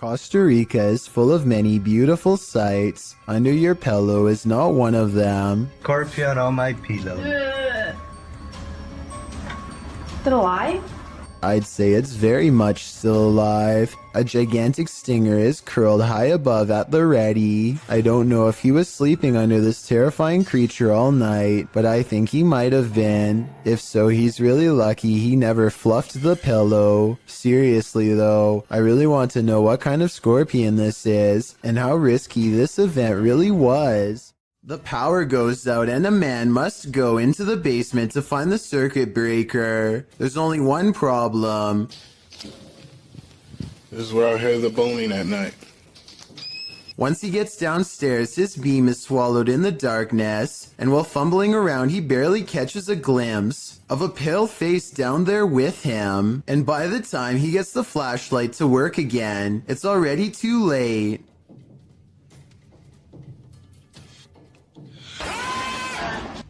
Costa Rica is full of many beautiful sights. Under your pillow is not one of them. Scorpion on my pillow. Is it alive? I'd say it's very much still alive. A gigantic stinger is curled high above at the ready. I don't know if he was sleeping under this terrifying creature all night, but I think he might have been. If so, he's really lucky he never fluffed the pillow. Seriously though, I really want to know what kind of scorpion this is, and how risky this event really was. The power goes out and a man must go into the basement to find the circuit breaker. There's only one problem. This is where I hear the boning at night. Once he gets downstairs, his beam is swallowed in the darkness, and while fumbling around, he barely catches a glimpse of a pale face down there with him. And by the time he gets the flashlight to work again, it's already too late.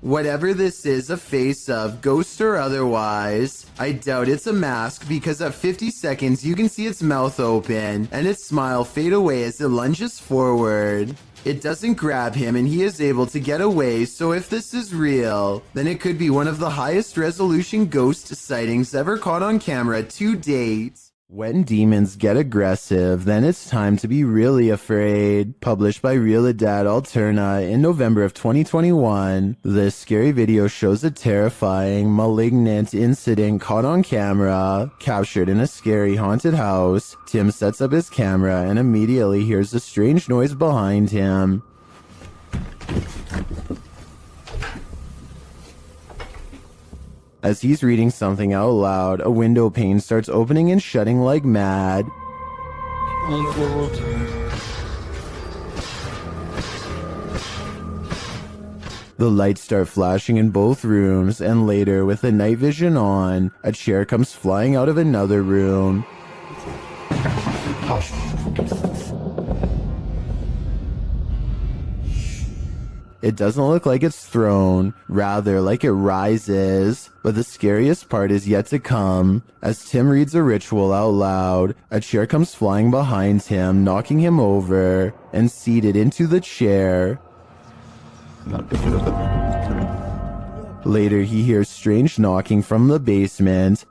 Whatever this is a face of, ghost or otherwise, I doubt it's a mask because at 50 seconds you can see its mouth open and its smile fade away as it lunges forward. It doesn't grab him and he is able to get away, so if this is real, then it could be one of the highest resolution ghost sightings ever caught on camera to date. When demons get aggressive, then it's time to be really afraid. Published by Realidad Alterna in November of 2021, this scary video shows a terrifying, malignant incident caught on camera, captured in a scary haunted house. Tim sets up his camera and immediately hears a strange noise behind him. As he's reading something out loud, a window pane starts opening and shutting like mad. The lights start flashing in both rooms, and later, with the night vision on, a chair comes flying out of another room. It doesn't look like it's thrown, rather like it rises. But the scariest part is yet to come. As Tim reads a ritual out loud, a chair comes flying behind him, knocking him over, and seated into the chair. Later, he hears strange knocking from the basement.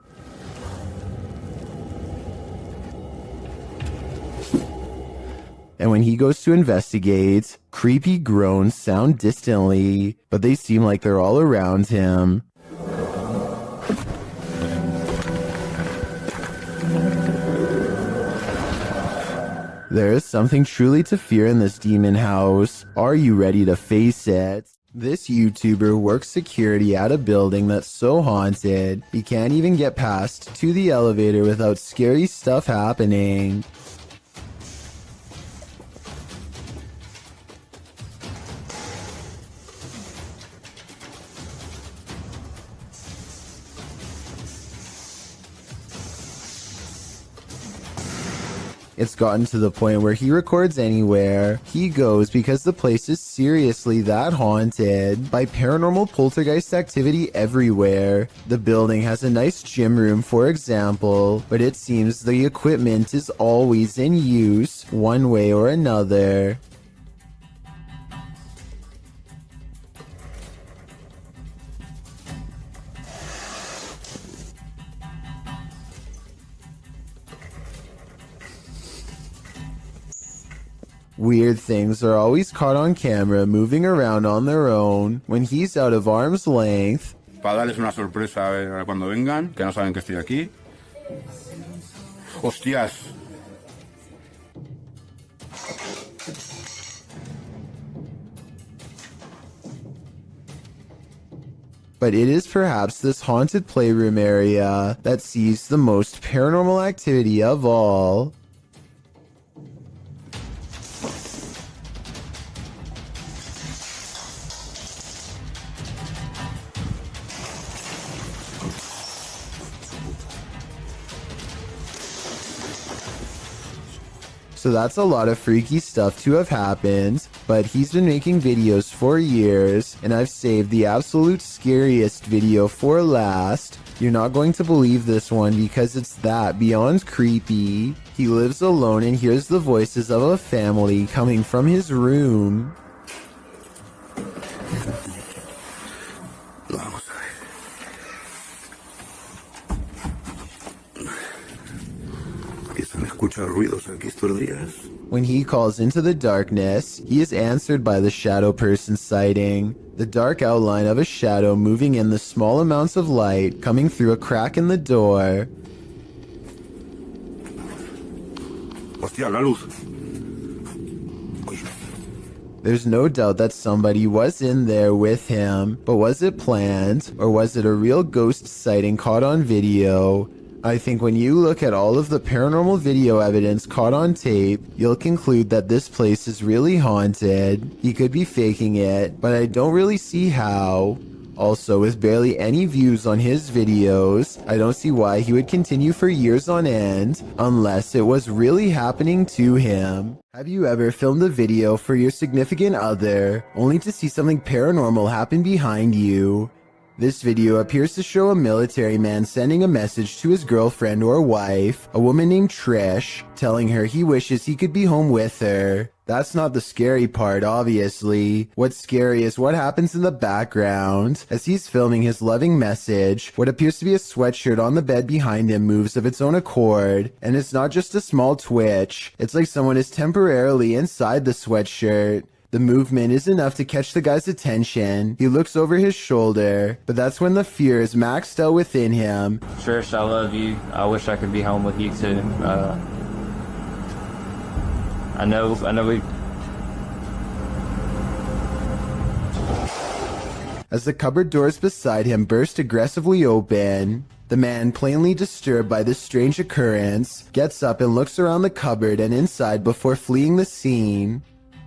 And when he goes to investigate, creepy groans sound distantly, but they seem like they're all around him. There is something truly to fear in this demon house. Are you ready to face it? This YouTuber works security at a building that's so haunted, he can't even get past to the elevator without scary stuff happening. It's gotten to the point where he records anywhere he goes because the place is seriously that haunted by paranormal poltergeist activity everywhere. The building has a nice gym room, for example, but it seems the equipment is always in use one way or another. Weird things are always caught on camera moving around on their own when he's out of arm's length. Para darles una sorpresa cuando vengan, que no saben que estoy aquí. ¡Hostias! But it is perhaps this haunted playroom area that sees the most paranormal activity of all. So that's a lot of freaky stuff to have happened, but he's been making videos for years, and I've saved the absolute scariest video for last. You're not going to believe this one because it's that beyond creepy. He lives alone and hears the voices of a family coming from his room. Vamos a ver. Empiezan a escuchar ruidos aquí estos días. When he calls into the darkness, he is answered by the shadow person sighting. The dark outline of a shadow moving in the small amounts of light coming through a crack in the door. Hostia, la luz. Uy. There's no doubt that somebody was in there with him, but was it planned, or was it a real ghost sighting caught on video? I think when you look at all of the paranormal video evidence caught on tape, you'll conclude that this place is really haunted. He could be faking it, but I don't really see how. Also, with barely any views on his videos, I don't see why he would continue for years on end, unless it was really happening to him. Have you ever filmed a video for your significant other, only to see something paranormal happen behind you? This video appears to show a military man sending a message to his girlfriend or wife, a woman named Trish, telling her he wishes he could be home with her. That's not the scary part, obviously. What's scary is what happens in the background. As he's filming his loving message, what appears to be a sweatshirt on the bed behind him moves of its own accord, and it's not just a small twitch. It's like someone is temporarily inside the sweatshirt. The movement is enough to catch the guy's attention. He looks over his shoulder, but that's when the fear is maxed out within him. Trish, I love you. I wish I could be home with you too. I know we... As the cupboard doors beside him burst aggressively open, the man, plainly disturbed by this strange occurrence, gets up and looks around the cupboard and inside before fleeing the scene.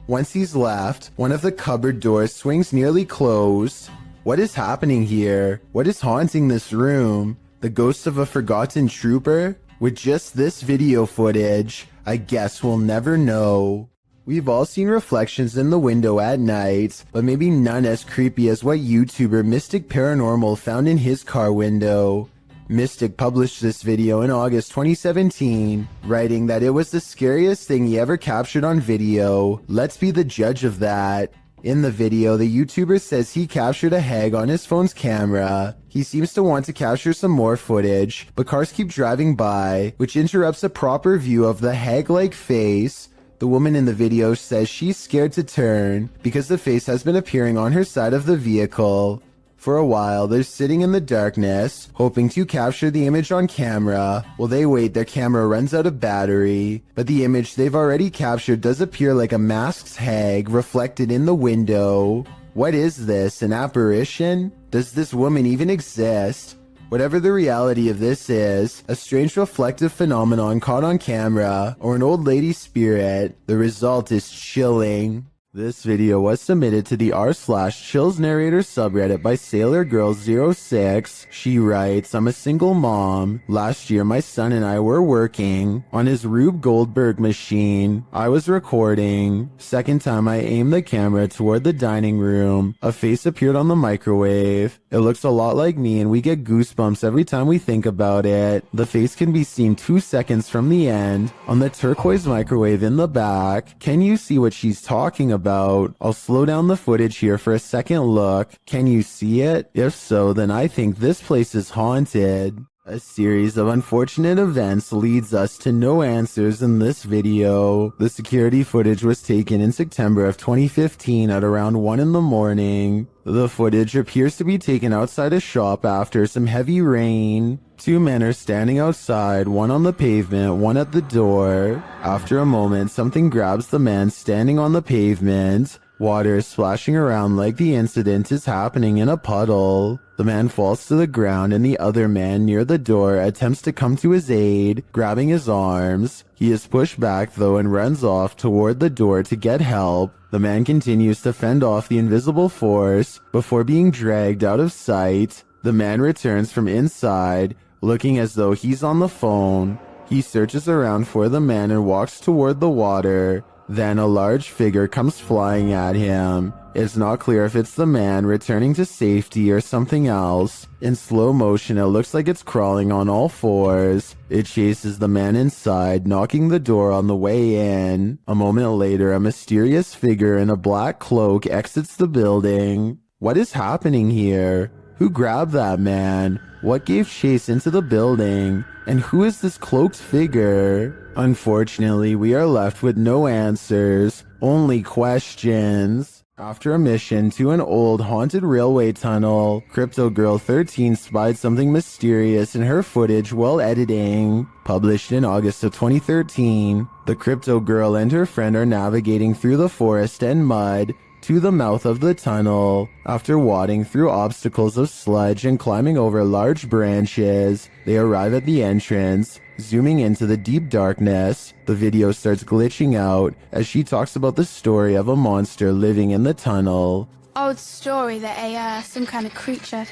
Once he's left, one of the cupboard doors swings nearly closed. What is happening here? What is haunting this room? The ghost of a forgotten trooper? With just this video footage, I guess we'll never know. We've all seen reflections in the window at night, but maybe none as creepy as what YouTuber Mystic Paranormal found in his car window. Mystic published this video in August 2017, writing that it was the scariest thing he ever captured on video. Let's be the judge of that. In the video, the YouTuber says he captured a hag on his phone's camera. He seems to want to capture some more footage, but cars keep driving by, which interrupts a proper view of the hag-like face. The woman in the video says she's scared to turn because the face has been appearing on her side of the vehicle. For a while, they're sitting in the darkness, hoping to capture the image on camera. While they wait, their camera runs out of battery, but the image they've already captured does appear like a masked hag reflected in the window. What is this, an apparition? Does this woman even exist? Whatever the reality of this is, a strange reflective phenomenon caught on camera, or an old lady spirit, the result is chilling. This video was submitted to the r/chills narrator subreddit by SailorGirl06. She writes, I'm a single mom. Last year my son and I were working on his Rube Goldberg machine. I was recording. Second time I aimed the camera toward the dining room. A face appeared on the microwave. It looks a lot like me and we get goosebumps every time we think about it. The face can be seen 2 seconds from the end on the turquoise microwave in the back. Can you see what she's talking about? I'll slow down the footage here for a second look. Can you see it? If so, then I think this place is haunted. A series of unfortunate events leads us to no answers in this video. The security footage was taken in September of 2015 at around 1 in the morning. The footage appears to be taken outside a shop after some heavy rain. 2 men are standing outside, one on the pavement, one at the door. After a moment, something grabs the man standing on the pavement. Water is splashing around like the incident is happening in a puddle. The man falls to the ground and the other man near the door attempts to come to his aid, grabbing his arms. He is pushed back though and runs off toward the door to get help. The man continues to fend off the invisible force before being dragged out of sight. The man returns from inside, looking as though he's on the phone. He searches around for the man and walks toward the water. Then a large figure comes flying at him. It's not clear if it's the man returning to safety or something else. In slow motion, it looks like it's crawling on all fours. It chases the man inside, knocking the door on the way in. A moment later, a mysterious figure in a black cloak exits the building. What is happening here? Who grabbed that man? What gave chase into the building? And who is this cloaked figure? Unfortunately, we are left with no answers, only questions. After a mission to an old haunted railway tunnel, Crypto Girl 13 spied something mysterious in her footage while editing. Published in August of 2013, the Crypto Girl and her friend are navigating through the forest and mud to the mouth of the tunnel. After wading through obstacles of sludge and climbing over large branches, they arrive at the entrance. Zooming into the deep darkness, the video starts glitching out as she talks about the story of a monster living in the tunnel. Old story that some kind of creature,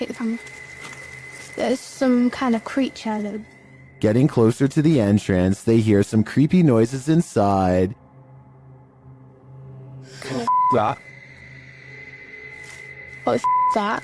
there's some kind of creature that... Getting closer to the entrance, they hear some creepy noises inside. That. What the that?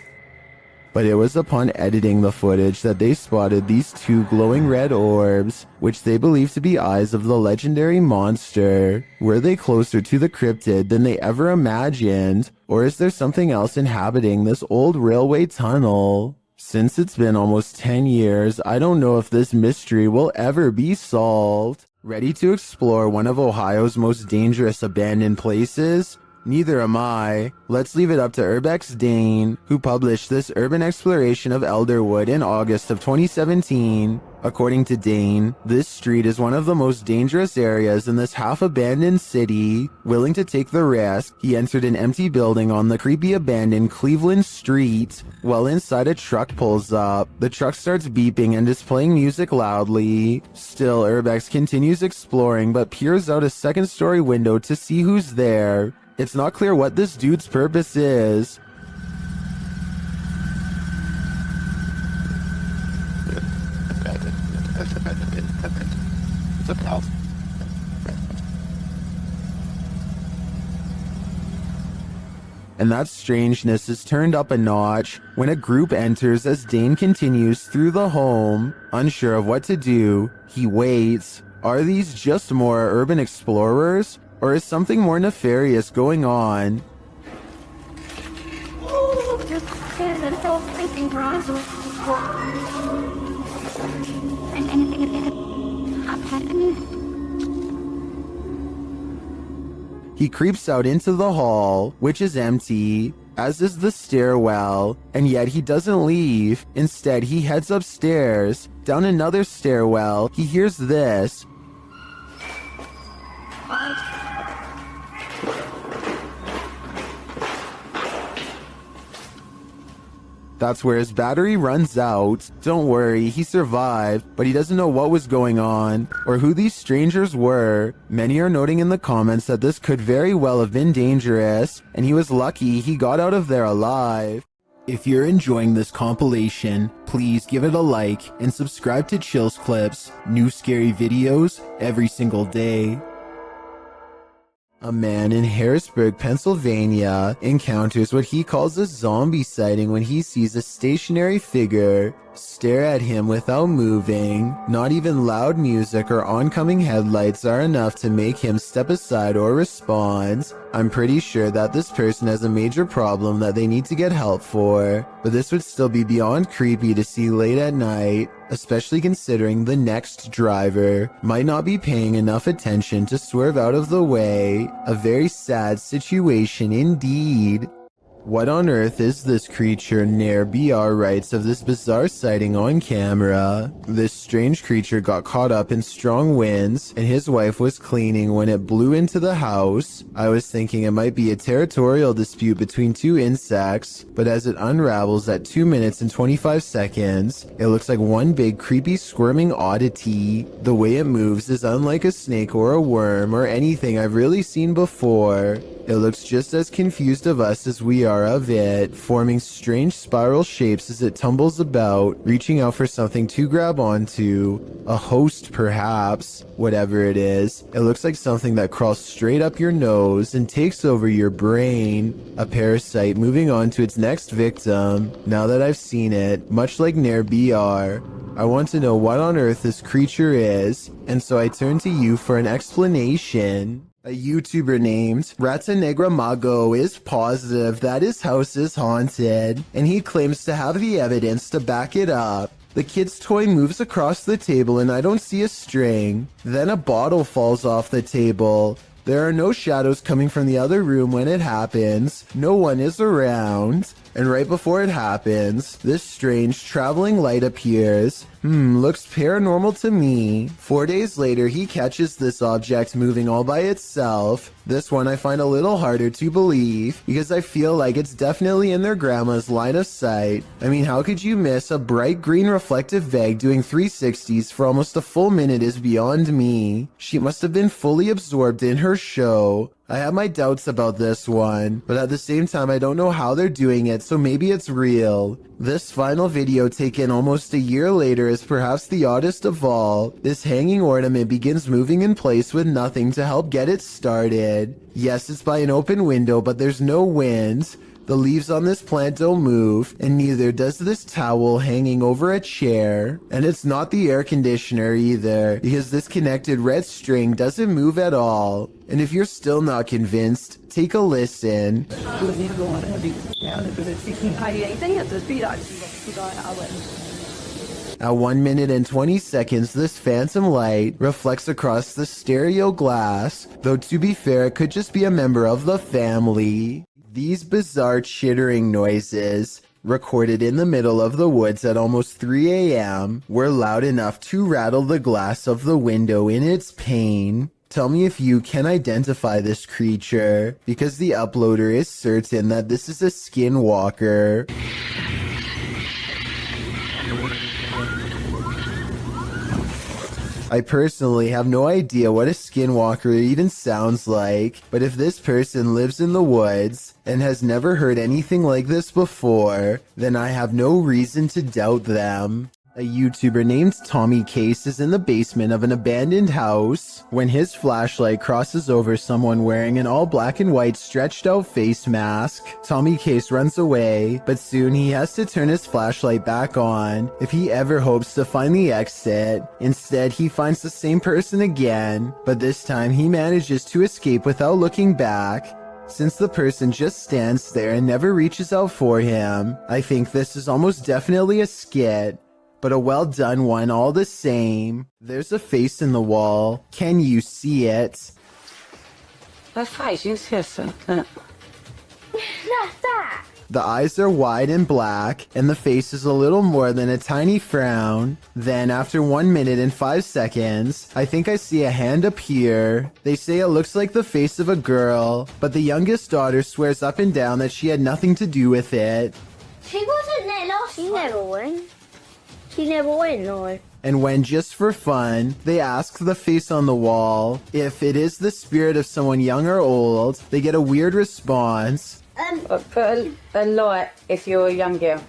But it was upon editing the footage that they spotted these two glowing red orbs, which they believe to be eyes of the legendary monster. Were they closer to the cryptid than they ever imagined? Or is there something else inhabiting this old railway tunnel? Since it's been almost 10 years, I don't know if this mystery will ever be solved. Ready to explore one of Ohio's most dangerous abandoned places? Neither am I. Let's leave it up to Urbex Dane, who published this urban exploration of Elderwood in August of 2017. According to Dane, this street is one of the most dangerous areas in this half-abandoned city. Willing to take the risk, he entered an empty building on the creepy abandoned Cleveland Street. While inside, a truck pulls up. The truck starts beeping and is playing music loudly. Still, Urbex continues exploring but peers out a second-story window to see who's there. It's not clear what this dude's purpose is. And that strangeness is turned up a notch when a group enters as Dane continues through the home. Unsure of what to do, he waits. Are these just more urban explorers? Or is something more nefarious going on? He creeps out into the hall, which is empty, as is the stairwell, and yet he doesn't leave. Instead, he heads upstairs. Down another stairwell, he hears this. That's where his battery runs out. Don't worry, he survived, but he doesn't know what was going on or who these strangers were. Many are noting in the comments that this could very well have been dangerous, and he was lucky he got out of there alive. If you're enjoying this compilation, please give it a like and subscribe to Chills Clips, new scary videos every single day. A man in Harrisburg, Pennsylvania, encounters what he calls a zombie sighting when he sees a stationary figure stare at him without moving. Not even loud music or oncoming headlights are enough to make him step aside or respond. I'm pretty sure that this person has a major problem that they need to get help for, but this would still be beyond creepy to see late at night, especially considering the next driver might not be paying enough attention to swerve out of the way. A very sad situation indeed. What on earth is this creature? Nair BR writes of this bizarre sighting on camera. This strange creature got caught up in strong winds and his wife was cleaning when it blew into the house. I was thinking it might be a territorial dispute between two insects, but as it unravels at 2 minutes and 25 seconds, it looks like one big creepy squirming oddity. The way it moves is unlike a snake or a worm or anything I've really seen before. It looks just as confused of us as we are of it, forming strange spiral shapes as it tumbles about, reaching out for something to grab onto. A host, perhaps. Whatever it is, it looks like something that crawls straight up your nose and takes over your brain. A parasite moving on to its next victim. Now that I've seen it, much like Nair BR, I want to know what on earth this creature is, and so I turn to you for an explanation. A YouTuber named Rata Negra Mago is positive that his house is haunted, and he claims to have the evidence to back it up. The kid's toy moves across the table and I don't see a string. Then a bottle falls off the table. There are no shadows coming from the other room when it happens. No one is around. And right before it happens, this strange traveling light appears. Looks paranormal to me. 4 days later, he catches this object moving all by itself. This one I find a little harder to believe because I feel like it's definitely in their grandma's line of sight. I mean, how could you miss a bright green reflective veg doing 360s for almost a full minute is beyond me. She must have been fully absorbed in her show. I have my doubts about this one, but at the same time I don't know how they're doing it, so maybe it's real. This final video taken almost a year later is perhaps the oddest of all. This hanging ornament begins moving in place with nothing to help get it started. Yes, it's by an open window, but there's no wind. The leaves on this plant don't move, and neither does this towel hanging over a chair. And it's not the air conditioner either, because this connected red string doesn't move at all. And if you're still not convinced, take a listen. At 1 minute and 20 seconds, this phantom light reflects across the stereo glass, though to be fair, it could just be a member of the family. These bizarre chittering noises, recorded in the middle of the woods at almost 3 a.m., were loud enough to rattle the glass of the window in its pain. Tell me if you can identify this creature, because the uploader is certain that this is a skinwalker. I personally have no idea what a skinwalker even sounds like, but if this person lives in the woods and has never heard anything like this before, then I have no reason to doubt them. A YouTuber named Tommy Case is in the basement of an abandoned house when his flashlight crosses over someone wearing an all black and white stretched out face mask. Tommy Case runs away, but soon he has to turn his flashlight back on if he ever hopes to find the exit. Instead, he finds the same person again, but this time he manages to escape without looking back. Since the person just stands there and never reaches out for him, I think this is almost definitely a skit. But a well done one all the same. There's a face in the wall. Can you see it? Vad fan syns hästen? The eyes are wide and black, and the face is a little more than a tiny frown. Then, after 1 minute and 5 seconds, I think I see a hand appear. They say it looks like the face of a girl, but the youngest daughter swears up and down that she had nothing to do with it. She wasn't there last time. She never went. She never went, no. And when, just for fun, they ask the face on the wall if it is the spirit of someone young or old, they get a weird response. Put a light if you're a young girl.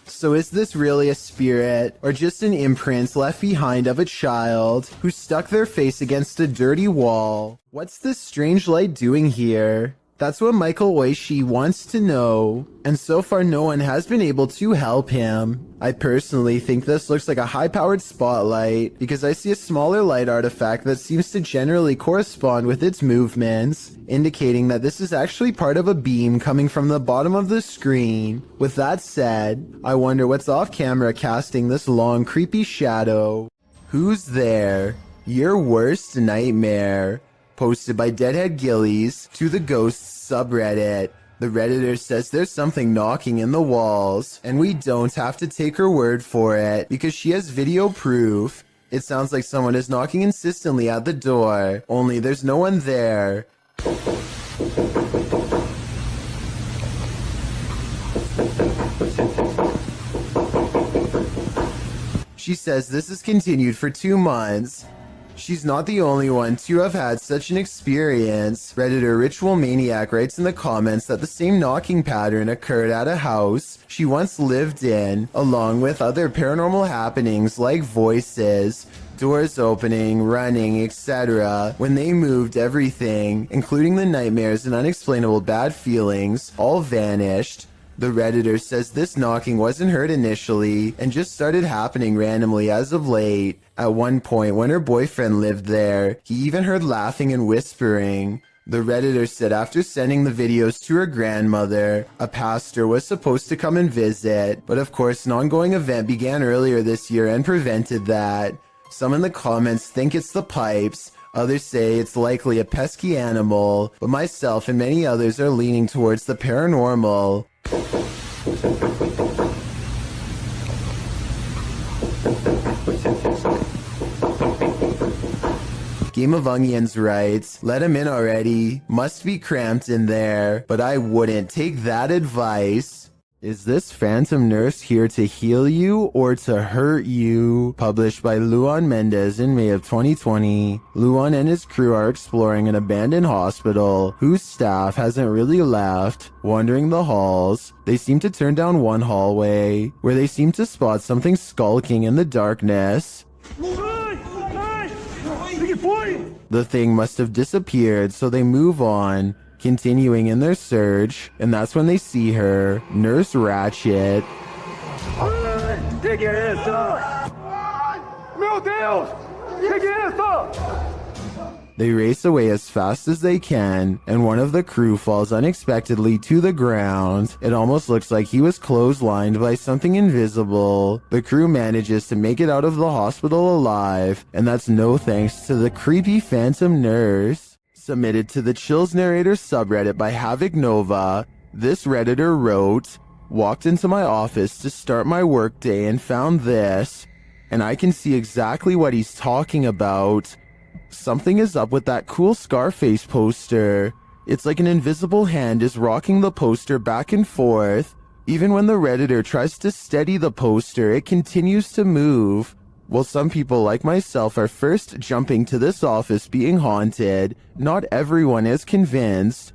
So is this really a spirit, or just an imprint left behind of a child who stuck their face against a dirty wall? What's this strange light doing here? That's what Michael Oishi wants to know, and so far no one has been able to help him. I personally think this looks like a high-powered spotlight, because I see a smaller light artifact that seems to generally correspond with its movements, indicating that this is actually part of a beam coming from the bottom of the screen. With that said, I wonder what's off-camera casting this long, creepy shadow. Who's there? Your worst nightmare. Posted by Deadhead Gillies to the Ghosts subreddit. The Redditor says there's something knocking in the walls, and we don't have to take her word for it because she has video proof. It sounds like someone is knocking insistently at the door, only there's no one there. She says this has continued for 2 months. She's not the only one to have had such an experience. Redditor Ritual Maniac writes in the comments that the same knocking pattern occurred at a house she once lived in, along with other paranormal happenings like voices, doors opening, running, etc. When they moved, everything, including the nightmares and unexplainable bad feelings, all vanished. The Redditor says this knocking wasn't heard initially and just started happening randomly as of late. At one point, when her boyfriend lived there, he even heard laughing and whispering. The Redditor said after sending the videos to her grandmother, a pastor was supposed to come and visit, but of course an ongoing event began earlier this year and prevented that. Some in the comments think it's the pipes, others say it's likely a pesky animal, but myself and many others are leaning towards the paranormal. Game of Onions writes, let him in already. Must be cramped in there, but I wouldn't take that advice. Is this phantom nurse here to heal you or to hurt you? Published by Luan Mendez in May of 2020. Luan and his crew are exploring an abandoned hospital whose staff hasn't really left. Wandering the halls, they seem to turn down one hallway where they seem to spot something skulking in the darkness. The thing must have disappeared, so they move on, continuing in their search, and that's when they see her, Nurse Ratchet. They race away as fast as they can, and one of the crew falls unexpectedly to the ground. It almost looks like he was clotheslined by something invisible. The crew manages to make it out of the hospital alive, and that's no thanks to the creepy phantom nurse. Submitted to the Chills Narrator subreddit by Havoc Nova, this Redditor wrote, walked into my office to start my workday and found this, and I can see exactly what he's talking about. Something is up with that cool Scarface poster. It's like an invisible hand is rocking the poster back and forth. Even when the Redditor tries to steady the poster, it continues to move. While some people like myself are first jumping to this office being haunted, not everyone is convinced.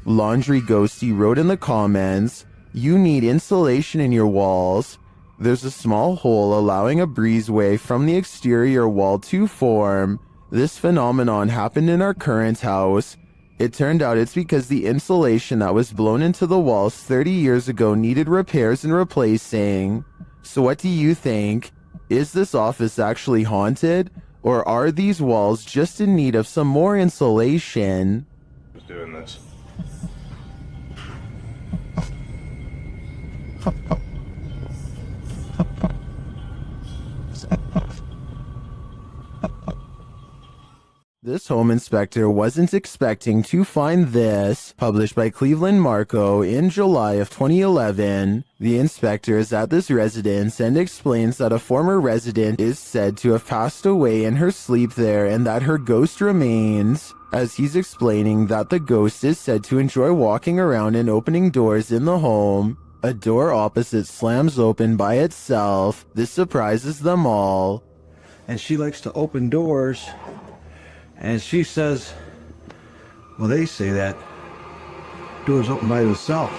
Laundry Ghosty wrote in the comments, you need insulation in your walls. There's a small hole allowing a breezeway from the exterior wall to form. This phenomenon happened in our current house. It turned out it's because the insulation that was blown into the walls 30 years ago needed repairs and replacing. So what do you think? Is this office actually haunted? Or are these walls just in need of some more insulation? Who's doing this? This home inspector wasn't expecting to find this. Published by Cleveland Marco in July of 2011. The inspector is at this residence and explains that a former resident is said to have passed away in her sleep there and that her ghost remains. As he's explaining that the ghost is said to enjoy walking around and opening doors in the home. A door opposite slams open by itself. This surprises them all. And she likes to open doors. And she says, well, they say that doors open by themselves.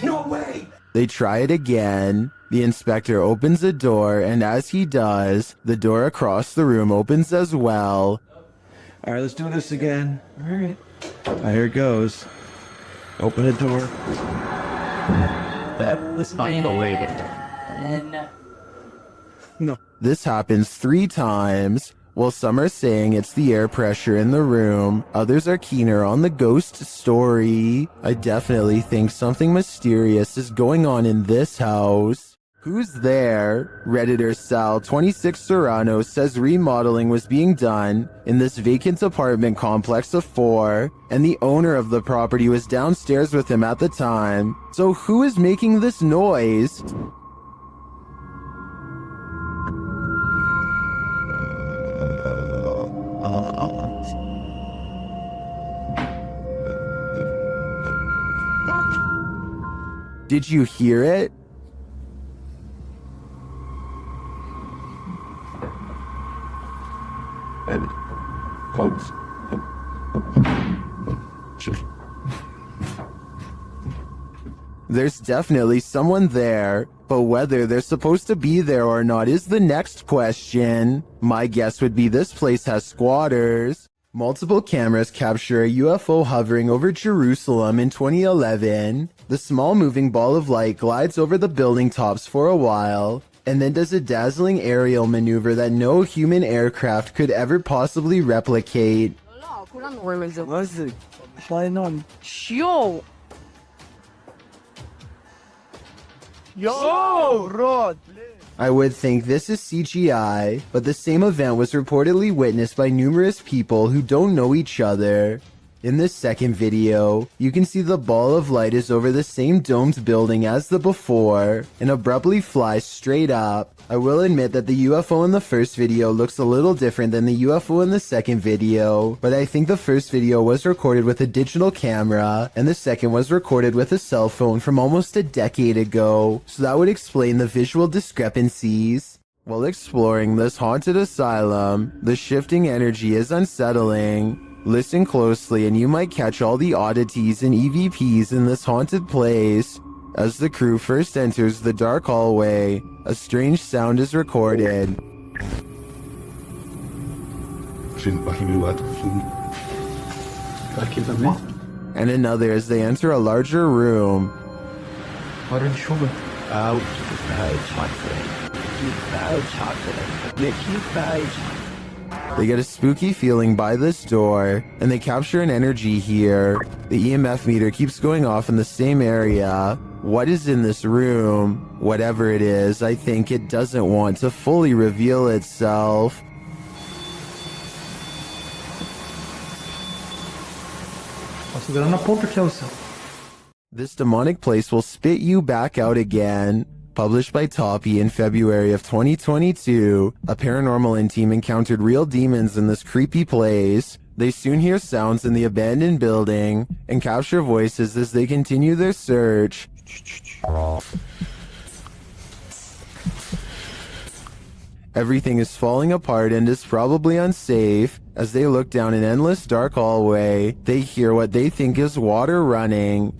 No way! They try it again. The inspector opens a door, and as he does, the door across the room opens as well. All right, let's do this again. All right. Here it goes. Open the door. That was unbelievable. No. This happens 3 times. While some are saying it's the air pressure in the room, others are keener on the ghost story. I definitely think something mysterious is going on in this house. Who's there? Redditor Sal 26 Serrano says remodeling was being done in this vacant apartment complex of 4, and the owner of the property was downstairs with him at the time. So who is making this noise? Did you hear it? There's definitely someone there, but whether they're supposed to be there or not is the next question. My guess would be this place has squatters. Multiple cameras capture a UFO hovering over Jerusalem in 2011. The small moving ball of light glides over the building tops for a while, and then does a dazzling aerial maneuver that no human aircraft could ever possibly replicate. I would think this is CGI, but the same event was reportedly witnessed by numerous people who don't know each other. In this second video, you can see the ball of light is over the same domed building as the before, and abruptly flies straight up. I will admit that the UFO in the first video looks a little different than the UFO in the second video, but I think the first video was recorded with a digital camera, and the second was recorded with a cell phone from almost a decade ago, so that would explain the visual discrepancies. While exploring this haunted asylum, the shifting energy is unsettling. Listen closely and you might catch all the oddities and EVPs in this haunted place. As the crew first enters the dark hallway, a strange sound is recorded. And another as they enter a larger room. They get a spooky feeling by this door, and they capture an energy here. The EMF meter keeps going off in the same area. What is in this room? Whatever it is, I think it doesn't want to fully reveal itself. This demonic place will spit you back out again. Published by Toppy in February of 2022, a paranormal team encountered real demons in this creepy place. They soon hear sounds in the abandoned building and capture voices as they continue their search. Everything is falling apart and is probably unsafe. As they look down an endless dark hallway, they hear what they think is water running.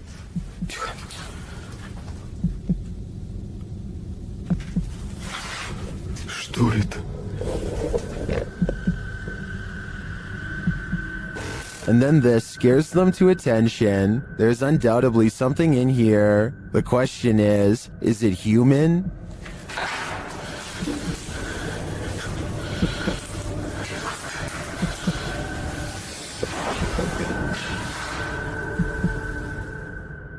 And then this scares them to attention. There's undoubtedly something in here. The question is it human?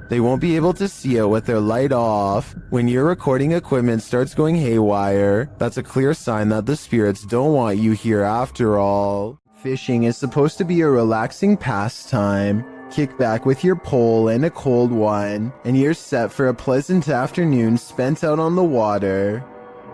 They won't be able to see it with their light off. When your recording equipment starts going haywire, that's a clear sign that the spirits don't want you here after all. Fishing is supposed to be a relaxing pastime. Kick back with your pole and a cold one, and you're set for a pleasant afternoon spent out on the water.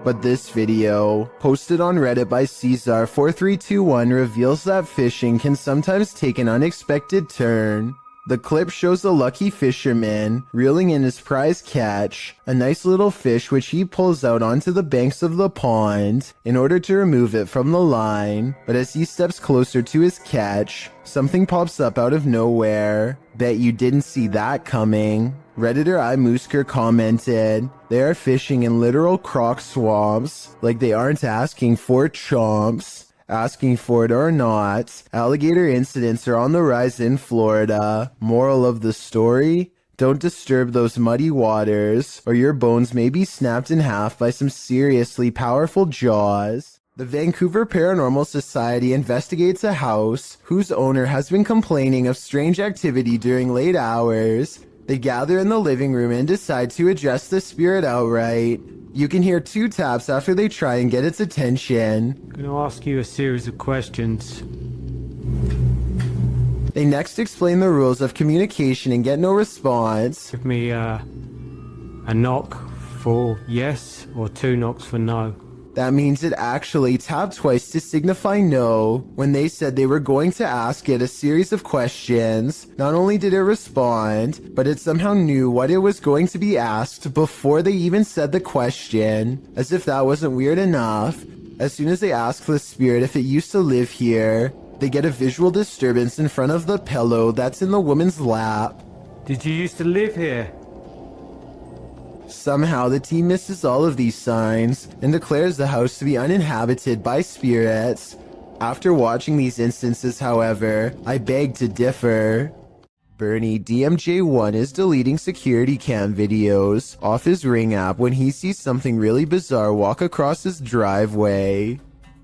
But this video, posted on Reddit by Caesar4321, reveals that fishing can sometimes take an unexpected turn. The clip shows a lucky fisherman reeling in his prize catch, a nice little fish which he pulls out onto the banks of the pond in order to remove it from the line. But as he steps closer to his catch, something pops up out of nowhere. Bet you didn't see that coming. Redditor iMoosker commented, "They are fishing in literal croc swamps, like they aren't asking for chomps." Asking for it or not, alligator incidents are on the rise in Florida. Moral of the story? Don't disturb those muddy waters, or your bones may be snapped in half by some seriously powerful jaws. The Vancouver Paranormal Society investigates a house whose owner has been complaining of strange activity during late hours. They gather in the living room and decide to address the spirit outright. You can hear 2 taps after they try and get its attention. I'm going to ask you a series of questions. They next explain the rules of communication and get no response. Give me a knock for yes or 2 knocks for no. That means it actually tapped twice to signify no. When they said they were going to ask it a series of questions, not only did it respond, but it somehow knew what it was going to be asked before they even said the question. As if that wasn't weird enough, As soon as they ask the spirit if it used to live here, they get a visual disturbance in front of the pillow that's in the woman's lap. Did you used to live here? Somehow the team misses all of these signs and declares the house to be uninhabited by spirits. After watching these instances, however, I beg to differ. Bernie DMJ1 is deleting security cam videos off his Ring app when he sees something really bizarre walk across his driveway.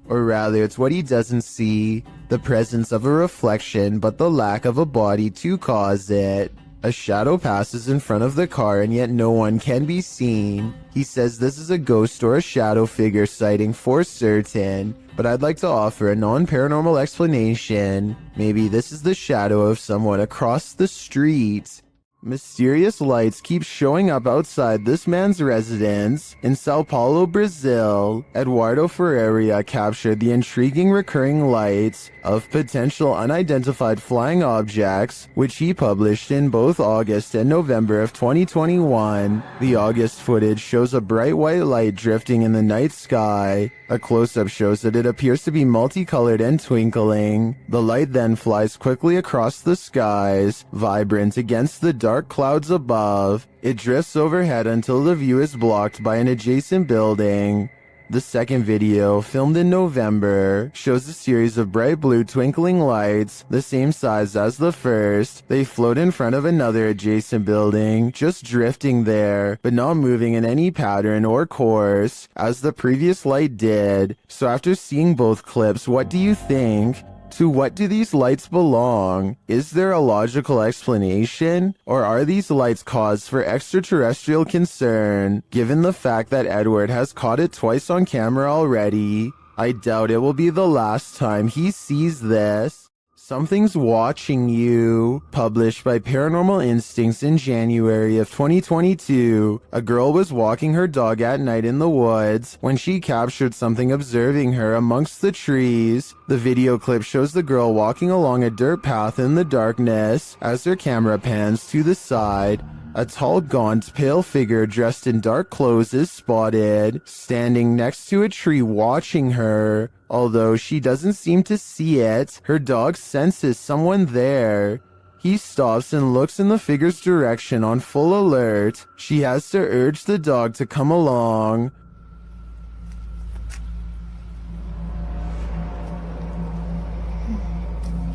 Or rather, it's what he doesn't see, the presence of a reflection but the lack of a body to cause it. A shadow passes in front of the car and yet no one can be seen. He says this is a ghost or a shadow figure sighting for certain, but I'd like to offer a non-paranormal explanation. Maybe this is the shadow of someone across the street. Mysterious lights keep showing up outside this man's residence in Sao Paulo, Brazil. Eduardo Ferreira captured the intriguing recurring lights of potential unidentified flying objects, which he published in both August and November of 2021. The August footage shows a bright white light drifting in the night sky. A close-up shows that it appears to be multicolored and twinkling. The light then flies quickly across the skies, vibrant against the dark clouds above. It drifts overhead until the view is blocked by an adjacent building. The second video, filmed in November, shows a series of bright blue twinkling lights, the same size as the first. They float in front of another adjacent building, just drifting there, but not moving in any pattern or course, as the previous light did. So after seeing both clips, what do you think? To what do these lights belong? Is there a logical explanation? Or are these lights cause for extraterrestrial concern, given the fact that Edward has caught it twice on camera already? I doubt it will be the last time he sees this. Something's Watching You, published by Paranormal Instincts in January of 2022. A girl was walking her dog at night in the woods when she captured something observing her amongst the trees. The video clip shows the girl walking along a dirt path in the darkness. As her camera pans to the side, a tall, gaunt, pale figure dressed in dark clothes is spotted, standing next to a tree watching her. Although she doesn't seem to see it, her dog senses someone there. He stops and looks in the figure's direction on full alert. She has to urge the dog to come along.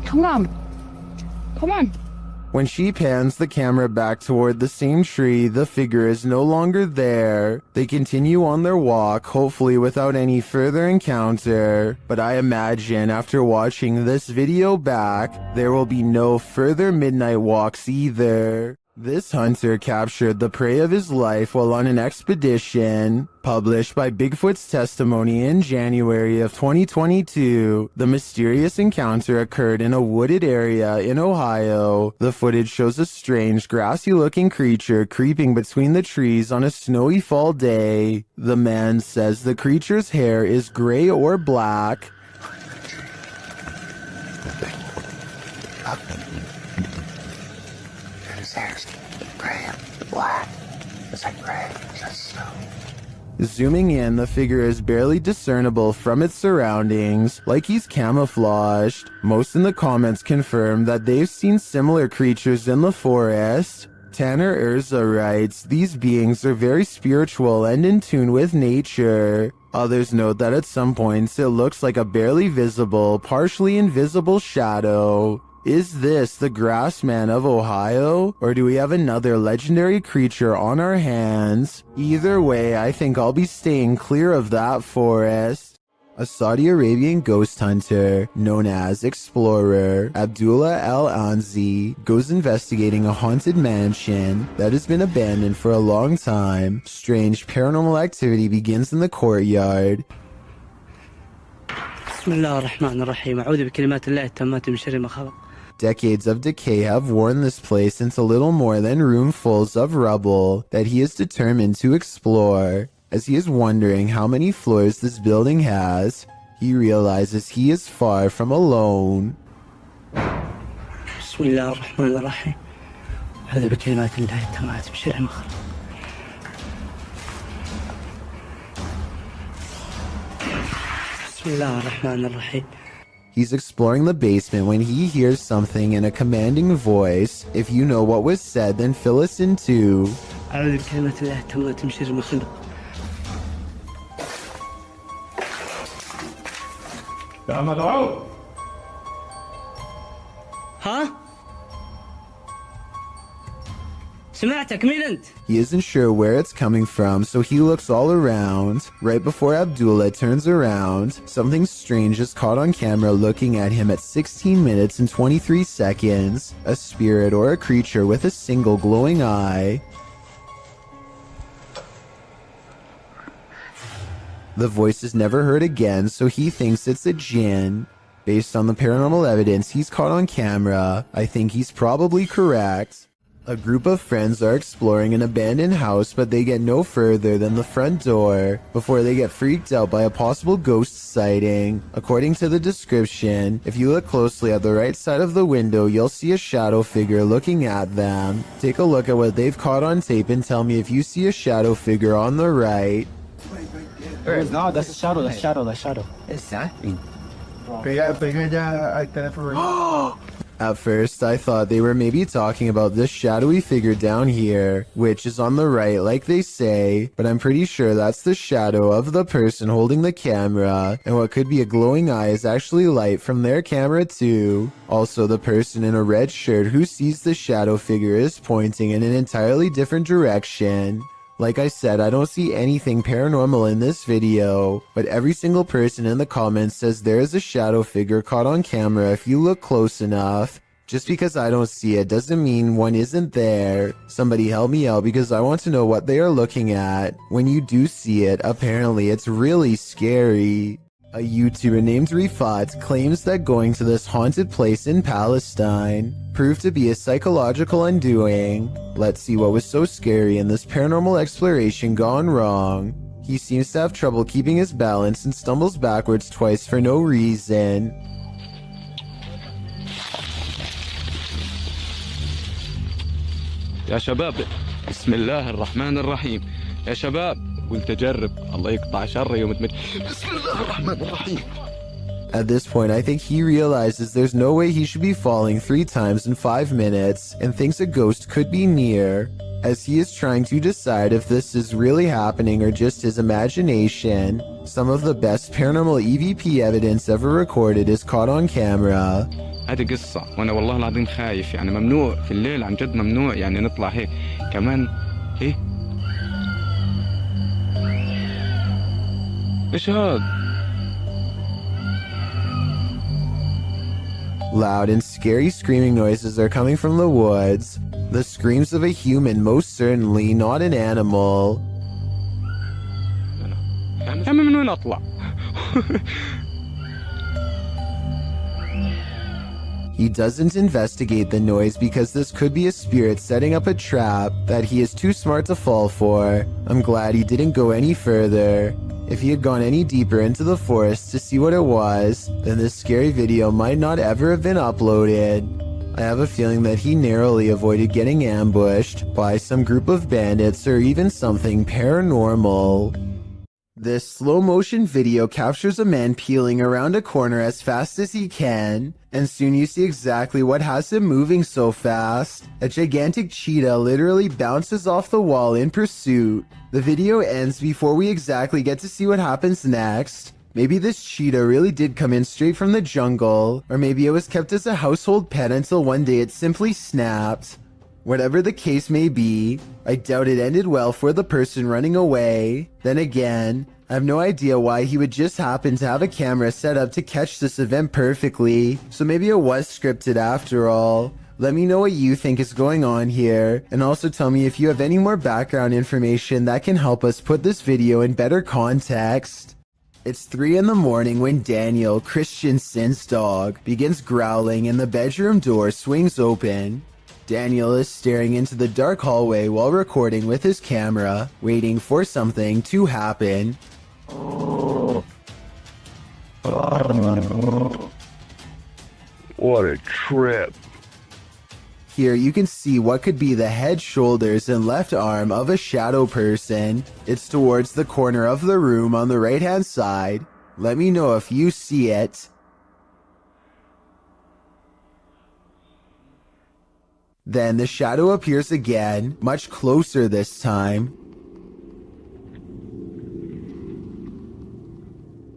Come on. Come on. When she pans the camera back toward the same tree, the figure is no longer there. They continue on their walk, hopefully without any further encounter. But I imagine after watching this video back, there will be no further midnight walks either. This hunter captured the prey of his life while on an expedition. Published by Bigfoot's Testimony in January of 2022, the mysterious encounter occurred in a wooded area in Ohio. The footage shows a strange, grassy-looking creature creeping between the trees on a snowy fall day. The man says the creature's hair is gray or black. Zooming in, the figure is barely discernible from its surroundings, like he's camouflaged. Most in the comments confirm that they've seen similar creatures in the forest. Tanner Urza writes, these beings are very spiritual and in tune with nature. Others note that at some points it looks like a barely visible, partially invisible shadow. Is this the Grassman of Ohio, or do we have another legendary creature on our hands? Either way, I think I'll be staying clear of that forest. A Saudi Arabian ghost hunter, known as Explorer Abdullah Al-Anzi, goes investigating a haunted mansion that has been abandoned for a long time. Strange paranormal activity begins in the courtyard. Decades of decay have worn this place into little more than roomfuls of rubble that he is determined to explore. As he is wondering how many floors this building has, he realizes he is far from alone. He's exploring the basement when he hears something in a commanding voice. If you know what was said, then fill us in too. ها؟ سمعتك مين انت؟ He isn't sure where it's coming from, so he looks all around. Right before Abdullah turns around, something strange is caught on camera looking at him at 16 minutes and 23 seconds. A spirit or a creature with a single glowing eye. The voice is never heard again, so he thinks it's a jinn. Based on the paranormal evidence he's caught on camera, I think he's probably correct. A group of friends are exploring an abandoned house, but they get no further than the front door before they get freaked out by a possible ghost sighting. According to the description, if you look closely at the right side of the window, you'll see a shadow figure looking at them. Take a look at what they've caught on tape and tell me if you see a shadow figure on the right. No, that's a shadow, that's shadow, that's shadow. Exactly. Pega ya al teléfono. At first, I thought they were maybe talking about this shadowy figure down here, which is on the right like they say, but I'm pretty sure that's the shadow of the person holding the camera, and what could be a glowing eye is actually light from their camera too. Also, the person in a red shirt who sees the shadow figure is pointing in an entirely different direction. Like I said, I don't see anything paranormal in this video, but every single person in the comments says there is a shadow figure caught on camera if you look close enough. Just because I don't see it doesn't mean one isn't there. Somebody help me out because I want to know what they are looking at. When you do see it, apparently it's really scary. A YouTuber named Rifat claims that going to this haunted place in Palestine proved to be a psychological undoing. Let's see what was so scary in this paranormal exploration gone wrong. He seems to have trouble keeping his balance and stumbles backwards twice for no reason. يا شباب بسم الله الرحمن الرحيم يا شباب وانت جرب الله يقطع شر يوم تمت بسم الله الرحمن الرحيم. At this point, I think he realizes there's no way he should be falling 3 times in 5 minutes and thinks a ghost could be near, as he is trying to decide if this is really happening or just his imagination. Some of the best paranormal EVP evidence ever recorded is caught on camera. هذه قصة وانا والله العظيم خايف يعني ممنوع في الليل عن جد ممنوع يعني نطلع هيك كمان ايه ايش هاد؟ Loud and scary screaming noises are coming from the woods. The screams of a human, most certainly not an animal. يعني من وين اطلع؟ He doesn't investigate the noise because this could be a spirit setting up a trap that he is too smart to fall for. I'm glad he didn't go any further. If he had gone any deeper into the forest to see what it was, then this scary video might not ever have been uploaded. I have a feeling that he narrowly avoided getting ambushed by some group of bandits or even something paranormal. This slow motion video captures a man peeling around a corner as fast as he can, and soon you see exactly what has him moving so fast. A gigantic cheetah literally bounces off the wall in pursuit. The video ends before we exactly get to see what happens next. Maybe this cheetah really did come in straight from the jungle, or maybe it was kept as a household pet until one day it simply snapped. Whatever the case may be, I doubt it ended well for the person running away. Then again, I have no idea why he would just happen to have a camera set up to catch this event perfectly, so maybe it was scripted after all. Let me know what you think is going on here, and also tell me if you have any more background information that can help us put this video in better context. It's 3 in the morning when Daniel, Christensen's dog, begins growling and the bedroom door swings open. Daniel is staring into the dark hallway while recording with his camera, waiting for something to happen. What a trip. Here you can see what could be the head, shoulders, and left arm of a shadow person. It's towards the corner of the room on the right hand side. Let me know if you see it. Then the shadow appears again, much closer this time.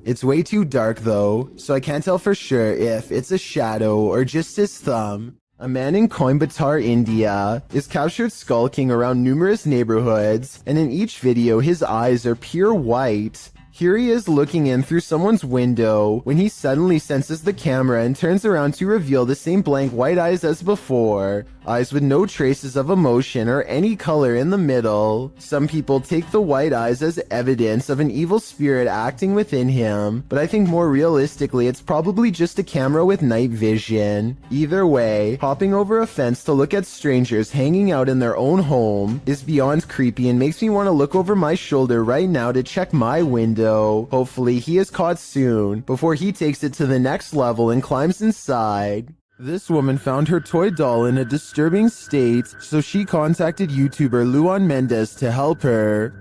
It's way too dark though, so I can't tell for sure if it's a shadow or just his thumb. A man in Coimbatore, India, is captured skulking around numerous neighborhoods, and in each video his eyes are pure white. Here he is looking in through someone's window when he suddenly senses the camera and turns around to reveal the same blank white eyes as before. Eyes with no traces of emotion or any color in the middle. Some people take the white eyes as evidence of an evil spirit acting within him, but I think more realistically it's probably just a camera with night vision. Either way, hopping over a fence to look at strangers hanging out in their own home is beyond creepy and makes me want to look over my shoulder right now to check my window. Hopefully he is caught soon before he takes it to the next level and climbs inside. This woman found her toy doll in a disturbing state, so she contacted YouTuber Luan Mendes to help her.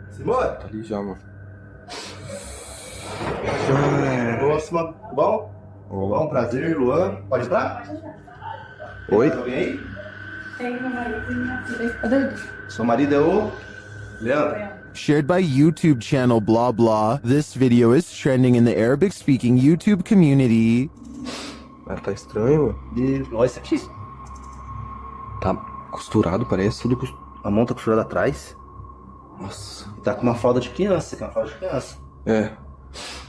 Próxima, bom? Bom, prazer, Luan. Pode entrar? Oi? Alguém aí? Seu marido é o Leandro. Shared by YouTube channel blah blah, this video is trending in the Arabic-speaking YouTube community. Tá estranho, mano. Nossa, tá costurado, parece. Tudo a mão tá costurada atrás. Nossa. Tá com uma fralda de criança. Você quer uma fralda de criança? É.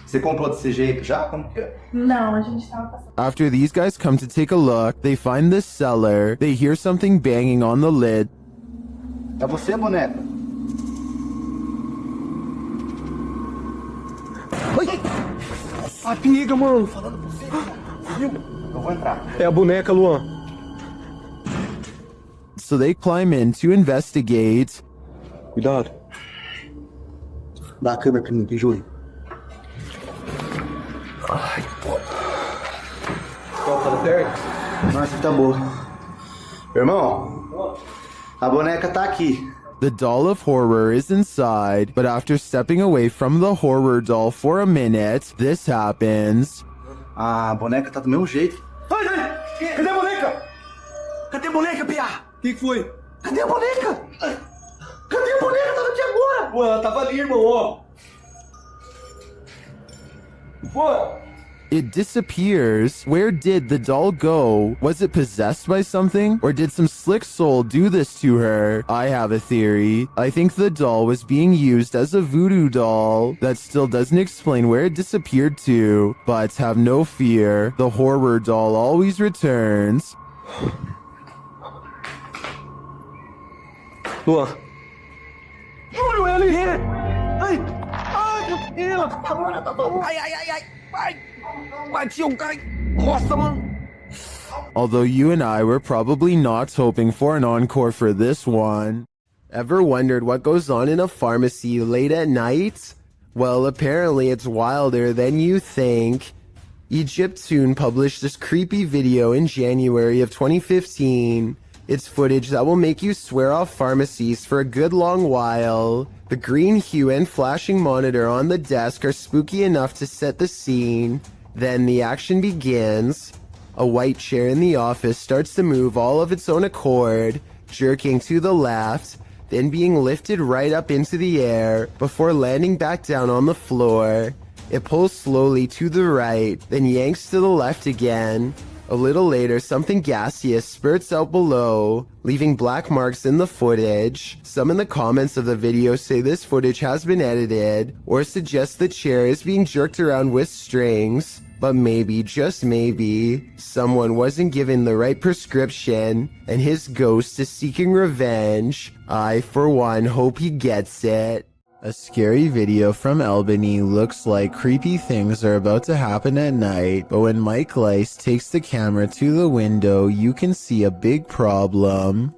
Você comprou desse jeito já? Como que é? Não, a gente tava passando. After these guys come to take a look, they find the cellar. They hear something banging on the lid. É você, boneca? Oi! Amiga, mano. Falando pra você, viu? Eu vou entrar. É a boneca, Luan. So they climb in to investigate. Cuidado. Dá a câmera pra mim, que juro. Ai, pô. Tá perto? Nossa, tá boa. Irmão, a boneca tá aqui. The doll of horror is inside, but after stepping away from the horror doll for a minute, this happens. A boneca tá do mesmo jeito. Ai, ai! Cadê a boneca? Cadê a boneca, Pia? O que foi? Cadê a boneca? Cadê a boneca? Tava aqui agora! Pô, ela tava ali, irmão, ó. Pô! It disappears. Where did the doll go? Was it possessed by something? Or did some slick soul do this to her? I have a theory. I think the doll was being used as a voodoo doll. That still doesn't explain where it disappeared to. But have no fear. The horror doll always returns. Luan. Juro, ela é. Ai! Ai, meu Deus! Agora tá bom. Ai, ai, ai, ai! Ai! Bati um cara. Nossa, mano! Although you and I were probably not hoping for an encore for this one. Ever wondered what goes on in a pharmacy late at night? Well, apparently it's wilder than you think. Egyptoon published this creepy video in January of 2015. It's footage that will make you swear off pharmacies for a good long while. The green hue and flashing monitor on the desk are spooky enough to set the scene. Then the action begins. A white chair in the office starts to move all of its own accord, jerking to the left, then being lifted right up into the air before landing back down on the floor. It pulls slowly to the right, then yanks to the left again. A little later, something gaseous spurts out below, leaving black marks in the footage. Some in the comments of the video say this footage has been edited, or suggest the chair is being jerked around with strings. But maybe, just maybe, someone wasn't given the right prescription, and his ghost is seeking revenge. I, for one, hope he gets it. A scary video from Albany looks like creepy things are about to happen at night, but when Mike Lice takes the camera to the window, you can see a big problem.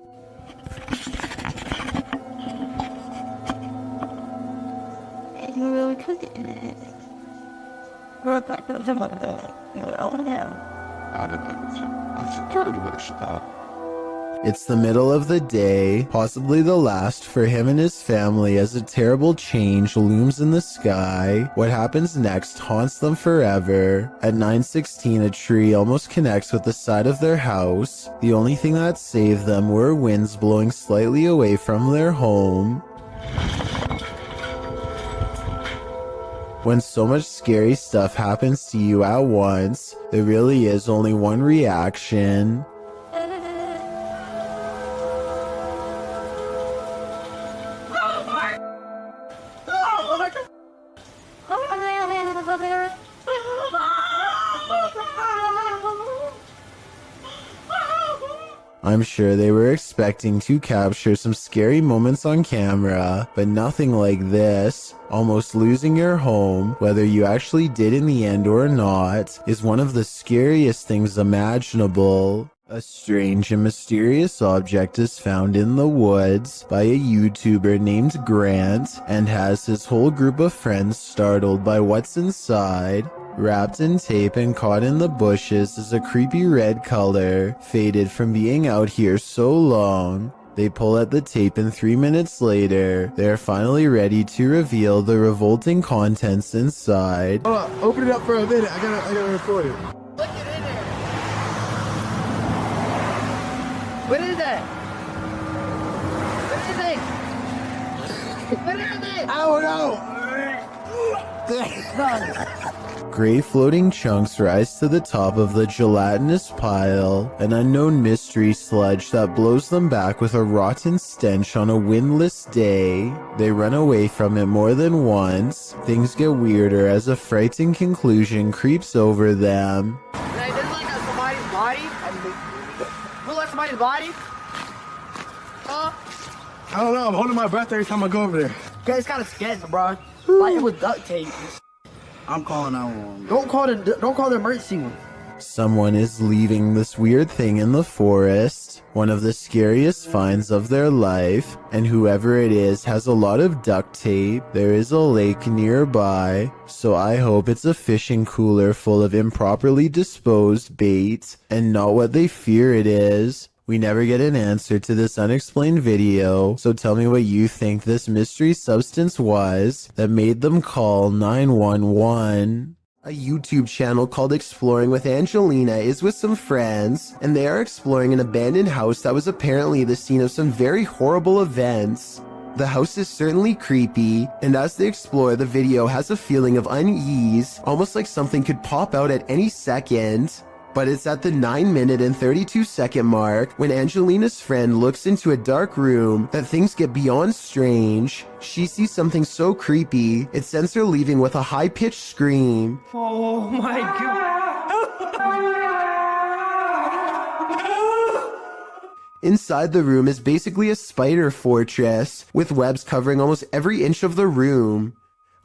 It's the middle of the day, possibly the last for him and his family, as a terrible change looms in the sky. What happens next haunts them forever. At 9:16, a tree almost connects with the side of their house. The only thing that saved them were winds blowing slightly away from their home. When so much scary stuff happens to you at once, there really is only one reaction. I'm sure they were expecting to capture some scary moments on camera, but nothing like this. Almost losing your home, whether you actually did in the end or not, is one of the scariest things imaginable. A strange and mysterious object is found in the woods by a YouTuber named Grant and has his whole group of friends startled by what's inside. Wrapped in tape and caught in the bushes is a creepy red color, faded from being out here so long. They pull at the tape and 3 minutes later, they are finally ready to reveal the revolting contents inside. Hold on, open it up for a minute. I gotta record it. Look it in there. What is that? What is it? What is it? I don't know. Gray floating chunks rise to the top of the gelatinous pile, an unknown mystery sludge that blows them back with a rotten stench on a windless day. They run away from it more than once. Things get weirder as a frightening conclusion creeps over them. Hey, this is like somebody's body. Look like somebody's body. I don't know. I'm holding my breath every time I go over there. Okay, it's kind of sketchy, bro. Like it was duct tape. I'm calling 911. Don't call the emergency one. Someone is leaving this weird thing in the forest, one of the scariest finds of their life, and whoever it is has a lot of duct tape. There is a lake nearby, so I hope it's a fishing cooler full of improperly disposed bait, and not what they fear it is. We never get an answer to this unexplained video, so tell me what you think this mystery substance was that made them call 911. A YouTube channel called Exploring with Angelina is with some friends, and they are exploring an abandoned house that was apparently the scene of some very horrible events. The house is certainly creepy, and as they explore, the video has a feeling of unease, almost like something could pop out at any second. But it's at the 9-minute and 32-second mark when Angelina's friend looks into a dark room that things get beyond strange. She sees something so creepy, it sends her leaving with a high-pitched scream. Oh my god. Inside the room is basically a spider fortress, with webs covering almost every inch of the room.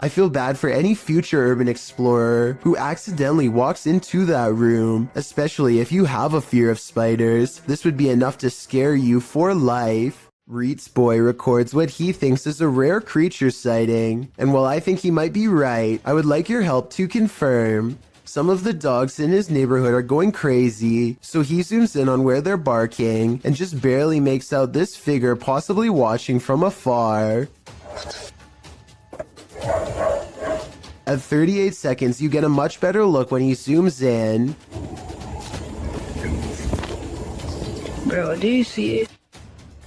I feel bad for any future urban explorer who accidentally walks into that room, especially if you have a fear of spiders. This would be enough to scare you for life. Reets Boy records what he thinks is a rare creature sighting, and while I think he might be right, I would like your help to confirm. Some of the dogs in his neighborhood are going crazy, so he zooms in on where they're barking and just barely makes out this figure possibly watching from afar. At 38 seconds, you get a much better look when he zooms in. Bro, do you see it?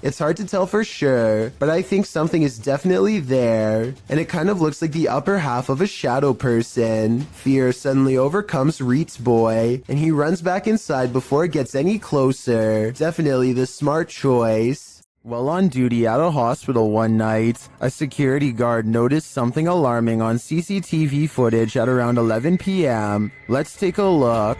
It's hard to tell for sure, but I think something is definitely there, and it kind of looks like the upper half of a shadow person. Fear suddenly overcomes Reets Boy, and he runs back inside before it gets any closer. Definitely the smart choice. While on duty at a hospital one night, a security guard noticed something alarming on CCTV footage at around 11 p.m. Let's take a look.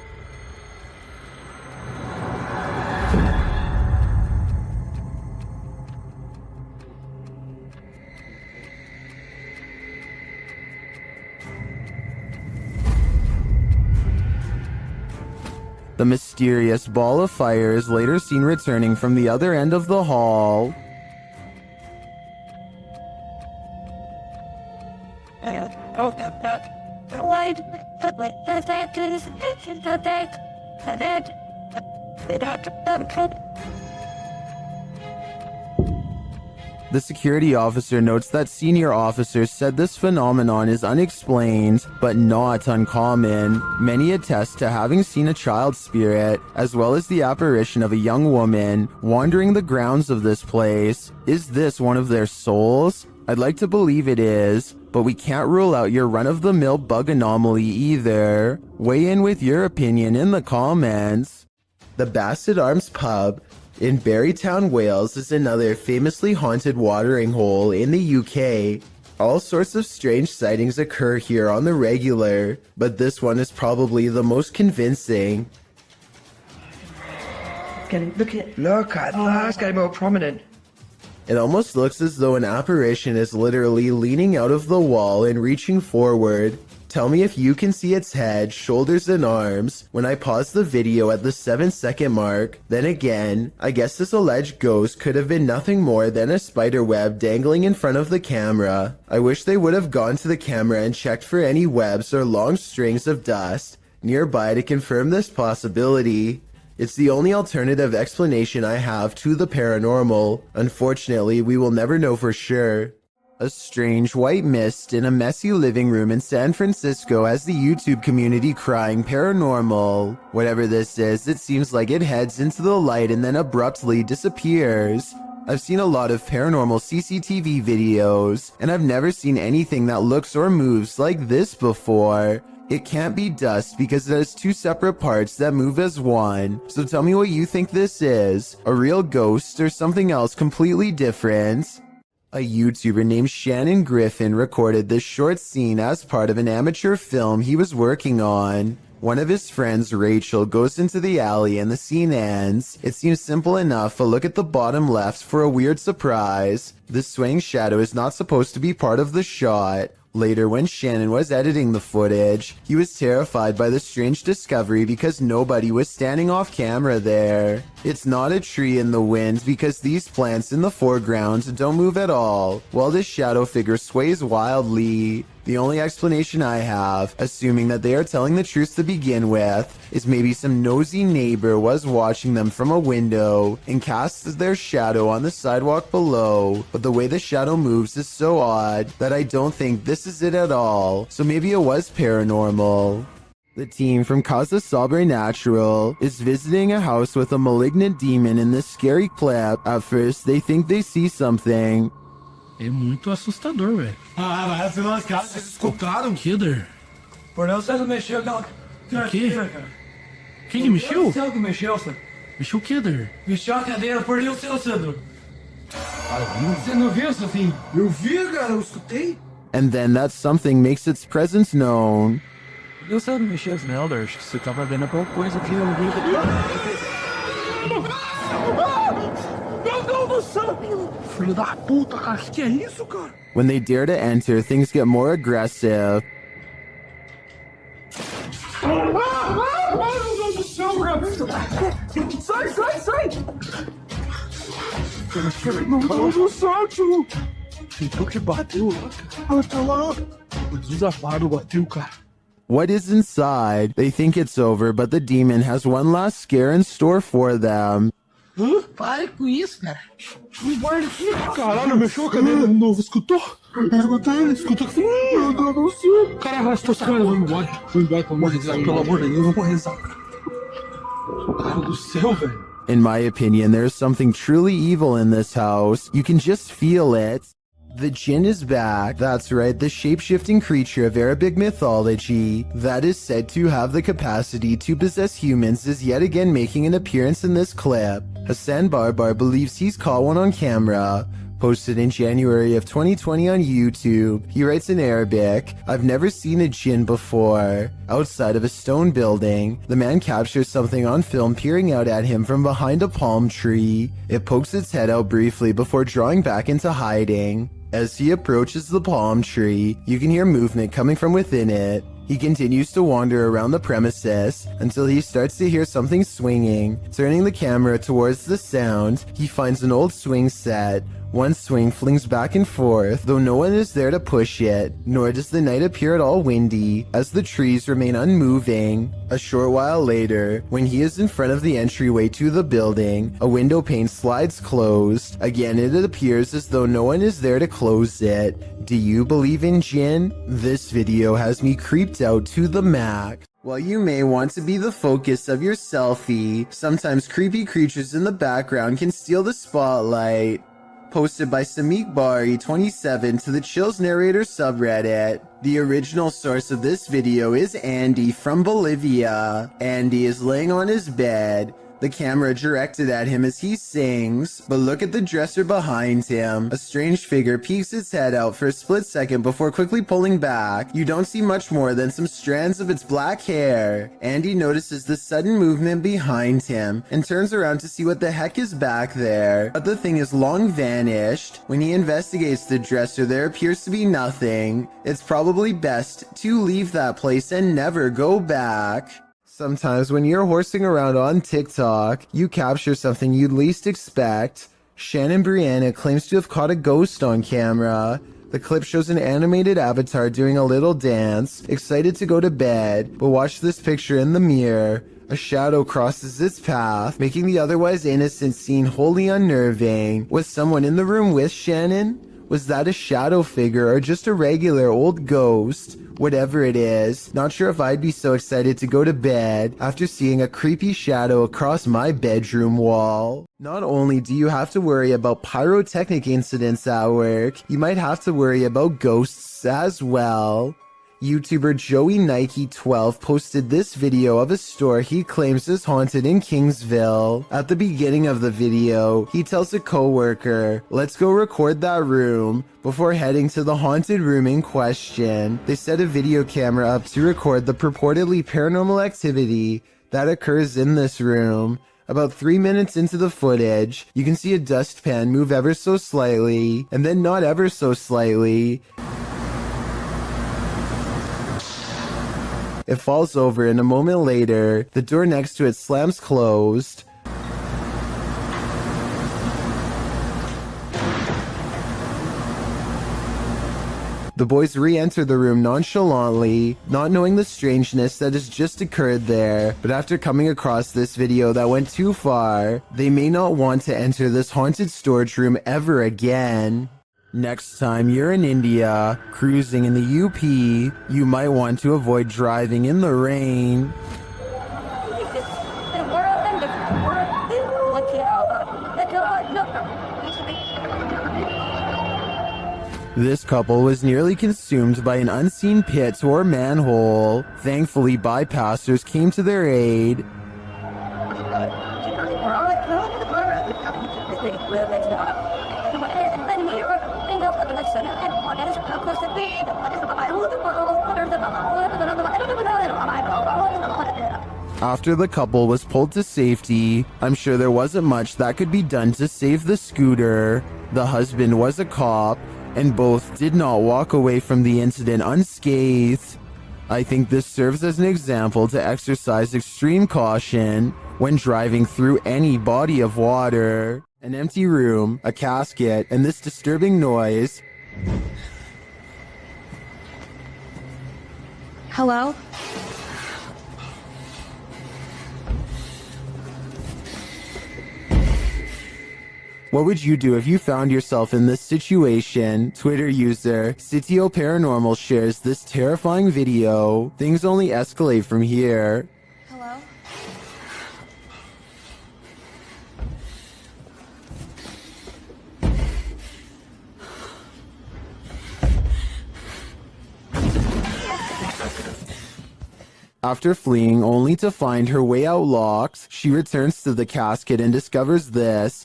The mysterious ball of fire is later seen returning from the other end of the hall. The security officer notes that senior officers said this phenomenon is unexplained, but not uncommon. Many attest to having seen a child spirit, as well as the apparition of a young woman wandering the grounds of this place. Is this one of their souls? I'd like to believe it is, but we can't rule out your run-of-the-mill bug anomaly either. Weigh in with your opinion in the comments. The Basset Arms Pub in Barrytown, Wales is another famously haunted watering hole in the UK. All sorts of strange sightings occur here on the regular, but this one is probably the most convincing. Look, it's getting more prominent. It almost looks as though an apparition is literally leaning out of the wall and reaching forward. Tell me if you can see its head, shoulders, and arms when I pause the video at the 7-second mark. Then again, I guess this alleged ghost could have been nothing more than a spider web dangling in front of the camera. I wish they would have gone to the camera and checked for any webs or long strings of dust nearby to confirm this possibility. It's the only alternative explanation I have to the paranormal. Unfortunately, we will never know for sure. A strange white mist in a messy living room in San Francisco has the YouTube community crying paranormal. Whatever this is, it seems like it heads into the light and then abruptly disappears. I've seen a lot of paranormal CCTV videos, and I've never seen anything that looks or moves like this before. It can't be dust because it has two separate parts that move as one. So tell me what you think this is. A real ghost or something else completely different? A YouTuber named Shannon Griffin recorded this short scene as part of an amateur film he was working on. One of his friends, Rachel, goes into the alley and the scene ends. It seems simple enough, but look at the bottom left for a weird surprise. The swaying shadow is not supposed to be part of the shot. Later, when Shannon was editing the footage, he was terrified by the strange discovery because nobody was standing off camera there. It's not a tree in the wind because these plants in the foreground don't move at all, while this shadow figure sways wildly. The only explanation I have, assuming that they are telling the truth to begin with, is maybe some nosy neighbor was watching them from a window and casts their shadow on the sidewalk below, but the way the shadow moves is so odd that I don't think this is it at all, so maybe it was paranormal. The team from Casa Sobrenatural is visiting a house with a malignant demon in this scary clip. At first, they think they see something. É muito assustador, velho. Vai se lascar. Vocês escutaram? Kidder? Por não ser mexeu aquela... O quê? Quem que mexeu? O céu que mexeu, Sandro. Mexeu o Kidder? Mexeu a cadeira, por o seu, Sandro. Você não viu, Sofinho? Eu vi, cara, eu escutei. And then that something makes its presence known. Eu sei que mexeu as meldas, acho que você tava vendo alguma coisa aqui no vídeo. Meu Deus do céu! Filho da puta, cara, que é isso, cara? When they dare to enter, things get more aggressive. Meu Deus do céu, cara! Sai, sai, sai! Meu Deus do céu, tio! Então que bateu lá, cara. Tá lá. Jesus amado, bateu, cara. What is inside? They think it's over, but the demon has one last scare in store for them. Hã? Pare com isso, cara. Não guarda aqui. Caralho, mexeu a cadeira de novo. Escutou? Escutou que meu Deus do céu. Cara, arrastou essa câmera. Vamos embora. Vamos embora, vamos rezar. Pelo amor de Deus, vamos rezar. Cara do céu, velho. In my opinion, there's something truly evil in this house. You can just feel it. The jinn is back. That's right, the shape-shifting creature of Arabic mythology that is said to have the capacity to possess humans is yet again making an appearance in this clip. Hassan Barbar believes he's caught one on camera. Posted in January of 2020 on YouTube, he writes in Arabic, "I've never seen a jinn before." Outside of a stone building, the man captures something on film peering out at him from behind a palm tree. It pokes its head out briefly before drawing back into hiding. As he approaches the palm tree, you can hear movement coming from within it. He continues to wander around the premises until he starts to hear something swinging. Turning the camera towards the sound, he finds an old swing set. One swing flings back and forth, though no one is there to push it, nor does the night appear at all windy, as the trees remain unmoving. A short while later, when he is in front of the entryway to the building, a window pane slides closed. Again, it appears as though no one is there to close it. Do you believe in jinn? This video has me creeped out to the max. While you may want to be the focus of your selfie, sometimes creepy creatures in the background can steal the spotlight. Posted by Samik Bari 27 to the Chills Narrator subreddit. The original source of this video is Andy from Bolivia. Andy is laying on his bed, the camera directed at him as he sings, but look at the dresser behind him. A strange figure peeks its head out for a split second before quickly pulling back. You don't see much more than some strands of its black hair. Andy notices the sudden movement behind him and turns around to see what the heck is back there, but the thing is long vanished. When he investigates the dresser, there appears to be nothing. It's probably best to leave that place and never go back. Sometimes when you're horsing around on TikTok, you capture something you'd least expect. Shannon Brianna claims to have caught a ghost on camera. The clip shows an animated avatar doing a little dance, excited to go to bed, but watch this picture in the mirror. A shadow crosses its path, making the otherwise innocent scene wholly unnerving. Was someone in the room with Shannon? Was that a shadow figure or just a regular old ghost? Whatever it is, not sure if I'd be so excited to go to bed after seeing a creepy shadow across my bedroom wall. Not only do you have to worry about pyrotechnic incidents at work, you might have to worry about ghosts as well. YouTuber Joey Nike 12 posted this video of a store he claims is haunted in Kingsville. At the beginning of the video, he tells a coworker, "Let's go record that room," before heading to the haunted room in question. They set a video camera up to record the purportedly paranormal activity that occurs in this room. About 3 minutes into the footage, you can see a dustpan move ever so slightly, and then not ever so slightly. It falls over, and a moment later, the door next to it slams closed. The boys re-enter the room nonchalantly, not knowing the strangeness that has just occurred there, but after coming across this video that went too far, they may not want to enter this haunted storage room ever again. Next time you're in India, cruising in the UP, you might want to avoid driving in the rain. This couple was nearly consumed by an unseen pit or manhole. Thankfully, bypassers came to their aid. After the couple was pulled to safety, I'm sure there wasn't much that could be done to save the scooter. The husband was a cop, and both did not walk away from the incident unscathed. I think this serves as an example to exercise extreme caution when driving through any body of water. An empty room, a casket, and this disturbing noise. Hello? What would you do if you found yourself in this situation? Twitter user Sitio Paranormal shares this terrifying video. Things only escalate from here. Hello? After fleeing only to find her way out locked, she returns to the casket and discovers this.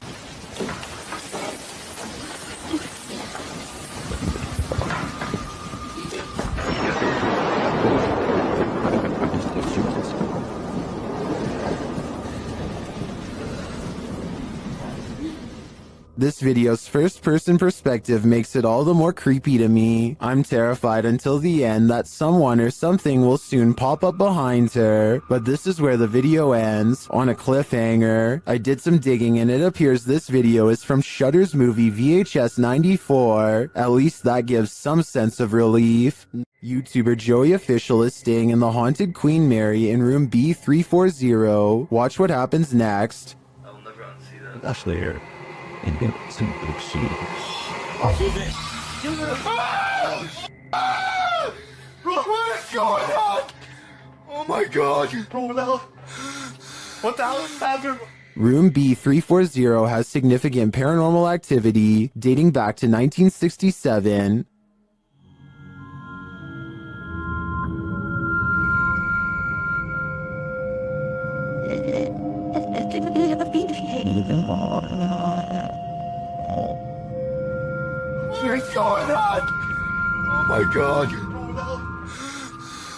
This video's first-person perspective makes it all the more creepy to me. I'm terrified until the end that someone or something will soon pop up behind her, but this is where the video ends, on a cliffhanger. I did some digging and it appears this video is from Shudder's movie VHS 94. At least that gives some sense of relief. YouTuber Joey Official is staying in the haunted Queen Mary in room B340. Watch what happens next. That's there. And then some big suit. What is going on? Oh my god, you pulled out. What the hell is happening? Room B340 has significant paranormal activity dating back to 1967. What's going on? Oh my god, you pulled out.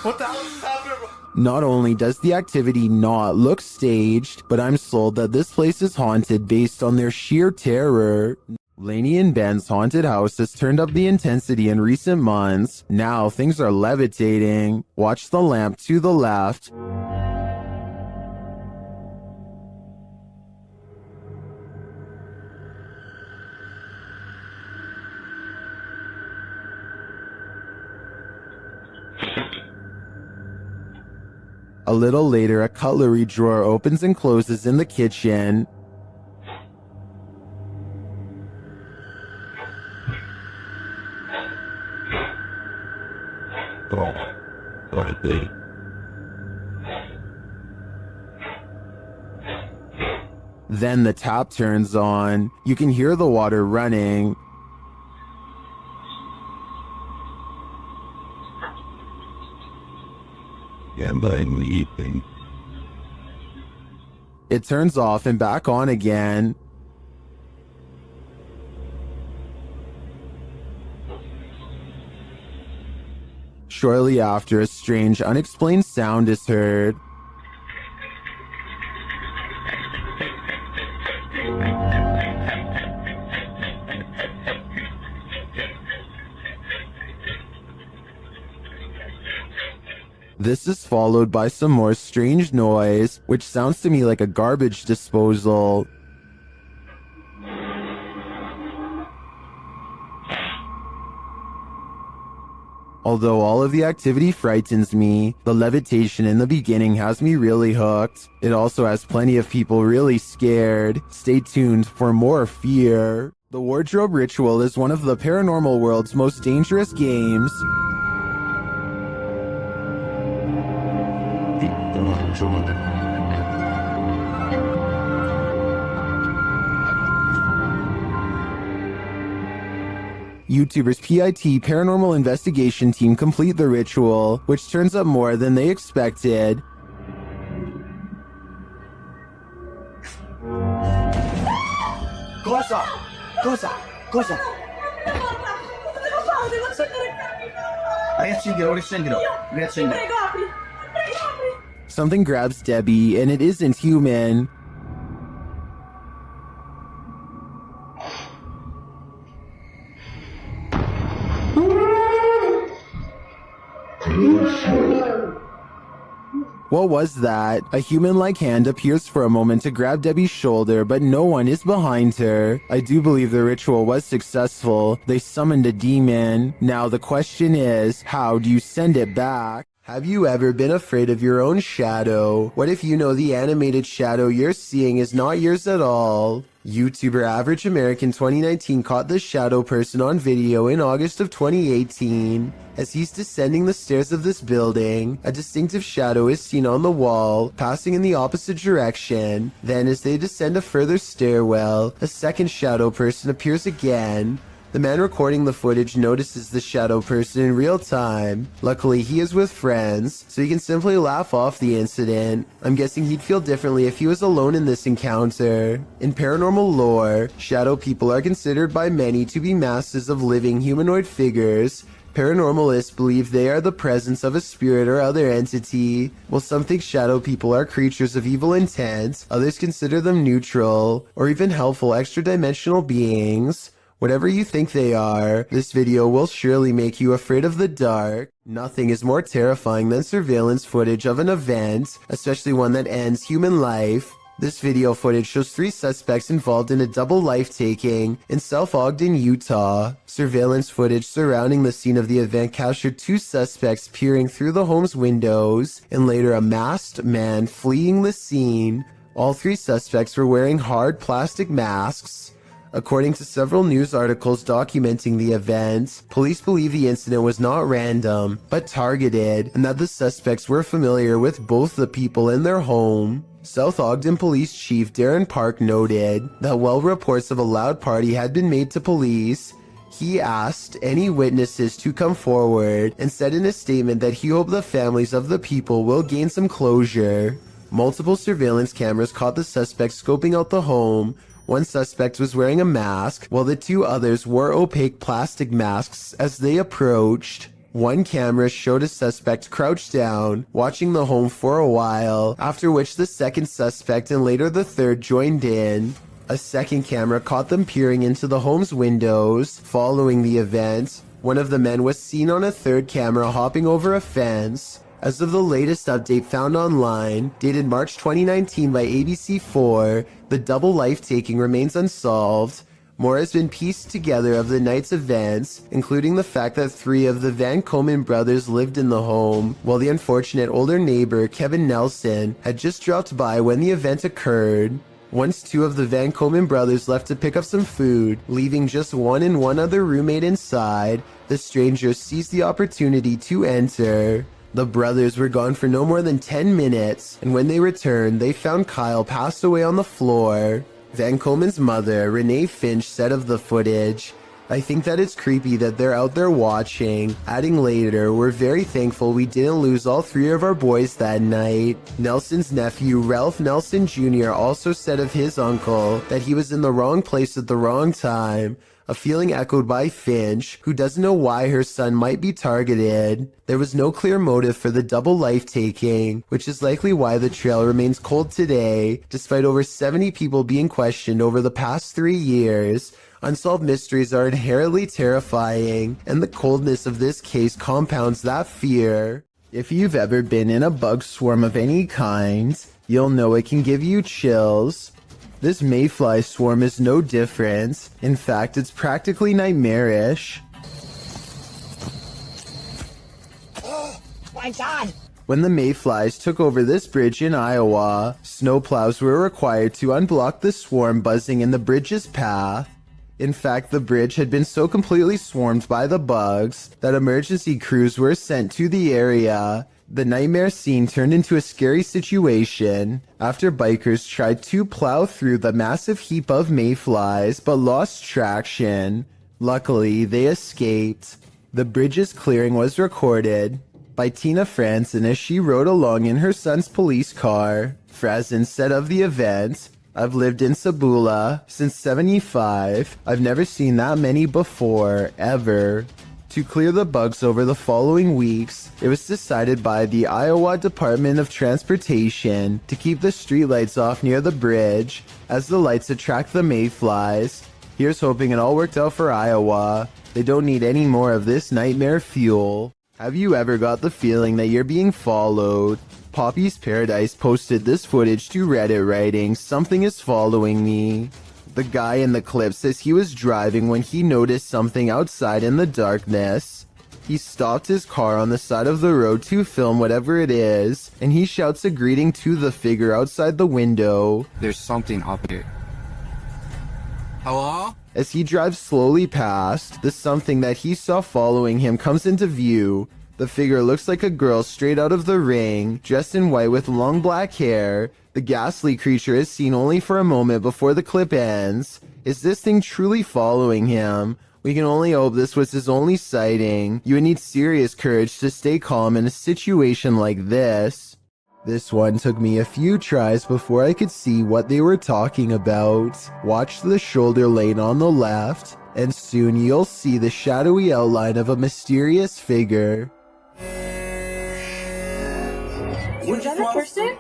What the hell is happening? Not only does the activity not look staged, but I'm sold that this place is haunted based on their sheer terror. Lainey and Ben's haunted house has turned up the intensity in recent months. Now things are levitating. Watch the lamp to the left. A little later, a cutlery drawer opens and closes in the kitchen. Then the tap turns on. You can hear the water running. It turns off and back on again. Shortly after, a strange, unexplained sound is heard. This is followed by some more strange noise, which sounds to me like a garbage disposal. Although all of the activity frightens me, the levitation in the beginning has me really hooked. It also has plenty of people really scared. Stay tuned for more fear. The wardrobe ritual is one of the paranormal world's most dangerous games. YouTubers PIT Paranormal Investigation Team complete the ritual, which turns up more than they expected. Closer! Closer! Closer! Something grabs Debbie, and it isn't human. What was that? A human-like hand appears for a moment to grab Debbie's shoulder, but no one is behind her. I do believe the ritual was successful. They summoned a demon. Now the question is, how do you send it back? Have you ever been afraid of your own shadow? What if you know the animated shadow you're seeing is not yours at all? YouTuber Average American 2019 caught this shadow person on video in August of 2018. As he's descending the stairs of this building, a distinctive shadow is seen on the wall, passing in the opposite direction. Then as they descend a further stairwell, a second shadow person appears again. The man recording the footage notices the shadow person in real time. Luckily, he is with friends, so he can simply laugh off the incident. I'm guessing he'd feel differently if he was alone in this encounter. In paranormal lore, shadow people are considered by many to be masses of living humanoid figures. Paranormalists believe they are the presence of a spirit or other entity, while some think shadow people are creatures of evil intent, others consider them neutral, or even helpful extra-dimensional beings. Whatever you think they are, this video will surely make you afraid of the dark. Nothing is more terrifying than surveillance footage of an event, especially one that ends human life. This video footage shows 3 suspects involved in a double life-taking in South Ogden, Utah. Surveillance footage surrounding the scene of the event captured 2 suspects peering through the home's windows, and later a masked man fleeing the scene. All 3 suspects were wearing hard plastic masks. According to several news articles documenting the event, police believe the incident was not random, but targeted, and that the suspects were familiar with both the people in their home. South Ogden Police Chief Darren Park noted that while reports of a loud party had been made to police, he asked any witnesses to come forward and said in a statement that he hoped the families of the people will gain some closure. Multiple surveillance cameras caught the suspects scoping out the home. One suspect was wearing a mask, while the 2 others wore opaque plastic masks as they approached. One camera showed a suspect crouched down, watching the home for a while, after which the second suspect and later the third joined in. A second camera caught them peering into the home's windows. Following the event, one of the men was seen on a third camera hopping over a fence. As of the latest update found online, dated March 2019 by ABC4, the double life-taking remains unsolved. More has been pieced together of the night's events, including the fact that 3 of the Van Komen brothers lived in the home, while the unfortunate older neighbor, Kevin Nelson, had just dropped by when the event occurred. Once 2 of the Van Komen brothers left to pick up some food, leaving just one and one other roommate inside, the stranger seized the opportunity to enter. The brothers were gone for no more than 10 minutes, and when they returned, they found Kyle passed away on the floor. Van Komen's mother, Renee Finch, said of the footage, "I think that it's creepy that they're out there watching," adding later, "We're very thankful we didn't lose all 3 of our boys that night." Nelson's nephew, Ralph Nelson Jr., also said of his uncle that he was in the wrong place at the wrong time, a feeling echoed by Finch, who doesn't know why her son might be targeted. There was no clear motive for the double life-taking, which is likely why the trail remains cold today, despite over 70 people being questioned over the past 3 years. Unsolved mysteries are inherently terrifying, and the coldness of this case compounds that fear. If you've ever been in a bug swarm of any kind, you'll know it can give you chills. This mayfly swarm is no different. In fact, it's practically nightmarish. Oh my God! When the mayflies took over this bridge in Iowa, snowplows were required to unblock the swarm buzzing in the bridge's path. In fact, the bridge had been so completely swarmed by the bugs that emergency crews were sent to the area. The nightmare scene turned into a scary situation after bikers tried to plow through the massive heap of mayflies but lost traction. Luckily, they escaped. The bridge's clearing was recorded by Tina Franzen as she rode along in her son's police car. Franzen said of the event, "I've lived in Sabula since '75. I've never seen that many before, ever." To clear the bugs over the following weeks, it was decided by the Iowa Department of Transportation to keep the streetlights off near the bridge, as the lights attract the mayflies. Here's hoping it all worked out for Iowa. They don't need any more of this nightmare fuel. Have you ever got the feeling that you're being followed? Poppy's Paradise posted this footage to Reddit writing, "Something is following me." The guy in the clip says he was driving when he noticed something outside in the darkness. He stopped his car on the side of the road to film whatever it is, and he shouts a greeting to the figure outside the window. There's something up here. Hello? As he drives slowly past, the something that he saw following him comes into view. The figure looks like a girl straight out of The Ring, dressed in white with long black hair. The ghastly creature is seen only for a moment before the clip ends. Is this thing truly following him? We can only hope this was his only sighting. You would need serious courage to stay calm in a situation like this. This one took me a few tries before I could see what they were talking about. Watch the shoulder lane on the left. and soon you'll see the shadowy outline of a mysterious figure. Was that a person?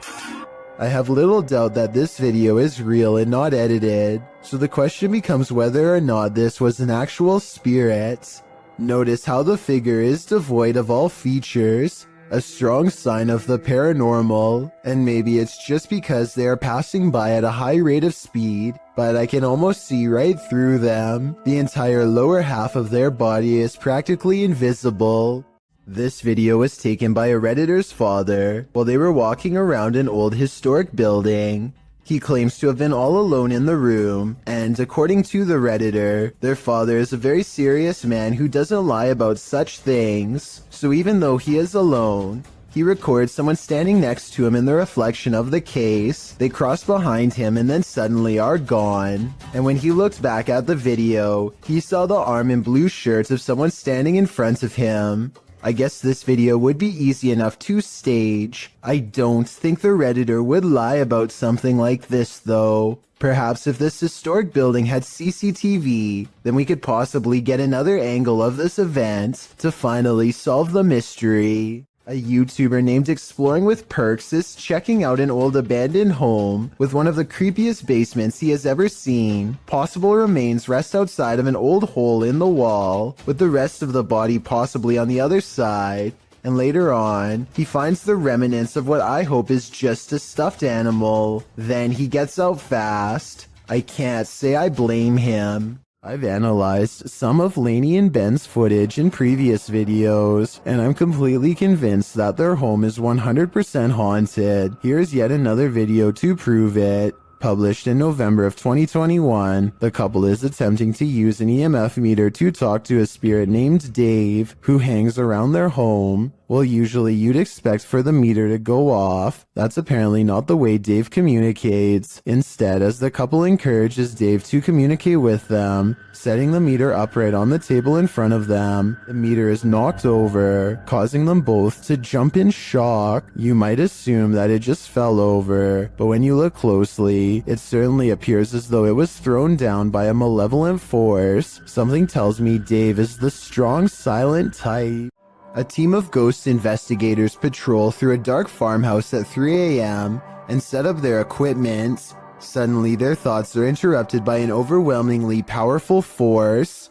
I have little doubt that this video is real and not edited, so the question becomes whether or not this was an actual spirit. Notice how the figure is devoid of all features, a strong sign of the paranormal, and maybe it's just because they are passing by at a high rate of speed, but I can almost see right through them. The entire lower half of their body is practically invisible. This video was taken by a Redditor's father while they were walking around an old historic building. He claims to have been all alone in the room, and according to the Redditor, their father is a very serious man who doesn't lie about such things. So even though he is alone, he records someone standing next to him in the reflection of the case. They cross behind him and then suddenly are gone. And when he looked back at the video, he saw the arm and blue shirt of someone standing in front of him. I guess this video would be easy enough to stage. I don't think the Redditor would lie about something like this though. Perhaps if this historic building had CCTV, then we could possibly get another angle of this event to finally solve the mystery. A YouTuber named Exploring with Perks is checking out an old abandoned home with one of the creepiest basements he has ever seen. Possible remains rest outside of an old hole in the wall, with the rest of the body possibly on the other side. And later on, he finds the remnants of what I hope is just a stuffed animal. Then he gets out fast. I can't say I blame him. I've analyzed some of Lainey and Ben's footage in previous videos, and I'm completely convinced that their home is 100% haunted. Here's yet another video to prove it. Published in November of 2021, the couple is attempting to use an EMF meter to talk to a spirit named Dave, who hangs around their home. Well, usually you'd expect for the meter to go off. That's apparently not the way Dave communicates. Instead, as the couple encourages Dave to communicate with them, setting the meter upright on the table in front of them, the meter is knocked over, causing them both to jump in shock. You might assume that it just fell over, but when you look closely, it certainly appears as though it was thrown down by a malevolent force. Something tells me Dave is the strong, silent type. A team of ghost investigators patrol through a dark farmhouse at 3 a.m. and set up their equipment. Suddenly, their thoughts are interrupted by an overwhelmingly powerful force.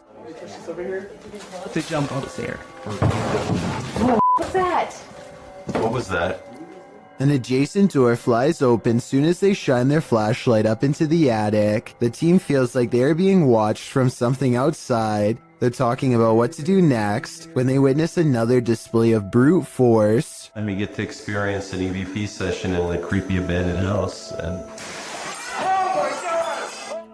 To jump upstairs. What's that? What was that? An adjacent door flies open soon as they shine their flashlight up into the attic. The team feels like they are being watched from something outside. They're talking about what to do next when they witness another display of brute force. And we get to experience an EVP session in a creepy abandoned house. And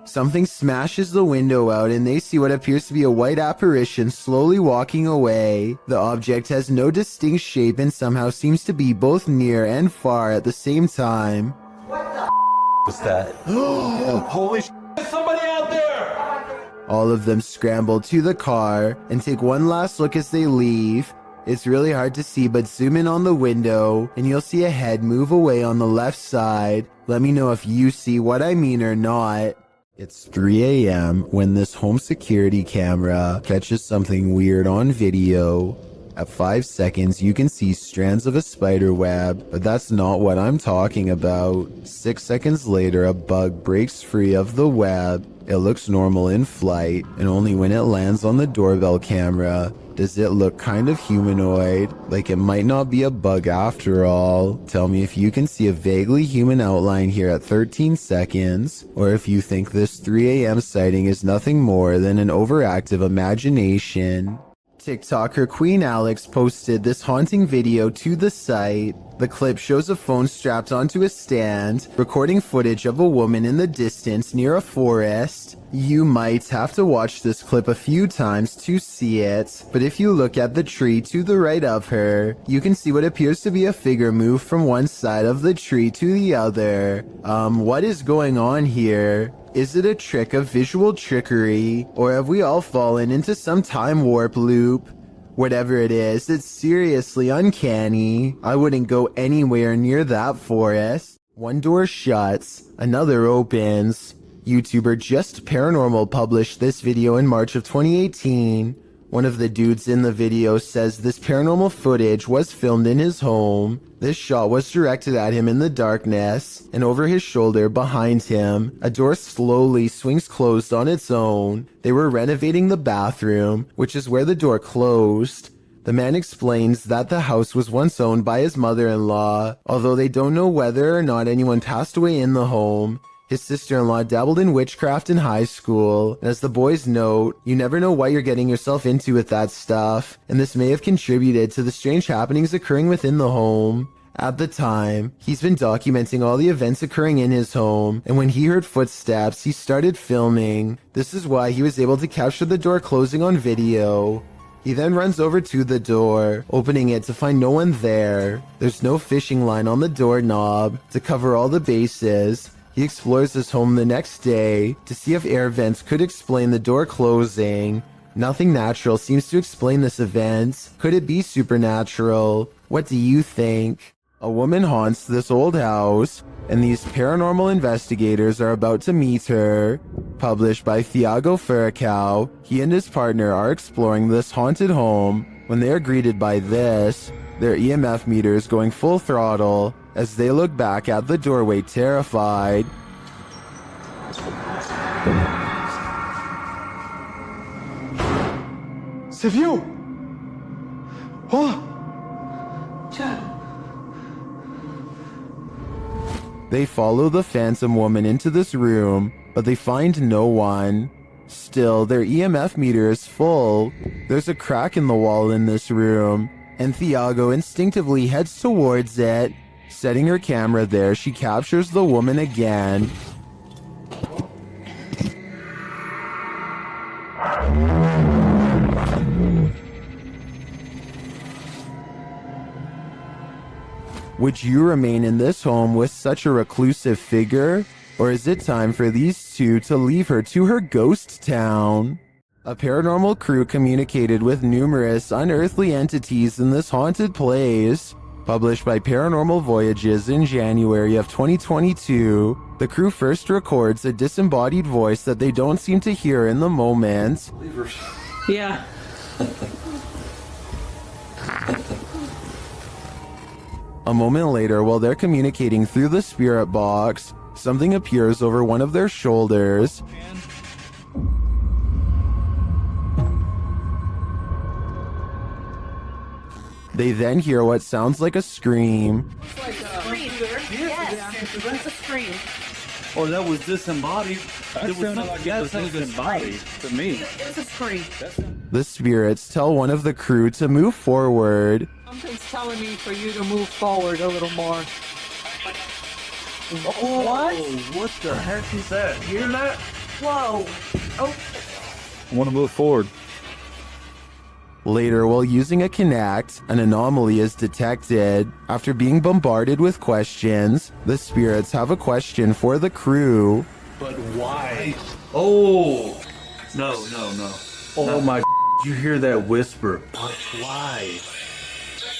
something smashes the window out and they see what appears to be a white apparition slowly walking away. The object has no distinct shape and somehow seems to be both near and far at the same time. what the was that? Holy shit! There's somebody out there! All of them scramble to the car and take one last look as they leave. It's really hard to see, but zoom in on the window and you'll see a head move away on the left side. Let me know if you see what I mean or not. It's 3 a.m. when this home security camera catches something weird on video. At 5 seconds, you can see strands of a spider web, but that's not what I'm talking about. 6 seconds later, a bug breaks free of the web. It looks normal in flight, and only when it lands on the doorbell camera does it look kind of humanoid, like it might not be a bug after all. Tell me if you can see a vaguely human outline here at 13 seconds, or if you think this 3 a.m. sighting is nothing more than an overactive imagination. TikToker Queen Alex posted this haunting video to the site. The clip shows a phone strapped onto a stand, recording footage of a woman in the distance near a forest. You might have to watch this clip a few times to see it, but if you look at the tree to the right of her, you can see what appears to be a figure move from one side of the tree to the other. What is going on here? Is it a trick of visual trickery, or have we all fallen into some time warp loop? Whatever it is, it's seriously uncanny. I wouldn't go anywhere near that forest. One door shuts, another opens. YouTuber Just Paranormal published this video in March of 2018. One of the dudes in the video says this paranormal footage was filmed in his home. This shot was directed at him in the darkness, and over his shoulder behind him, a door slowly swings closed on its own. They were renovating the bathroom, which is where the door closed. The man explains that the house was once owned by his mother-in-law, although they don't know whether or not anyone passed away in the home. His sister-in-law dabbled in witchcraft in high school, and as the boys note, you never know what you're getting yourself into with that stuff, and this may have contributed to the strange happenings occurring within the home. At the time, he's been documenting all the events occurring in his home, and when he heard footsteps, he started filming. This is why he was able to capture the door closing on video. He then runs over to the door, opening it to find no one there. There's no fishing line on the doorknob to cover all the bases. He explores his home the next day to see if air vents could explain the door closing. Nothing natural seems to explain this event. Could it be supernatural? What do you think? A woman haunts this old house, and these paranormal investigators are about to meet her. Published by Thiago Furacao, he and his partner are exploring this haunted home when they are greeted by this, their EMF meters going full throttle as they look back at the doorway terrified. Você viu? Ó! They follow the phantom woman into this room, but they find no one. Still, their EMF meter is full. There's a crack in the wall in this room, and Thiago instinctively heads towards it. Setting her camera there, she captures the woman again. Would you remain in this home with such a reclusive figure? Or is it time for these two to leave her to her ghost town? A paranormal crew communicated with numerous unearthly entities in this haunted place. Published by Paranormal Voyages in January of 2022, the crew first records a disembodied voice that they don't seem to hear in the moment. Yeah. A moment later, while they're communicating through the spirit box, something appears over one of their shoulders. They then hear what sounds like a scream. Yes, a scream. Oh, that was disembodied. It was disembodied to me. It's a scream. The spirits tell one of the crew to move forward. Something's telling me for you to move forward a little more. What? What the heck is that? Hear that? Whoa. Oh. I want to move forward. Later, while using a Kinect, an anomaly is detected. After being bombarded with questions, the spirits have a question for the crew. But why? Oh! No. Oh my, you hear that whisper? But why?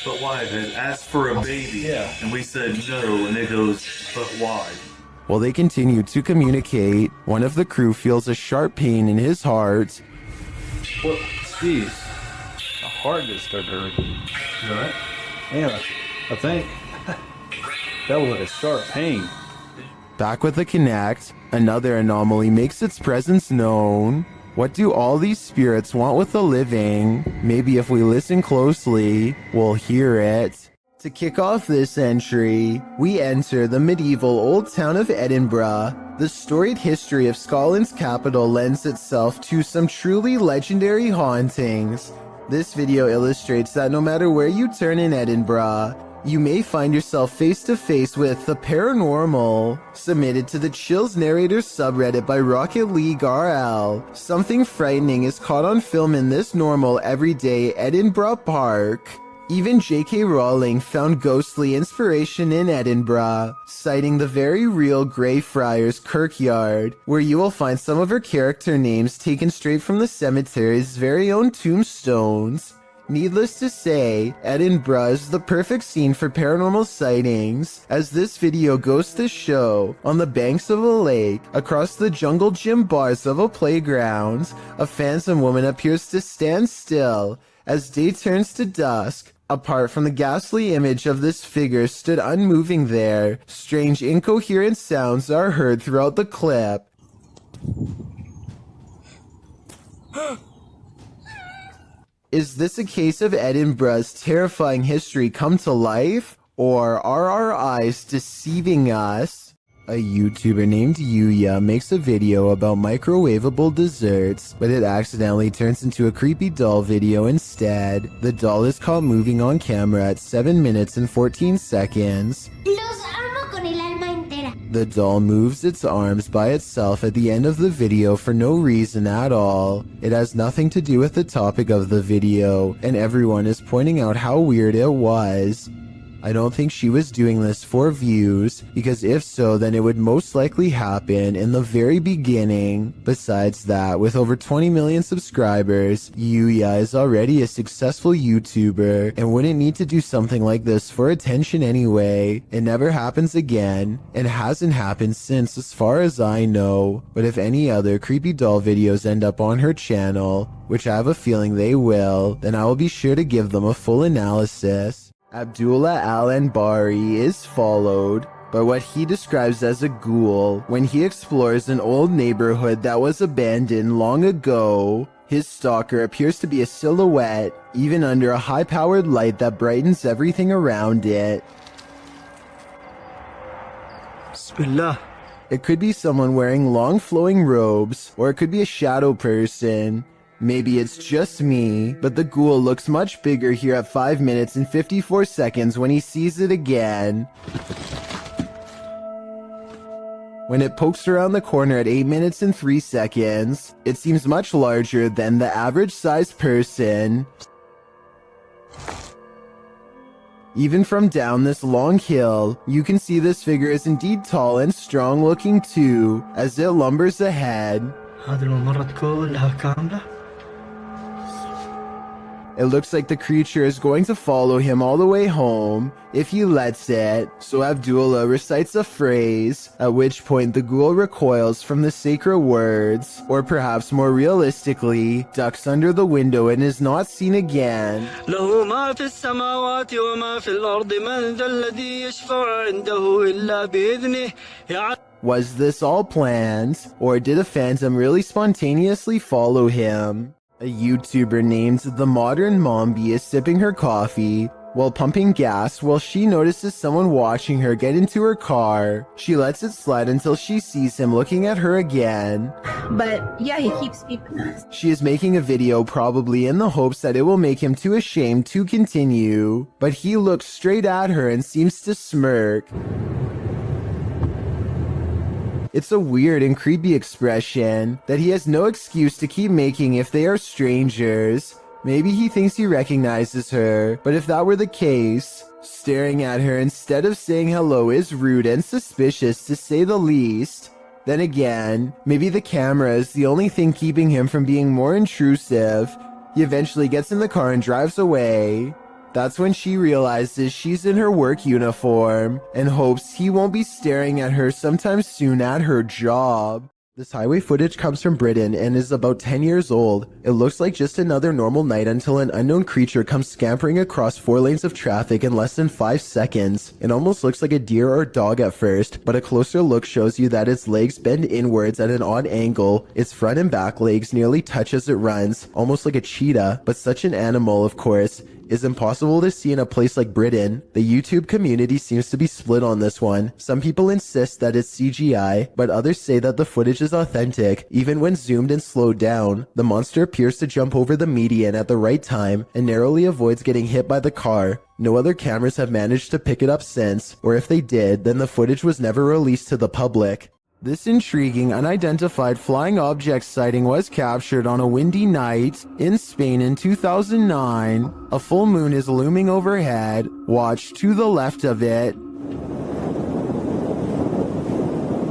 But why? They asked for a baby. Yeah. And we said no, and it goes, but why? While they continue to communicate, one of the crew feels a sharp pain in his heart. What? Jeez. My heart just started hurting. You all right? Yeah, I think that was like a sharp pain. Back with the Kinect, another anomaly makes its presence known. What do all these spirits want with the living? Maybe if we listen closely, we'll hear it. To kick off this entry, we enter the medieval old town of Edinburgh. The storied history of Scotland's capital lends itself to some truly legendary hauntings. This video illustrates that no matter where you turn in Edinburgh, you may find yourself face to face with the paranormal. Submitted to the Chills Narrators subreddit by Rocket League RL. Something frightening is caught on film in this normal everyday Edinburgh park. Even J.K. Rowling found ghostly inspiration in Edinburgh, citing the very real Greyfriars Kirkyard, where you will find some of her character names taken straight from the cemetery's very own tombstones. Needless to say, Edinburgh's the perfect scene for paranormal sightings, as this video goes to show, on the banks of a lake, across the jungle gym bars of a playground, a phantom woman appears to stand still as day turns to dusk. Apart from the ghastly image of this figure stood unmoving there, strange incoherent sounds are heard throughout the clip. Is this a case of Edinburgh's terrifying history come to life? Or are our eyes deceiving us? A YouTuber named Yuya makes a video about microwavable desserts, but it accidentally turns into a creepy doll video instead. The doll is caught moving on camera at 7 minutes and 14 seconds. The doll moves its arms by itself at the end of the video for no reason at all. It has nothing to do with the topic of the video, and everyone is pointing out how weird it was. I don't think she was doing this for views, because if so, then it would most likely happen in the very beginning. Besides that, with over 20 million subscribers, Yuya is already a successful YouTuber and wouldn't need to do something like this for attention anyway. It never happens again, and hasn't happened since as far as I know. But if any other creepy doll videos end up on her channel, which I have a feeling they will, then I will be sure to give them a full analysis. Abdullah Al-Anbari is followed by what he describes as a ghoul when he explores an old neighborhood that was abandoned long ago. His stalker appears to be a silhouette, even under a high-powered light that brightens everything around it. Bismillah. It could be someone wearing long flowing robes, or it could be a shadow person. Maybe it's just me, but the ghoul looks much bigger here at 5 minutes and 54 seconds when he sees it again. When it pokes around the corner at 8 minutes and 3 seconds, it seems much larger than the average sized person. Even from down this long hill, you can see this figure is indeed tall and strong looking too, as it lumbers ahead. It looks like the creature is going to follow him all the way home, if he lets it, so Abdullah recites a phrase, at which point the ghoul recoils from the sacred words, or perhaps more realistically, ducks under the window and is not seen again. Was this all planned, or did a phantom really spontaneously follow him? A YouTuber named The Modern Mombi is sipping her coffee while pumping gas while she notices someone watching her get into her car. She lets it slide until she sees him looking at her again. But yeah, he keeps peeping us. She is making a video probably in the hopes that it will make him too ashamed to continue, but he looks straight at her and seems to smirk. It's a weird and creepy expression that he has no excuse to keep making if they are strangers. Maybe he thinks he recognizes her, but if that were the case, staring at her instead of saying hello is rude and suspicious to say the least. Then again, maybe the camera is the only thing keeping him from being more intrusive. He eventually gets in the car and drives away. That's when she realizes she's in her work uniform and hopes he won't be staring at her sometime soon at her job. This highway footage comes from Britain and is about 10 years old. It looks like just another normal night until an unknown creature comes scampering across 4 lanes of traffic in less than 5 seconds. It almost looks like a deer or dog at first, but a closer look shows you that its legs bend inwards at an odd angle. Its front and back legs nearly touch as it runs, almost like a cheetah, but such an animal, of course, is impossible to see in a place like Britain. The YouTube community seems to be split on this one. Some people insist that it's CGI, but others say that the footage is authentic. Even when zoomed and slowed down, the monster appears to jump over the median at the right time and narrowly avoids getting hit by the car. No other cameras have managed to pick it up since, or if they did, then the footage was never released to the public. This intriguing unidentified flying object sighting was captured on a windy night in Spain in 2009. A full moon is looming overhead. Watch to the left of it.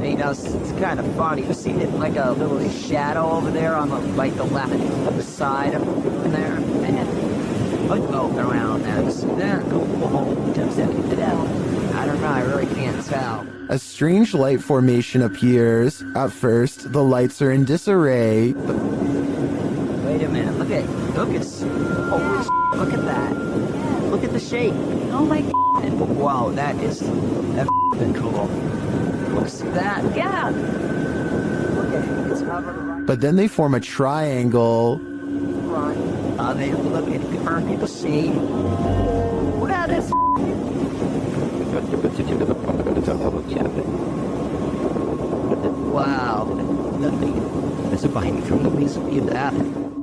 You know, it's kind of funny. You see it like a little shadow over there on the left side of there. And around those. I don't know, I really can't tell. A strange light formation appears. At first, the lights are in disarray. Wait a minute, look at holy look at that. Look at the shape. Oh my wow, that's been cool. What's that? Yeah. Look at it, it's covered around. But then they form a triangle. They look at confirm people see. Look at this. Wow. That's behind me from the piece of that.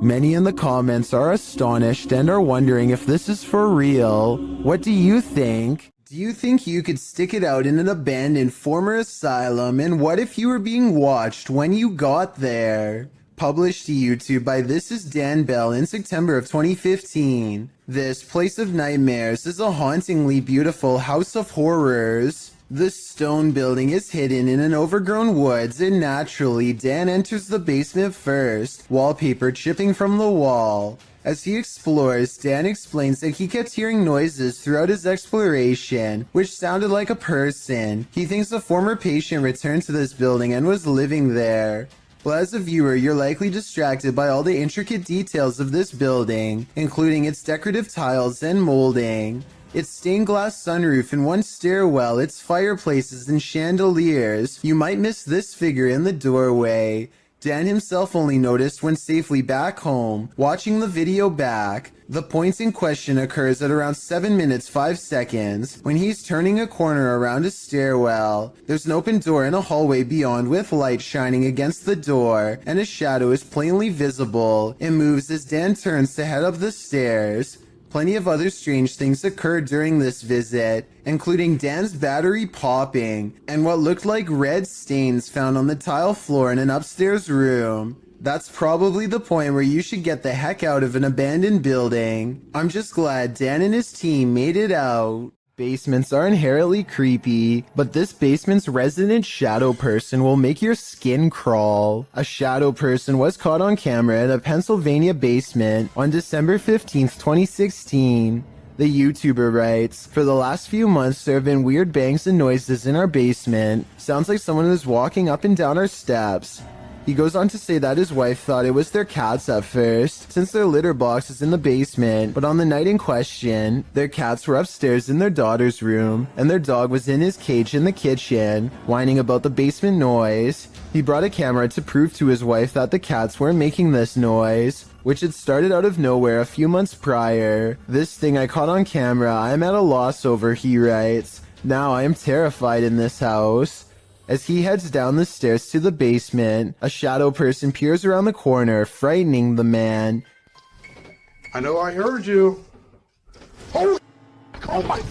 Many in the comments are astonished and are wondering if this is for real. What do you think? Do you think you could stick it out in an abandoned former asylum? And what if you were being watched when you got there? Published to YouTube by This Is Dan Bell in September of 2015. This Place of Nightmares is a hauntingly beautiful house of horrors. The stone building is hidden in an overgrown woods, and naturally, Dan enters the basement first, wallpaper chipping from the wall. As he explores, Dan explains that he kept hearing noises throughout his exploration, which sounded like a person. He thinks a former patient returned to this building and was living there. Well, as a viewer, you're likely distracted by all the intricate details of this building, including its decorative tiles and molding. Its stained glass sunroof and one stairwell, its fireplaces and chandeliers. You might miss this figure in the doorway. Dan himself only noticed when safely back home. Watching the video back, the point in question occurs at around 7 minutes 5 seconds when he's turning a corner around a stairwell. There's an open door in a hallway beyond with light shining against the door, and a shadow is plainly visible. It moves as Dan turns to head up the stairs. Plenty of other strange things occurred during this visit, including Dan's battery popping and what looked like red stains found on the tile floor in an upstairs room. That's probably the point where you should get the heck out of an abandoned building. I'm just glad Dan and his team made it out. Basements are inherently creepy, but this basement's resident shadow person will make your skin crawl. A shadow person was caught on camera in a Pennsylvania basement on December 15th, 2016. The YouTuber writes, "For the last few months there have been weird bangs and noises in our basement. Sounds like someone is walking up and down our steps." He goes on to say that his wife thought it was their cats at first, since their litter box is in the basement, but on the night in question, their cats were upstairs in their daughter's room, and their dog was in his cage in the kitchen, whining about the basement noise. He brought a camera to prove to his wife that the cats weren't making this noise, which had started out of nowhere a few months prior. "This thing I caught on camera, I am at a loss over," he writes. "Now I am terrified in this house." As he heads down the stairs to the basement, a shadow person peers around the corner, frightening the man. I know I heard you. Oh my.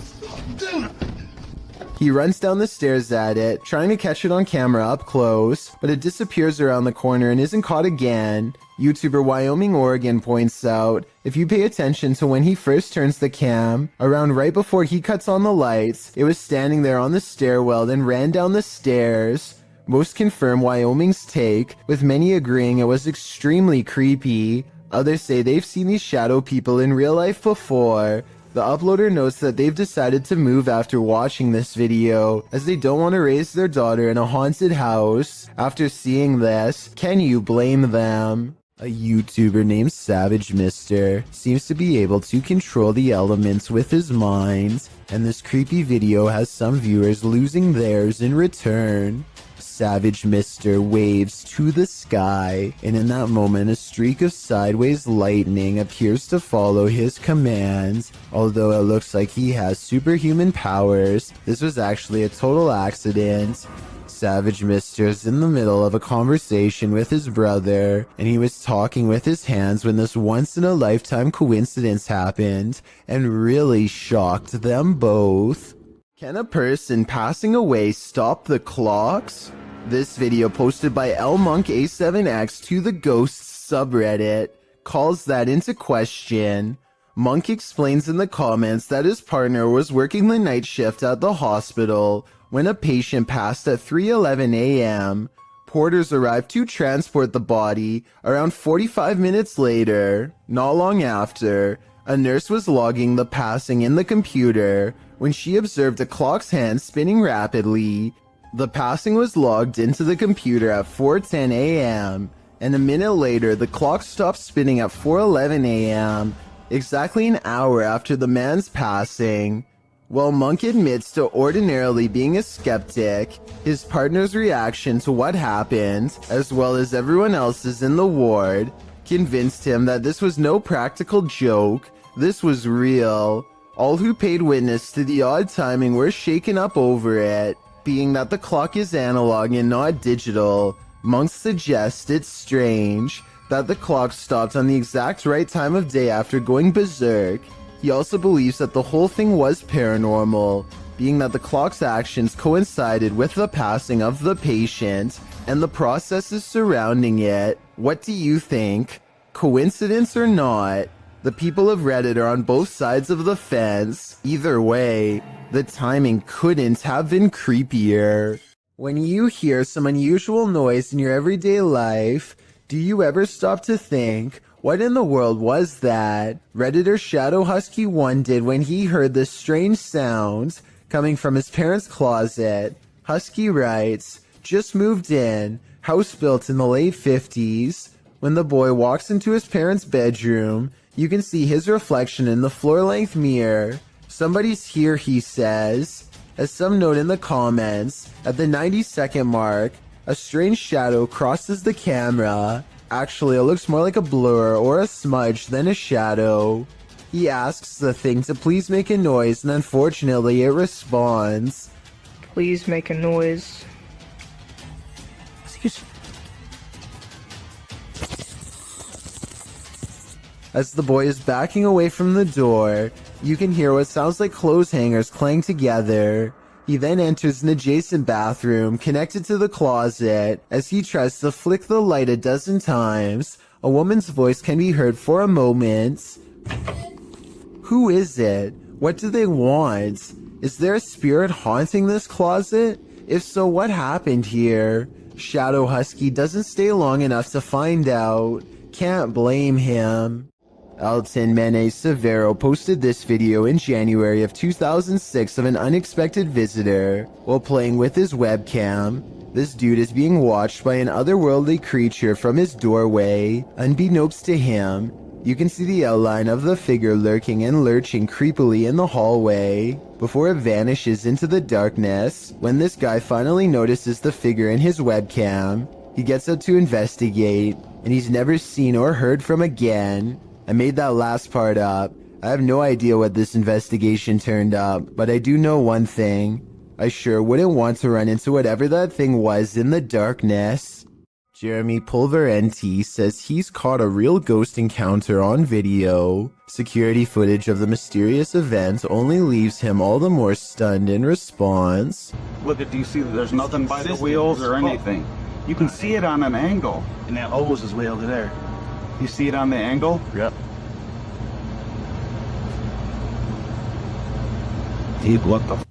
He runs down the stairs at it, trying to catch it on camera up close, but it disappears around the corner and isn't caught again. YouTuber Wyoming Oregon points out, if you pay attention to when he first turns the cam, around right before he cuts on the lights, it was standing there on the stairwell, then ran down the stairs. Most confirm Wyoming's take, with many agreeing it was extremely creepy. Others say they've seen these shadow people in real life before. The uploader notes that they've decided to move after watching this video, as they don't want to raise their daughter in a haunted house. After seeing this, can you blame them? A YouTuber named Savage Mister seems to be able to control the elements with his mind, and this creepy video has some viewers losing theirs in return. Savage Mister waves to the sky, and in that moment a streak of sideways lightning appears to follow his commands. Although it looks like he has superhuman powers, this was actually a total accident. Savage Mister's in the middle of a conversation with his brother, and he was talking with his hands when this once-in-a-lifetime coincidence happened, and really shocked them both. Can a person passing away stop the clocks? This video posted by LMonkA7X to the Ghosts subreddit calls that into question. Monk explains in the comments that his partner was working the night shift at the hospital when a patient passed at 3:11 a.m. Porters arrived to transport the body around 45 minutes later. Not long after, A nurse was logging the passing in the computer when she observed a clock's hand spinning rapidly. The passing was logged into the computer at 4:10 a.m., and a minute later the clock stopped spinning at 4:11 a.m., exactly an hour after the man's passing. While Monk admits to ordinarily being a skeptic, his partner's reaction to what happened, as well as everyone else's in the ward, convinced him that this was no practical joke, this was real. All who paid witness to the odd timing were shaken up over it. Being that the clock is analog and not digital, Monk suggests it's strange that the clock stopped on the exact right time of day after going berserk. He also believes that the whole thing was paranormal, being that the clock's actions coincided with the passing of the patient and the processes surrounding it. What do you think? Coincidence or not? The people of Reddit are on both sides of the fence. Either way, the timing couldn't have been creepier. When you hear some unusual noise in your everyday life, do you ever stop to think, what in the world was that? Redditor ShadowHusky1 did when he heard this strange sound coming from his parents' closet. Husky writes, just moved in, house built in the late 50s. When the boy walks into his parents' bedroom, you can see his reflection in the floor-length mirror. Somebody's here, he says. As some note in the comments, at the 90-second mark, a strange shadow crosses the camera. Actually, it looks more like a blur or a smudge than a shadow. He asks the thing to please make a noise, and unfortunately it responds. Please make a noise. As the boy is backing away from the door, you can hear what sounds like clothes hangers clang together. He then enters an adjacent bathroom connected to the closet. As he tries to flick the light a dozen times, a woman's voice can be heard for a moment. Who is it? What do they want? Is there a spirit haunting this closet? If so, what happened here? Shadow Husky doesn't stay long enough to find out. Can't blame him. Elton Mene Severo posted this video in January of 2006 of an unexpected visitor while playing with his webcam. This dude is being watched by an otherworldly creature from his doorway. Unbeknownst to him, you can see the outline of the figure lurking and lurching creepily in the hallway before it vanishes into the darkness. When this guy finally notices the figure in his webcam, he gets up to investigate, and he's never seen or heard from again. I made that last part up. I have no idea what this investigation turned up, but I do know one thing. I sure wouldn't want to run into whatever that thing was in the darkness. Jeremy Pulver NT says he's caught a real ghost encounter on video. Security footage of the mysterious event only leaves him all the more stunned in response. Look at, do you see that there's nothing by the wheels or anything? You can see it on an angle. And that hose is way over there. You see it on the angle? Yep. Dude, what the f?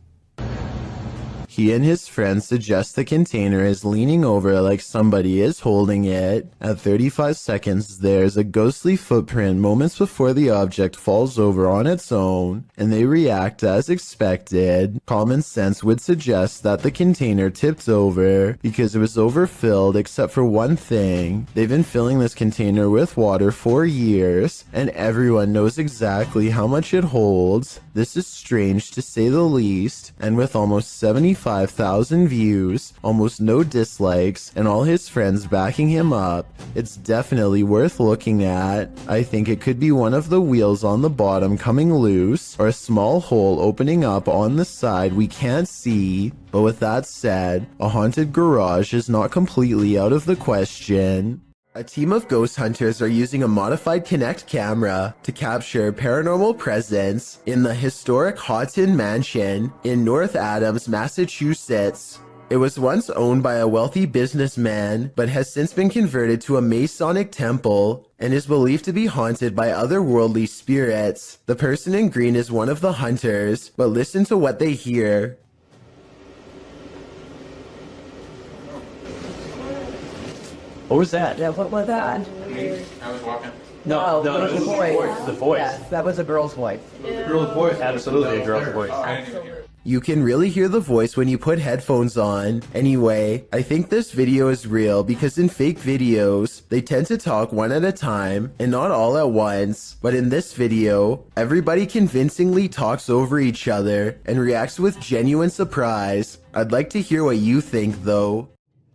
He and his friends suggest the container is leaning over like somebody is holding it. At 35 seconds, there's a ghostly footprint moments before the object falls over on its own, and they react as expected. Common sense would suggest that the container tipped over because it was overfilled except for one thing. They've been filling this container with water for years, and everyone knows exactly how much it holds. This is strange to say the least, and with almost 75,000 views, almost no dislikes, and all his friends backing him up, it's definitely worth looking at. I think it could be one of the wheels on the bottom coming loose, or a small hole opening up on the side we can't see. But with that said, a haunted garage is not completely out of the question. A team of ghost hunters are using a modified Kinect camera to capture paranormal presence in the historic Houghton Mansion in North Adams, Massachusetts. It was once owned by a wealthy businessman, but has since been converted to a Masonic temple and is believed to be haunted by otherworldly spirits. The person in green is one of the hunters, but listen to what they hear. What was that? Yeah, what was that? I was walking. No, No, it was a boy. the voice. Yeah, that was a girl's voice. Girl's voice. Absolutely a girl's voice. You can really hear the voice when you put headphones on. Anyway, I think this video is real because in fake videos, they tend to talk one at a time and not all at once. But in this video, everybody convincingly talks over each other and reacts with genuine surprise. I'd like to hear what you think though.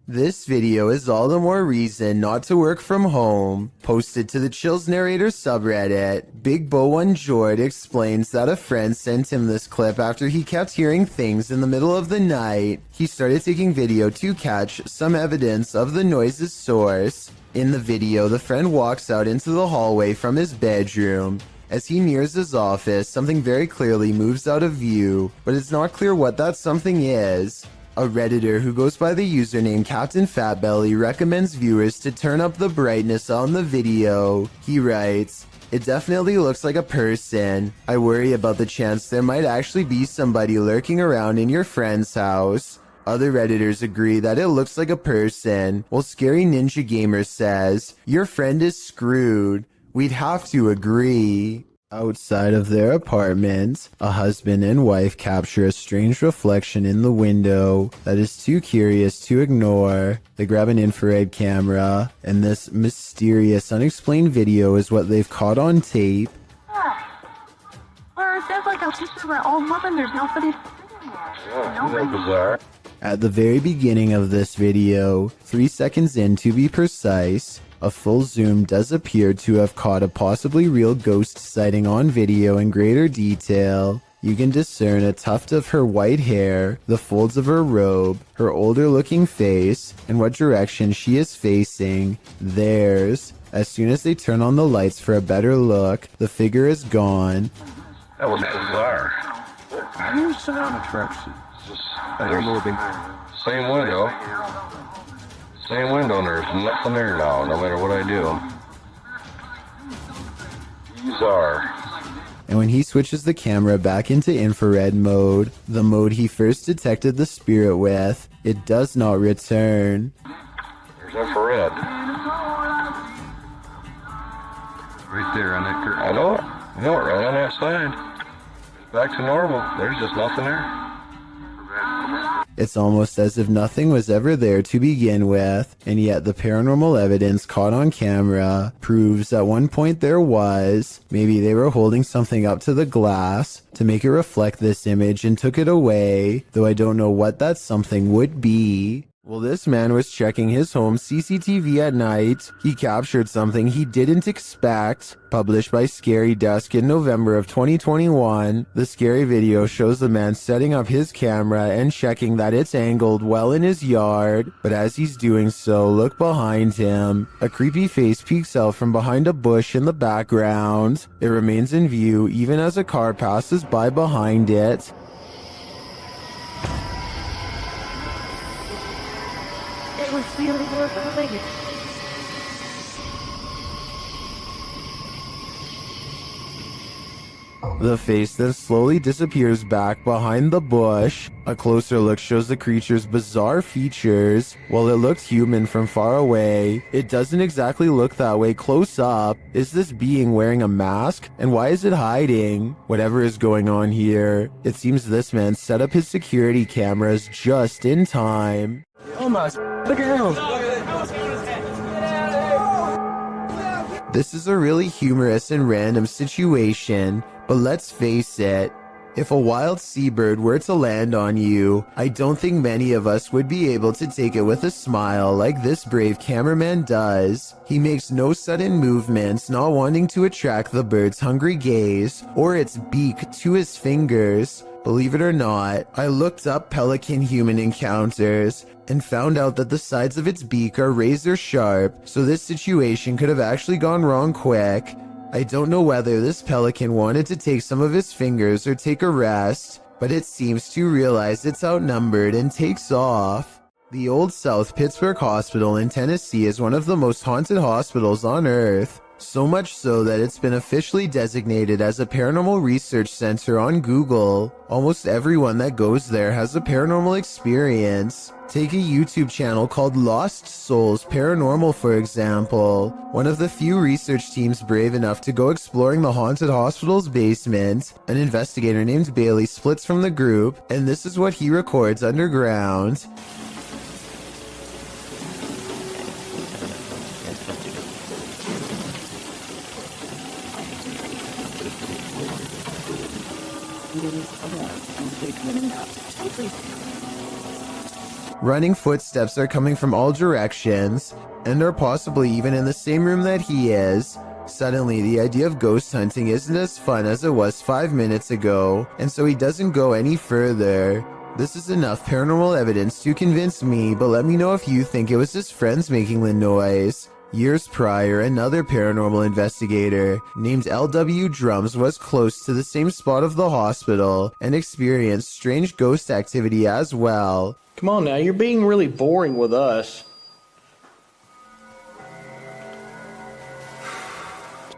This video is all the more reason not to work from home. Posted to the Chills Narrator subreddit, Big Bo One Jord explains that a friend sent him this clip after he kept hearing things in the middle of the night. He started taking video to catch some evidence of the noise's source. In the video, the friend walks out into the hallway from his bedroom. As he nears his office, something very clearly moves out of view, but it's not clear what that something is. A Redditor who goes by the username Captain Fatbelly recommends viewers to turn up the brightness on the video. He writes, "It definitely looks like a person. I worry about the chance there might actually be somebody lurking around in your friend's house." Other Redditors agree that it looks like a person, while Scary Ninja Gamer says, "Your friend is screwed." We'd have to agree. Outside of their apartment, a husband and wife capture a strange reflection in the window that is too curious to ignore. They grab an infrared camera, and this mysterious, unexplained video is what they've caught on tape. Or it sounds like I'll just to our old mother and there's nobody. Bizarre. At the very beginning of this video, 3 seconds in to be precise, a full zoom does appear to have caught a possibly real ghost sighting on video in greater detail. You can discern a tuft of her white hair, the folds of her robe, her older looking face, and what direction she is facing, theirs. As soon as they turn on the lights for a better look, the figure is gone. That was bizarre. Here's sound attraction. I don't know. Same window. Same window, and there's nothing there now, no matter what I do. Bizarre. And when he switches the camera back into infrared mode, the mode he first detected the spirit with, it does not return. There's infrared. Right there on that curtain. I know it. Right on that side. Back to normal. There's just nothing there. It's almost as if nothing was ever there to begin with, and yet the paranormal evidence caught on camera proves at one point there was. Maybe they were holding something up to the glass to make it reflect this image and took it away, though I don't know what that something would be. Well, this man was checking his home CCTV at night. He captured something he didn't expect. Published by Scary Desk in November of 2021, the scary video shows the man setting up his camera and checking that it's angled well in his yard. But as he's doing so, look behind him. A creepy face peeks out from behind a bush in the background. It remains in view even as a car passes by behind it. It was really worth. The face then slowly disappears back behind the bush. A closer look shows the creature's bizarre features. While it looked human from far away, it doesn't exactly look that way close up. Is this being wearing a mask? And why is it hiding? Whatever is going on here, it seems this man set up his security cameras just in time. Oh my, look at him. This is a really humorous and random situation, but let's face it, if a wild seabird were to land on you, I don't think many of us would be able to take it with a smile like this brave cameraman does. He makes no sudden movements, not wanting to attract the bird's hungry gaze or its beak to his fingers. Believe it or not, I looked up pelican-human encounters and found out that the sides of its beak are razor sharp, so this situation could have actually gone wrong quick. I don't know whether this pelican wanted to take some of his fingers or take a rest, but it seems to realize it's outnumbered and takes off. The Old South Pittsburgh Hospital in Tennessee is one of the most haunted hospitals on Earth. So much so that it's been officially designated as a paranormal research center on Google. Almost everyone that goes there has a paranormal experience. Take a YouTube channel called Lost Souls Paranormal, for example. One of the few research teams brave enough to go exploring the haunted hospital's basement. An investigator named Bailey splits from the group, and this is what he records underground. Running footsteps are coming from all directions, and are possibly even in the same room that he is. Suddenly, the idea of ghost hunting isn't as fun as it was 5 minutes ago, and so he doesn't go any further. This is enough paranormal evidence to convince me, but let me know if you think it was his friends making the noise. Years prior, another paranormal investigator named L.W. Drums was close to the same spot of the hospital and experienced strange ghost activity as well. Come on now, you're being really boring with us.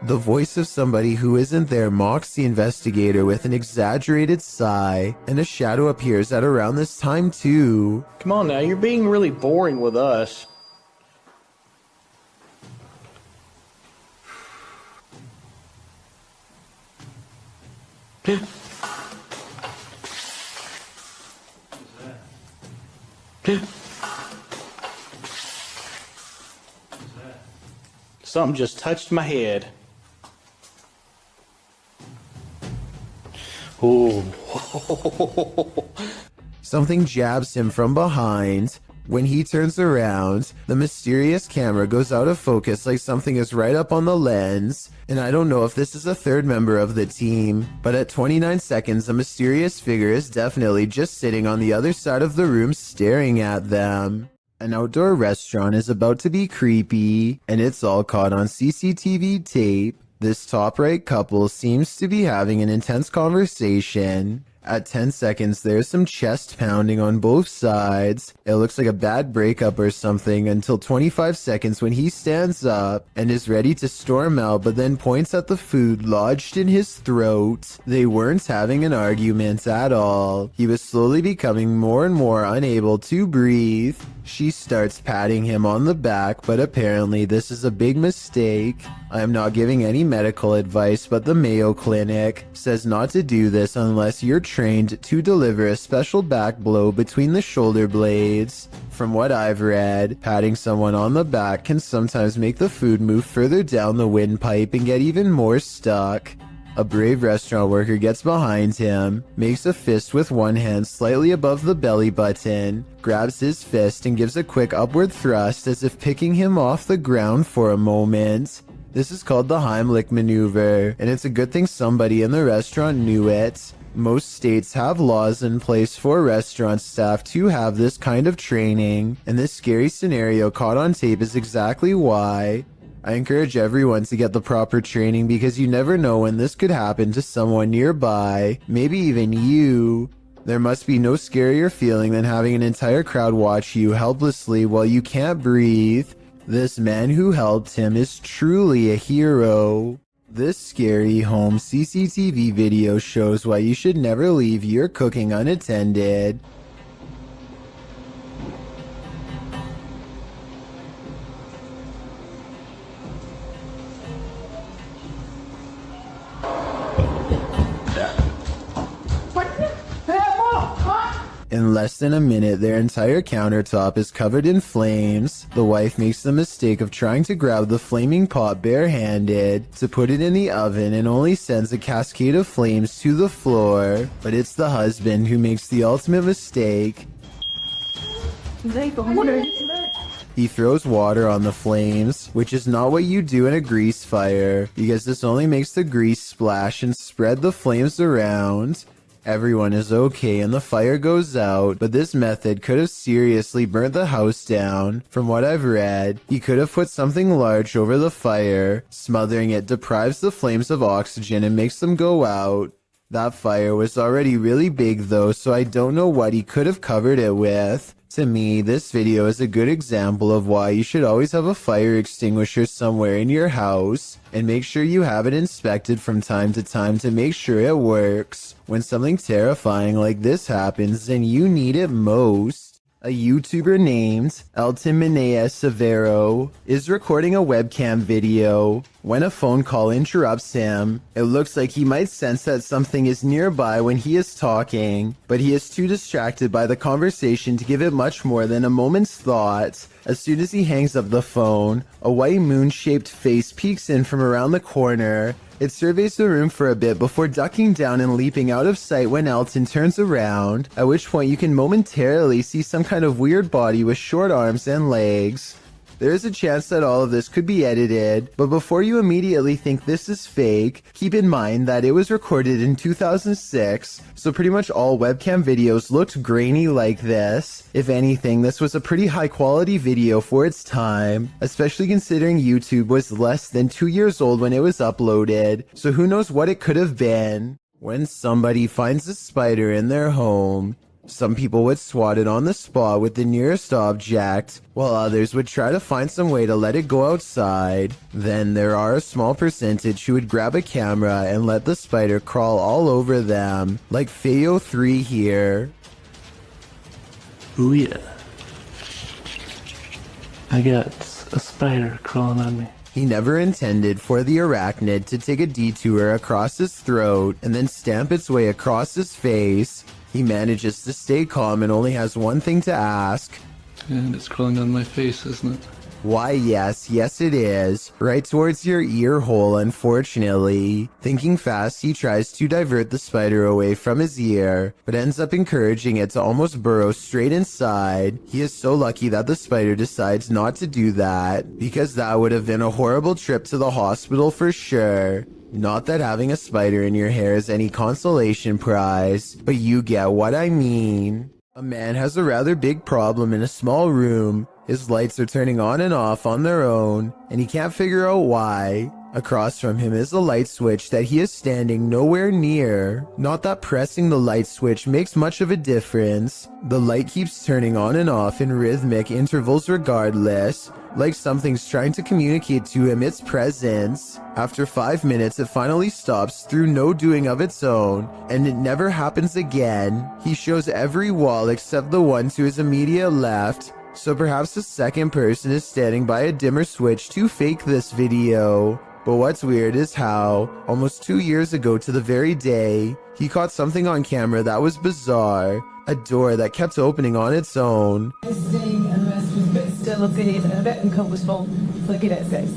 The voice of somebody who isn't there mocks the investigator with an exaggerated sigh, and a shadow appears at around this time too. Come on now, you're being really boring with us. Something just touched my head. Oh. Something jabs him from behind. When he turns around, the mysterious camera goes out of focus like something is right up on the lens, and I don't know if this is a third member of the team, but at 29 seconds, a mysterious figure is definitely just sitting on the other side of the room staring at them. An outdoor restaurant is about to be creepy, and it's all caught on CCTV tape. This top right couple seems to be having an intense conversation. At 10 seconds, there's some chest pounding on both sides. It looks like a bad breakup or something until 25 seconds when he stands up and is ready to storm out, but then points at the food lodged in his throat. They weren't having an argument at all. He was slowly becoming more and more unable to breathe. She starts patting him on the back, but apparently this is a big mistake. I am not giving any medical advice, but the Mayo Clinic says not to do this unless you're trained to deliver a special back blow between the shoulder blades. From what I've read, patting someone on the back can sometimes make the food move further down the windpipe and get even more stuck. A brave restaurant worker gets behind him, makes a fist with one hand slightly above the belly button, grabs his fist and gives a quick upward thrust as if picking him off the ground for a moment. This is called the Heimlich maneuver, and it's a good thing somebody in the restaurant knew it. Most states have laws in place for restaurant staff to have this kind of training, and this scary scenario caught on tape is exactly why. I encourage everyone to get the proper training because you never know when this could happen to someone nearby, maybe even you. There must be no scarier feeling than having an entire crowd watch you helplessly while you can't breathe. This man who helped him is truly a hero. This scary home CCTV video shows why you should never leave your cooking unattended. In less than a minute, their entire countertop is covered in flames. The wife makes the mistake of trying to grab the flaming pot barehanded to put it in the oven and only sends a cascade of flames to the floor. But it's the husband who makes the ultimate mistake. He throws water on the flames, which is not what you do in a grease fire, because this only makes the grease splash and spread the flames around. Everyone is okay and the fire goes out, but this method could have seriously burnt the house down. From what I've read, he could have put something large over the fire. Smothering it deprives the flames of oxygen and makes them go out. That fire was already really big though, so I don't know what he could have covered it with. To me, this video is a good example of why you should always have a fire extinguisher somewhere in your house, and make sure you have it inspected from time to time to make sure it works when something terrifying like this happens and you need it most. A YouTuber named Elton Minea Severo is recording a webcam video. When a phone call interrupts him, it looks like he might sense that something is nearby when he is talking, but he is too distracted by the conversation to give it much more than a moment's thought. As soon as he hangs up the phone, a white moon-shaped face peeks in from around the corner. It surveys the room for a bit before ducking down and leaping out of sight when Elton turns around, at which point you can momentarily see some kind of weird body with short arms and legs. There is a chance that all of this could be edited, but before you immediately think this is fake, keep in mind that it was recorded in 2006, so pretty much all webcam videos looked grainy like this. If anything, this was a pretty high quality video for its time, especially considering YouTube was less than 2 years old when it was uploaded, so who knows what it could have been. When somebody finds a spider in their home, some people would swat it on the spot with the nearest object, while others would try to find some way to let it go outside. Then there are a small percentage who would grab a camera and let the spider crawl all over them, like Feo3 here. Ooh yeah. I got a spider crawling on me. He never intended for the arachnid to take a detour across his throat and then stamp its way across his face. He manages to stay calm and only has one thing to ask. And it's crawling on my face, isn't it? Why, yes it is. Right towards your ear hole, unfortunately. Thinking fast, he tries to divert the spider away from his ear, but ends up encouraging it to almost burrow straight inside. He is so lucky that the spider decides not to do that, because that would have been a horrible trip to the hospital for sure. Not that having a spider in your hair is any consolation prize, but you get what I mean. A man has a rather big problem in a small room. His lights are turning on and off on their own, and he can't figure out why. Across from him is a light switch that he is standing nowhere near. Not that pressing the light switch makes much of a difference. The light keeps turning on and off in rhythmic intervals regardless, like something's trying to communicate to him its presence. After 5 minutes, it finally stops through no doing of its own, and it never happens again. He shows every wall except the one to his immediate left, so perhaps the second person is standing by a dimmer switch to fake this video. But what's weird is how, almost 2 years ago to the very day, he caught something on camera that was bizarre. A door that kept opening on its own. Still looking at that uncomfortable phone. Look at that face.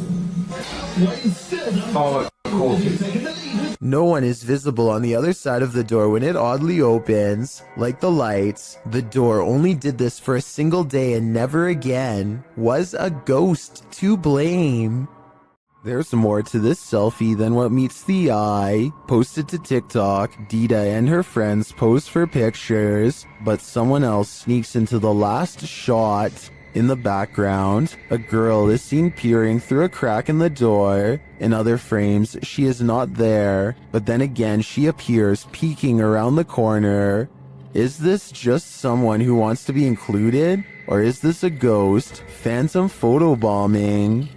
No one is visible on the other side of the door when it oddly opens. Like the lights, the door only did this for a single day and never again. Was a ghost to blame? There's more to this selfie than what meets the eye. Posted to TikTok, Dita and her friends pose for pictures, but someone else sneaks into the last shot. In the background, a girl is seen peering through a crack in the door. In other frames, she is not there, but then again she appears peeking around the corner. Is this just someone who wants to be included? Or is this a ghost? Phantom photobombing?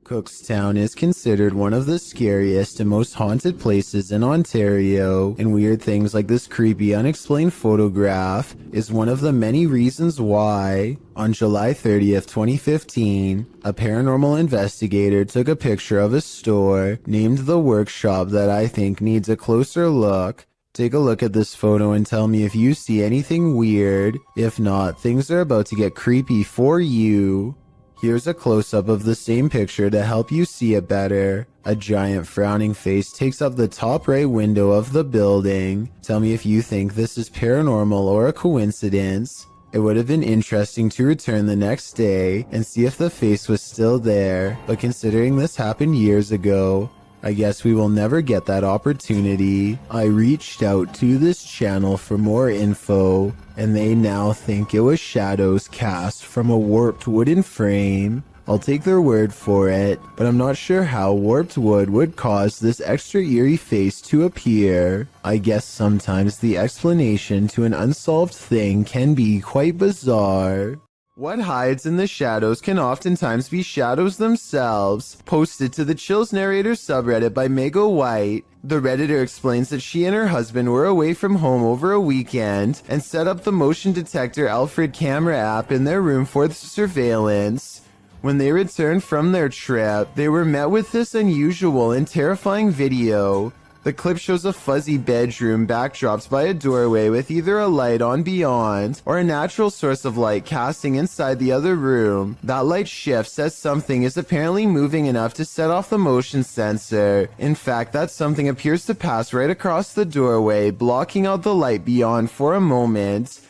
Cookstown is considered one of the scariest and most haunted places in Ontario, and weird things like this creepy unexplained photograph is one of the many reasons why. On July 30th, 2015, a paranormal investigator took a picture of a store named The Workshop that I think needs a closer look. Take a look at this photo and tell me if you see anything weird. If not, things are about to get creepy for you. Here's a close-up of the same picture to help you see it better. A giant frowning face takes up the top right window of the building. Tell me if you think this is paranormal or a coincidence. It would have been interesting to return the next day and see if the face was still there, but considering this happened years ago, I guess we will never get that opportunity. I reached out to this channel for more info, and they now think it was shadows cast from a warped wooden frame. I'll take their word for it, but I'm not sure how warped wood would cause this extra eerie face to appear. I guess sometimes the explanation to an unsolved thing can be quite bizarre. What hides in the shadows can oftentimes be shadows themselves. Posted to the Chills Narrator subreddit by Mega White, the Redditor explains that she and her husband were away from home over a weekend and set up the motion detector Alfred camera app in their room for surveillance. When they returned from their trip, they were met with this unusual and terrifying video. The clip shows a fuzzy bedroom backdropped by a doorway with either a light on beyond or a natural source of light casting inside the other room. That light shifts as something is apparently moving enough to set off the motion sensor. In fact, that something appears to pass right across the doorway, blocking out the light beyond for a moment.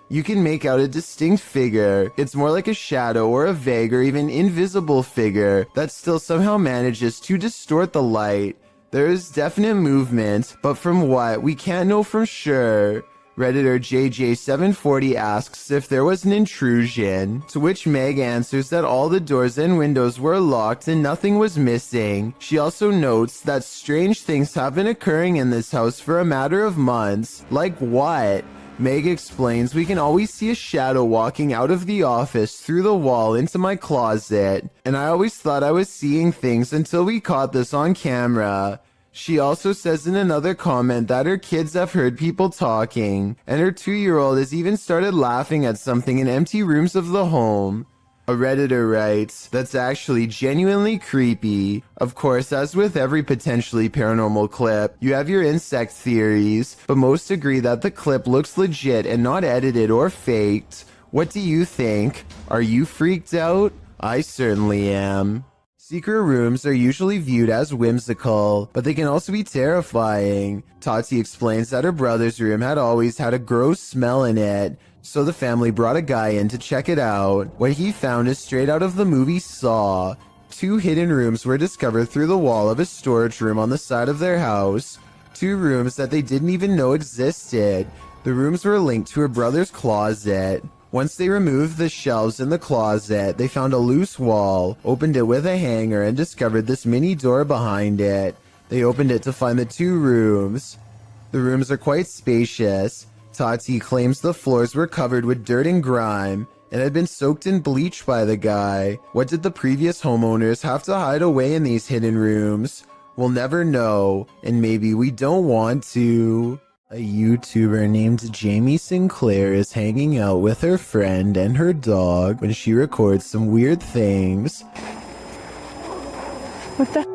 You can make out a distinct figure. It's more like a shadow or a vague or even invisible figure that still somehow manages to distort the light. There is definite movement, but from what, we can't know for sure. Redditor JJ740 asks if there was an intrusion, to which Meg answers that all the doors and windows were locked and nothing was missing. She also notes that strange things have been occurring in this house for a matter of months. Like what? Meg explains we can always see a shadow walking out of the office through the wall into my closet, and I always thought I was seeing things until we caught this on camera. She also says in another comment that her kids have heard people talking, and her 2-year-old has even started laughing at something in empty rooms of the home. A Redditor writes, that's actually genuinely creepy. Of course, as with every potentially paranormal clip, you have your insect theories, but most agree that the clip looks legit and not edited or faked. What do you think? Are you freaked out? I certainly am. Secret rooms are usually viewed as whimsical, but they can also be terrifying. Tati explains that her brother's room had always had a gross smell in it, so the family brought a guy in to check it out. What he found is straight out of the movie Saw. 2 hidden rooms were discovered through the wall of a storage room on the side of their house. 2 rooms that they didn't even know existed. The rooms were linked to her brother's closet. Once they removed the shelves in the closet, they found a loose wall, opened it with a hanger, and discovered this mini door behind it. They opened it to find the 2 rooms. The rooms are quite spacious. Tati claims the floors were covered with dirt and grime and had been soaked in bleach by the guy. What did the previous homeowners have to hide away in these hidden rooms? We'll never know, and maybe we don't want to. A YouTuber named Jamie Sinclair is hanging out with her friend and her dog when she records some weird things. What the?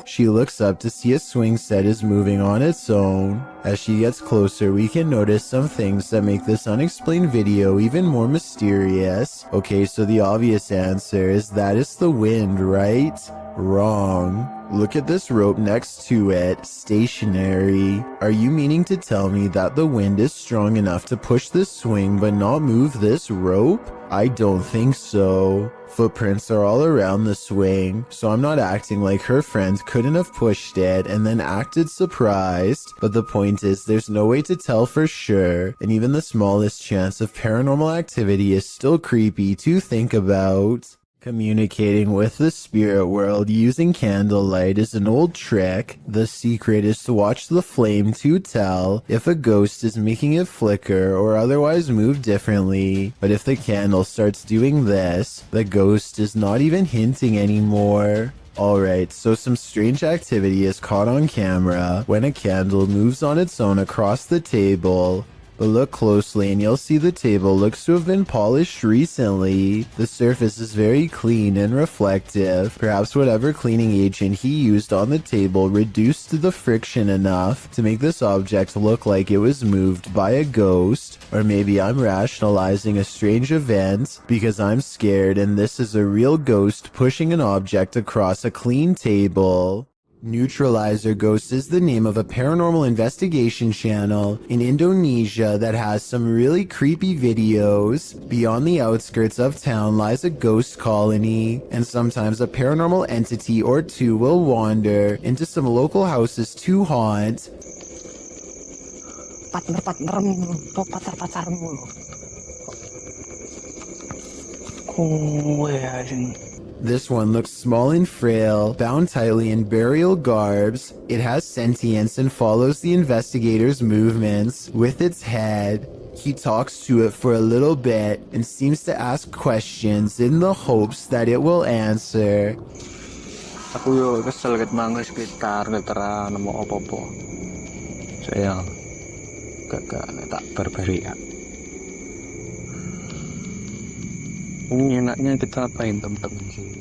She looks up to see a swing set is moving on its own. As she gets closer, we can notice some things that make this unexplained video even more mysterious. Okay, so the obvious answer is that it's the wind, right? Wrong. Look at this rope next to it, stationary. Are you meaning to tell me that the wind is strong enough to push this swing but not move this rope? I don't think so. Footprints are all around the swing, so I'm not acting like her friend couldn't have pushed it and then acted surprised. But the point is, there's no way to tell for sure, and even the smallest chance of paranormal activity is still creepy to think about. Communicating with the spirit world using candlelight is an old trick. The secret is to watch the flame to tell if a ghost is making it flicker or otherwise move differently. But if the candle starts doing this, the ghost is not even hinting anymore. Alright, so some strange activity is caught on camera when a candle moves on its own across the table. But look closely and you'll see the table looks to have been polished recently. The surface is very clean and reflective. Perhaps whatever cleaning agent he used on the table reduced the friction enough to make this object look like it was moved by a ghost. Or maybe I'm rationalizing a strange event because I'm scared and this is a real ghost pushing an object across a clean table. Neutralizer Ghost is the name of a paranormal investigation channel in Indonesia that has some really creepy videos. Beyond the outskirts of town lies a ghost colony, and sometimes a paranormal entity or two will wander into some local houses to haunt. This one looks small and frail, bound tightly in burial garbs. It has sentience and follows the investigator's movements with its head. He talks to it for a little bit and seems to ask questions in the hopes that it will answer. Aku yo kesel ket mangga sekitar netara nemu opo-opo. Saya gak tak berberi ya. Enaknya kita apain teman-teman sih?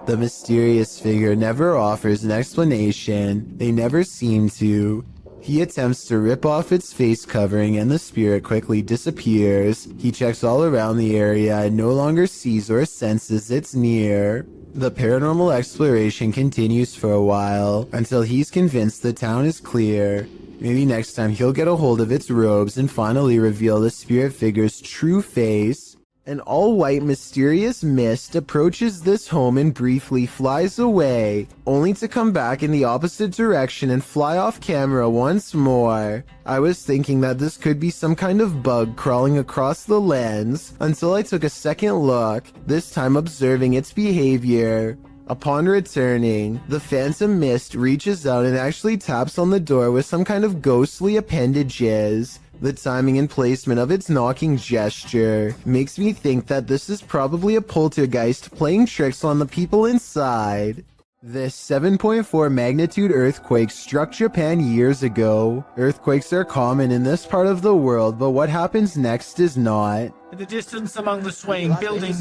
The mysterious figure never offers an explanation. They never seem to. He attempts to rip off its face covering and the spirit quickly disappears. He checks all around the area and no longer sees or senses it's near. The paranormal exploration continues for a while until he's convinced the town is clear. Maybe next time he'll get a hold of its robes and finally reveal the spirit figure's true face. An all-white mysterious mist approaches this home and briefly flies away, only to come back in the opposite direction and fly off camera once more. I was thinking that this could be some kind of bug crawling across the lens, until I took a second look, this time observing its behavior. Upon returning, the phantom mist reaches out and actually taps on the door with some kind of ghostly appendages. The timing and placement of its knocking gesture makes me think that this is probably a poltergeist playing tricks on the people inside. This 7.4 magnitude earthquake struck Japan years ago. Earthquakes are common in this part of the world, but what happens next is not. In the distance among the swaying buildings,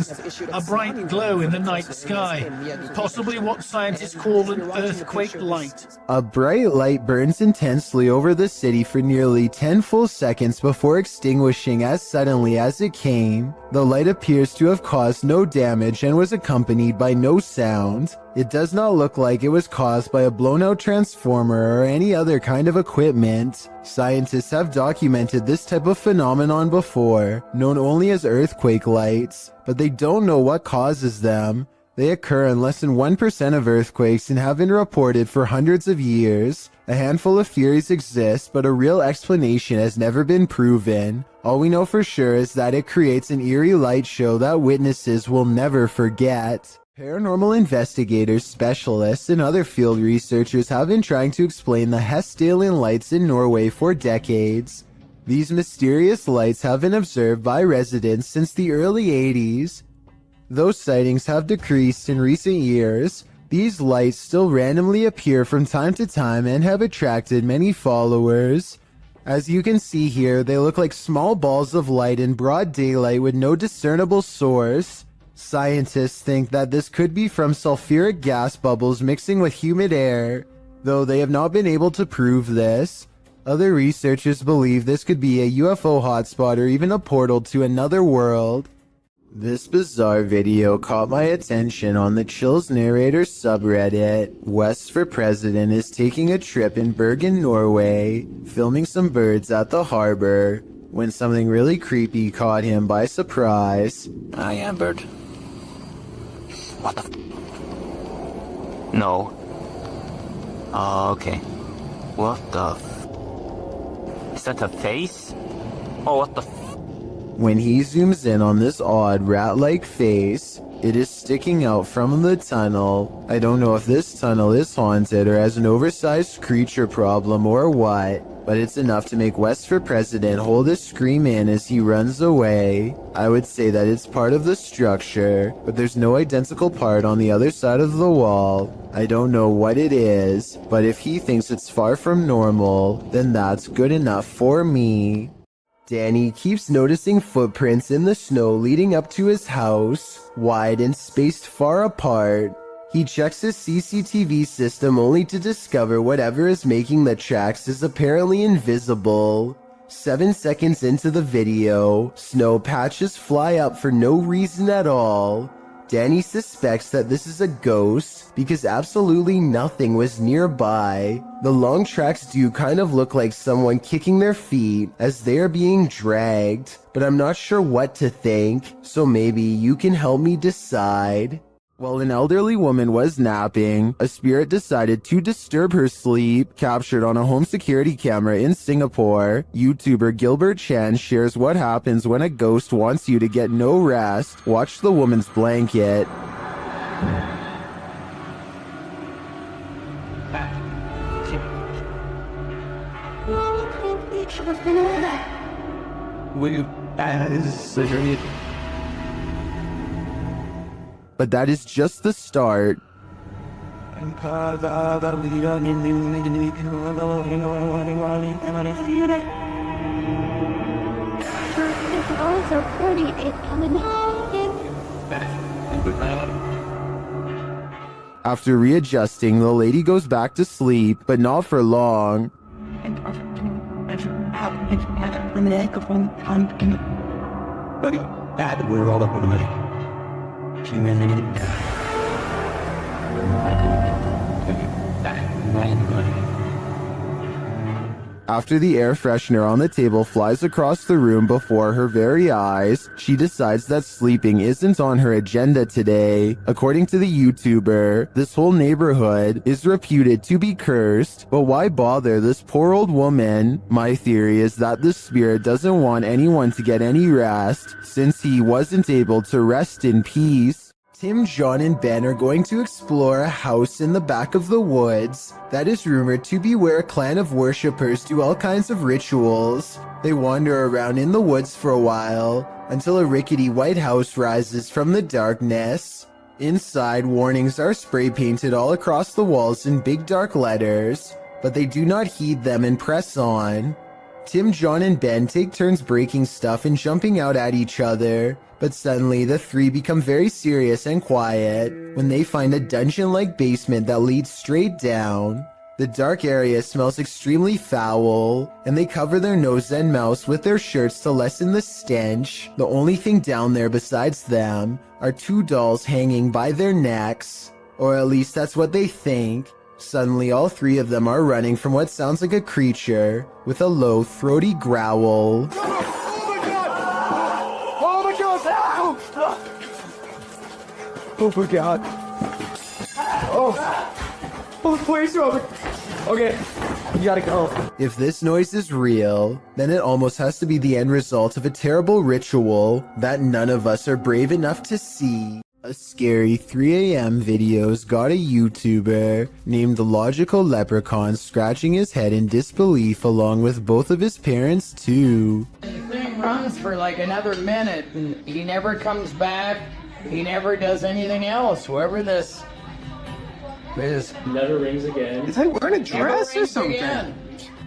a bright glow in the night sky, possibly what scientists call an earthquake light. A bright light burns intensely over the city for nearly 10 full seconds before extinguishing as suddenly as it came. The light appears to have caused no damage and was accompanied by no sound. It does not look like it was caused by a blown-out transformer or any other kind of equipment. Scientists have documented this type of phenomenon before, known only as earthquake lights, but they don't know what causes them. They occur in less than 1% of earthquakes and have been reported for hundreds of years. A handful of theories exist, but a real explanation has never been proven. All we know for sure is that it creates an eerie light show that witnesses will never forget. Paranormal investigators, specialists, and other field researchers have been trying to explain the Hessdalen lights in Norway for decades. These mysterious lights have been observed by residents since the early 80s. Though sightings have decreased in recent years, these lights still randomly appear from time to time and have attracted many followers. As you can see here, they look like small balls of light in broad daylight with no discernible source. Scientists think that this could be from sulfuric gas bubbles mixing with humid air, though they have not been able to prove this. Other researchers believe this could be a UFO hotspot or even a portal to another world. This bizarre video caught my attention on the Chills Narrator subreddit. West for President is taking a trip in Bergen, Norway, filming some birds at the harbor, when something really creepy caught him by surprise. I am bird. What the No. Oh, okay. What the Is that a face? Oh, what the When he zooms in on this odd rat-like face, it is sticking out from the tunnel. I don't know if this tunnel is haunted or has an oversized creature problem or what, but it's enough to make West for President hold his scream in as he runs away. I would say that it's part of the structure, but there's no identical part on the other side of the wall. I don't know what it is, but if he thinks it's far from normal, then that's good enough for me. Danny keeps noticing footprints in the snow leading up to his house, wide and spaced far apart. He checks his CCTV system only to discover whatever is making the tracks is apparently invisible. 7 seconds into the video, snow patches fly up for no reason at all. Danny suspects that this is a ghost because absolutely nothing was nearby. The long tracks do kind of look like someone kicking their feet as they are being dragged, but I'm not sure what to think, so maybe you can help me decide. While an elderly woman was napping, a spirit decided to disturb her sleep, captured on a home security camera in Singapore. YouTuber Gilbert Chan shares what happens when a ghost wants you to get no rest. Watch the woman's blanket. But that is just the start. After readjusting, the lady goes back to sleep, but not for long. After the air freshener on the table flies across the room before her very eyes, she decides that sleeping isn't on her agenda today. According to the YouTuber, this whole neighborhood is reputed to be cursed, but why bother this poor old woman? My theory is that the spirit doesn't want anyone to get any rest, since he wasn't able to rest in peace. Tim, John, and Ben are going to explore a house in the back of the woods that is rumored to be where a clan of worshippers do all kinds of rituals. They wander around in the woods for a while until a rickety white house rises from the darkness. Inside, warnings are spray painted all across the walls in big dark letters, but they do not heed them and press on. Tim, John, and Ben take turns breaking stuff and jumping out at each other. But suddenly, the three become very serious and quiet when they find a dungeon-like basement that leads straight down. The dark area smells extremely foul, and they cover their nose and mouths with their shirts to lessen the stench. The only thing down there besides them are two dolls hanging by their necks, or at least that's what they think. Suddenly, all three of them are running from what sounds like a creature with a low, throaty growl. Oh my god. Oh, please, Robert. Okay, you gotta go. If this noise is real, then it almost has to be the end result of a terrible ritual that none of us are brave enough to see. A scary 3 a.m. video's got a YouTuber named the Logical Leprechaun scratching his head in disbelief along with both of his parents too. The thing runs for like another minute and he never comes back. He never does anything else. Whoever this is. Never rings again. Is he wearing a dress or something?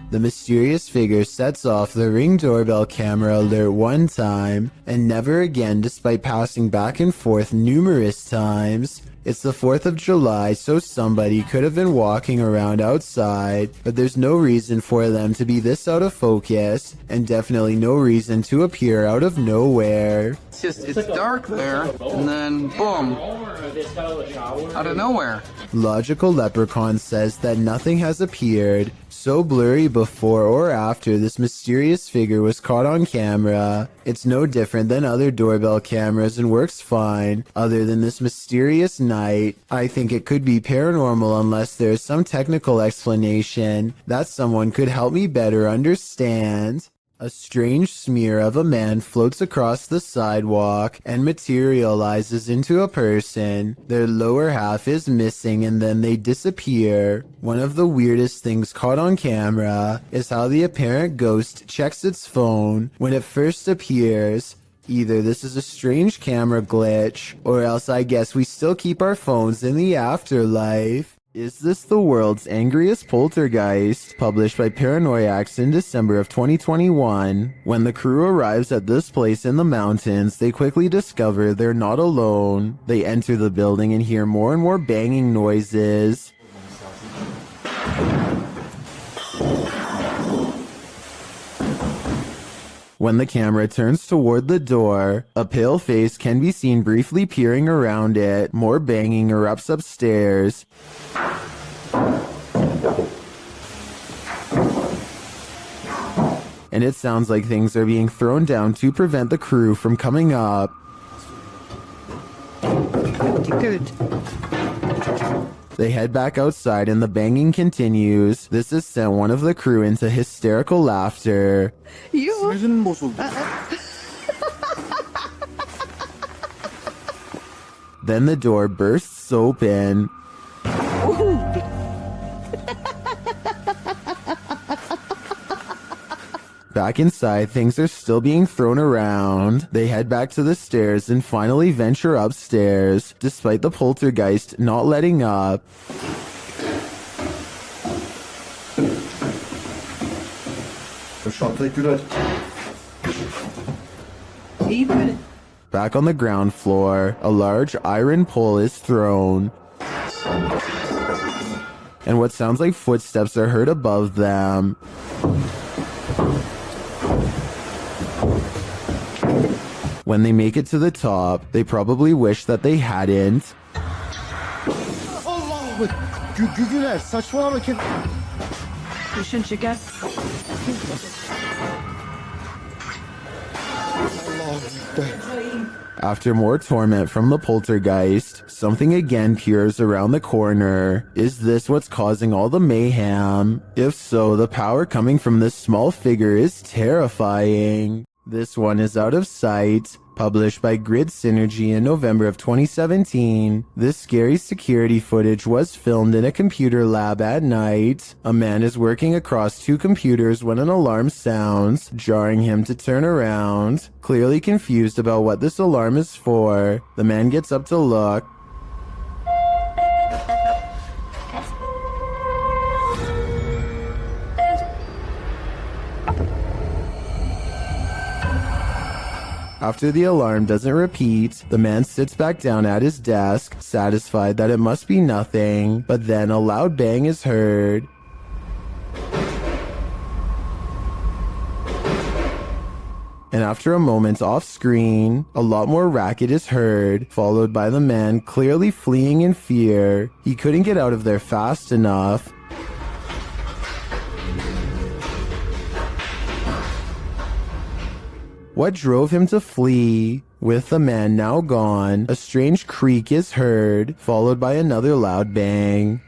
The mysterious figure sets off the Ring doorbell camera alert one time and never again despite passing back and forth numerous times. It's the 4th of July, so somebody could have been walking around outside, but there's no reason for them to be this out of focus, and definitely no reason to appear out of nowhere. It's dark there, and then boom, out of nowhere. Logical Leprechaun says that nothing has appeared so blurry before or after this mysterious figure was caught on camera. It's no different than other doorbell cameras and works fine, other than this mysterious night. I think it could be paranormal unless there is some technical explanation that someone could help me better understand. A strange smear of a man floats across the sidewalk and materializes into a person. Their lower half is missing and then they disappear. One of the weirdest things caught on camera is how the apparent ghost checks its phone when it first appears. Either this is a strange camera glitch, or else I guess we still keep our phones in the afterlife. Is this the world's angriest poltergeist? Published by Paranoiacs in December of 2021. When the crew arrives at this place in the mountains, they quickly discover they're not alone. They enter the building and hear more and more banging noises. When the camera turns toward the door, a pale face can be seen briefly peering around it. More banging erupts upstairs. And it sounds like things are being thrown down to prevent the crew from coming up. pretty good. They head back outside and the banging continues. This has sent one of the crew into hysterical laughter. Then the door bursts open. Back inside, things are still being thrown around. They head back to the stairs and finally venture upstairs, despite the poltergeist not letting up. Back on the ground floor, a large iron pole is thrown. And what sounds like footsteps are heard above them. When they make it to the top, they probably wish that they hadn't. After more torment from the poltergeist, something again peers around the corner. Is this what's causing all the mayhem? If so, the power coming from this small figure is terrifying. This one is Out of Sight, published by Grid Synergy in November of 2017. This scary security footage was filmed in a computer lab at night. A man is working across two computers when an alarm sounds, jarring him to turn around. Clearly confused about what this alarm is for, the man gets up to look. After the alarm doesn't repeat, the man sits back down at his desk, satisfied that it must be nothing, but then a loud bang is heard. And after a moment off screen, a lot more racket is heard, followed by the man clearly fleeing in fear. He couldn't get out of there fast enough. What drove him to flee? With the man now gone, a strange creak is heard, followed by another loud bang.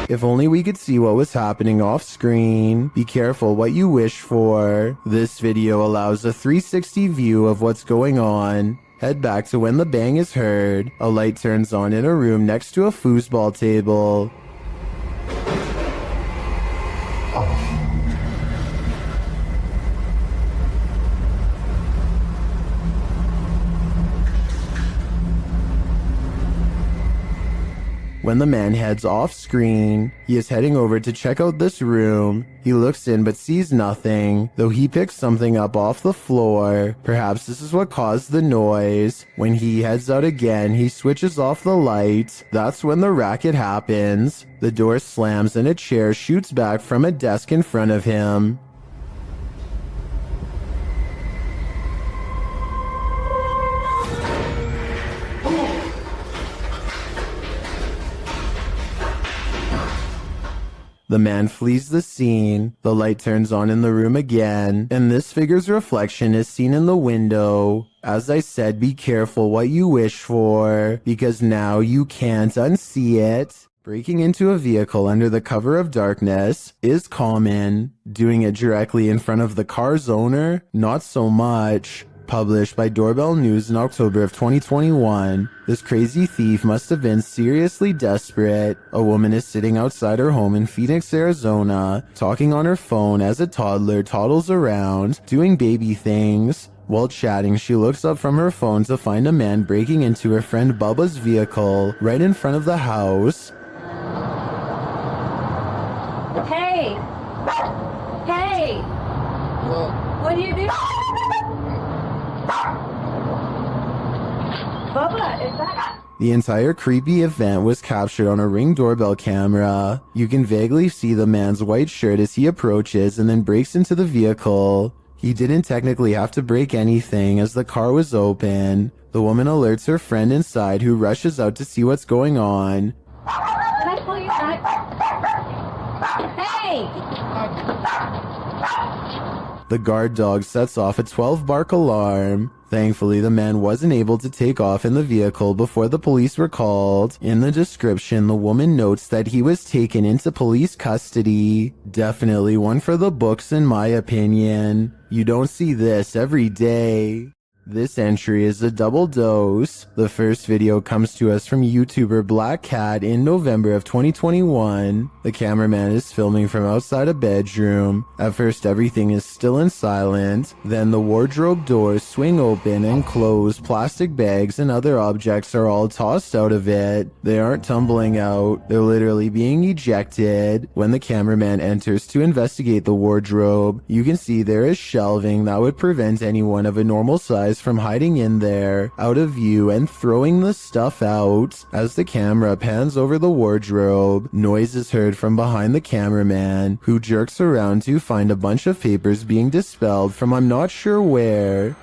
If only we could see what was happening off screen. Be careful what you wish for. This video allows a 360 view of what's going on. Head back to when the bang is heard. A light turns on in a room next to a foosball table. When the man heads off screen, he is heading over to check out this room. He looks in but sees nothing, though he picks something up off the floor. Perhaps this is what caused the noise. When he heads out again, he switches off the light. That's when the racket happens. The door slams and a chair shoots back from a desk in front of him. The man flees the scene, the light turns on in the room again, and this figure's reflection is seen in the window. As I said, be careful what you wish for, because now you can't unsee it. Breaking into a vehicle under the cover of darkness is common. Doing it directly in front of the car's owner, not so much. Published by Doorbell News in October of 2021. This crazy thief must have been seriously desperate. A woman is sitting outside her home in Phoenix, Arizona, talking on her phone as a toddler toddles around, doing baby things. While chatting, she looks up from her phone to find a man breaking into her friend Bubba's vehicle right in front of the house. Hey! Hey! What do you do? Bubba, is that... The entire creepy event was captured on a Ring doorbell camera. You can vaguely see the man's white shirt as he approaches and then breaks into the vehicle. He didn't technically have to break anything as the car was open. The woman alerts her friend inside who rushes out to see what's going on. Can I pull you back? Hey! The guard dog sets off a 12-bark alarm. Thankfully, the man wasn't able to take off in the vehicle before the police were called. In the description, the woman notes that he was taken into police custody. Definitely one for the books in my opinion. You don't see this every day. This entry is a double dose. The first video comes to us from YouTuber Black Cat in November of 2021. The cameraman is filming from outside a bedroom. At first everything is still and silent. Then the wardrobe doors swing open and close. Plastic bags and other objects are all tossed out of it. They aren't tumbling out. They're literally being ejected. When the cameraman enters to investigate the wardrobe, you can see there is shelving that would prevent anyone of a normal size from hiding in there, out of view, and throwing the stuff out. As the camera pans over the wardrobe, noise is heard from behind the cameraman, who jerks around to find a bunch of papers being dispelled from I'm not sure where.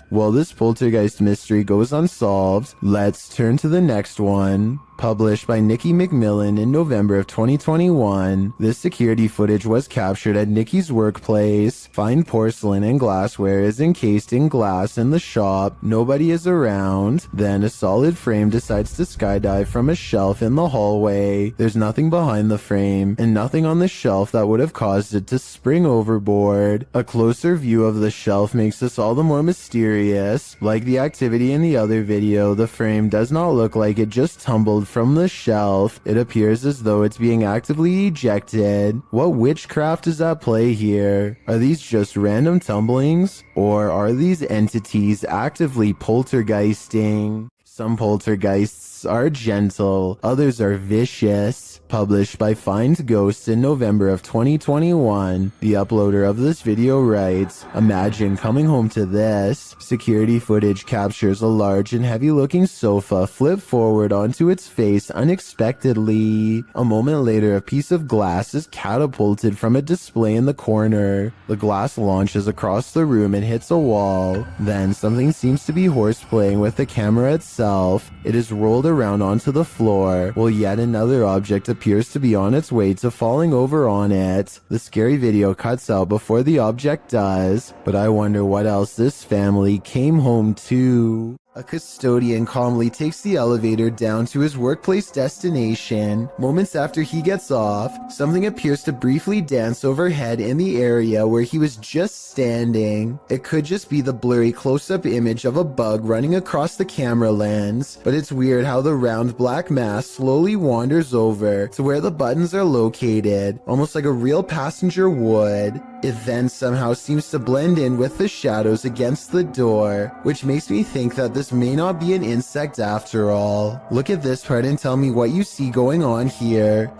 While this poltergeist mystery goes unsolved, let's turn to the next one. Published by Nikki McMillan in November of 2021, this security footage was captured at Nikki's workplace. Fine porcelain and glassware is encased in glass in the shop. Nobody is around. Then a solid frame decides to skydive from a shelf in the hallway. There's nothing behind the frame, and nothing on the shelf that would have caused it to spring overboard. A closer view of the shelf makes this all the more mysterious. Like the activity in the other video, the frame does not look like it just tumbled from the shelf. It appears as though it's being actively ejected. What witchcraft is at play here? Are these just random tumblings? Or are these entities actively poltergeisting? Some poltergeists are gentle, others are vicious. Published by Find Ghosts in November of 2021, the uploader of this video writes, "Imagine coming home to this." Security footage captures a large and heavy-looking sofa flip forward onto its face unexpectedly. A moment later, a piece of glass is catapulted from a display in the corner. The glass launches across the room and hits a wall. Then something seems to be horseplaying with the camera itself. It is rolled around onto the floor, while yet another object appears to be on its way to falling over on it. The scary video cuts out before the object does, but I wonder what else this family came home to. A custodian calmly takes the elevator down to his workplace destination. Moments after he gets off, something appears to briefly dance overhead in the area where he was just standing. It could just be the blurry close-up image of a bug running across the camera lens, but it's weird how the round black mass slowly wanders over to where the buttons are located, almost like a real passenger would. It then somehow seems to blend in with the shadows against the door, which makes me think that this may not be an insect after all. Look at this part and tell me what you see going on here.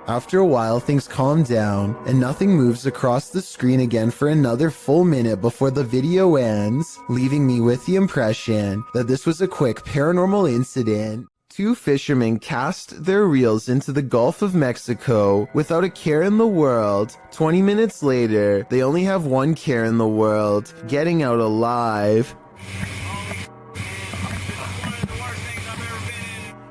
After a while, things calm down, and nothing moves across the screen again for another full minute before the video ends, leaving me with the impression that this was a quick paranormal incident. Two fishermen cast their reels into the Gulf of Mexico without a care in the world. 20 minutes later, they only have one care in the world: getting out alive.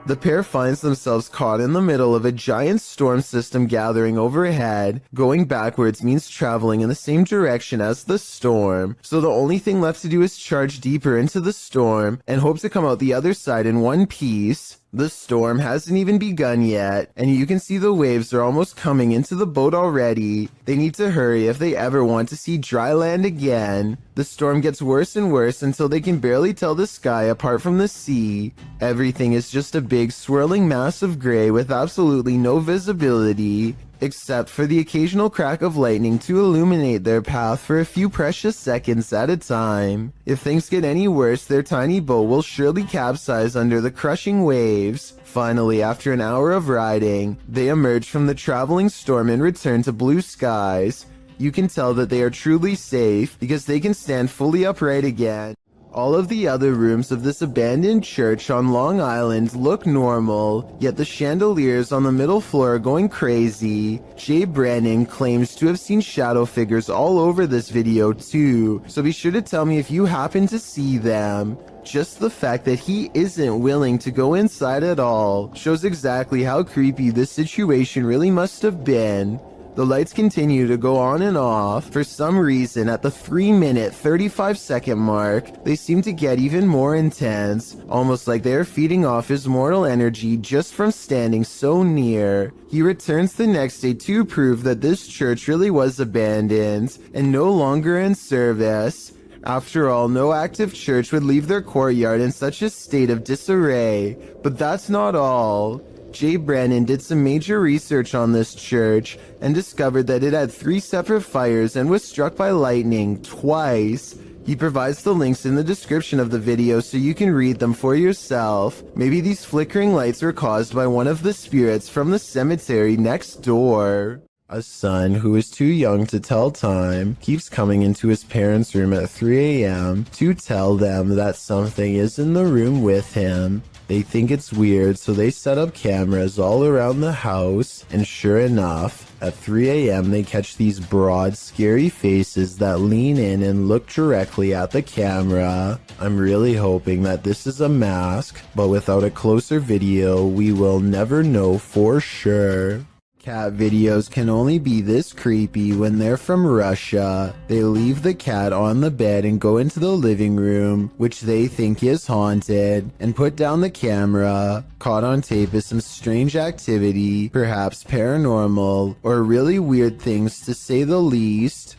The pair finds themselves caught in the middle of a giant storm system gathering overhead. Going backwards means traveling in the same direction as the storm, so the only thing left to do is charge deeper into the storm and hope to come out the other side in one piece. The storm hasn't even begun yet, and you can see the waves are almost coming into the boat already. They need to hurry if they ever want to see dry land again. The storm gets worse and worse until they can barely tell the sky apart from the sea. Everything is just a big swirling mass of gray with absolutely no visibility, except for the occasional crack of lightning to illuminate their path for a few precious seconds at a time. If things get any worse, their tiny boat will surely capsize under the crushing waves. Finally, after an hour of riding, they emerge from the traveling storm and return to blue skies. You can tell that they are truly safe because they can stand fully upright again. All of the other rooms of this abandoned church on Long Island look normal, yet the chandeliers on the middle floor are going crazy. Jay Brennan claims to have seen shadow figures all over this video too, so be sure to tell me if you happen to see them. Just the fact that he isn't willing to go inside at all shows exactly how creepy this situation really must have been. The lights continue to go on and off. For some reason, at the 3-minute, 35-second mark, they seem to get even more intense, almost like they are feeding off his mortal energy just from standing so near. He returns the next day to prove that this church really was abandoned and no longer in service. After all, no active church would leave their courtyard in such a state of disarray. But that's not all. Jay Brennan did some major research on this church and discovered that it had 3 separate fires and was struck by lightning twice. He provides the links in the description of the video so you can read them for yourself. Maybe these flickering lights were caused by one of the spirits from the cemetery next door. A son who is too young to tell time keeps coming into his parents' room at 3 a.m. to tell them that something is in the room with him. They think it's weird, so they set up cameras all around the house, and sure enough, at 3 a.m. they catch these broad, scary faces that lean in and look directly at the camera. I'm really hoping that this is a mask, but without a closer video, we will never know for sure. Cat videos can only be this creepy when they're from Russia. They leave the cat on the bed and go into the living room, which they think is haunted, and put down the camera. Caught on tape is some strange activity, perhaps paranormal, or really weird things to say the least.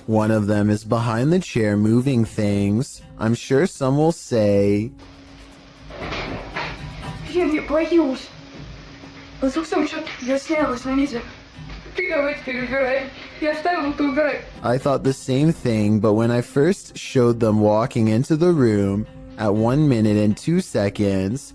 One of them is behind the chair moving things. I'm sure some will say, I thought the same thing, but when I first showed them walking into the room at 1 minute and 2 seconds,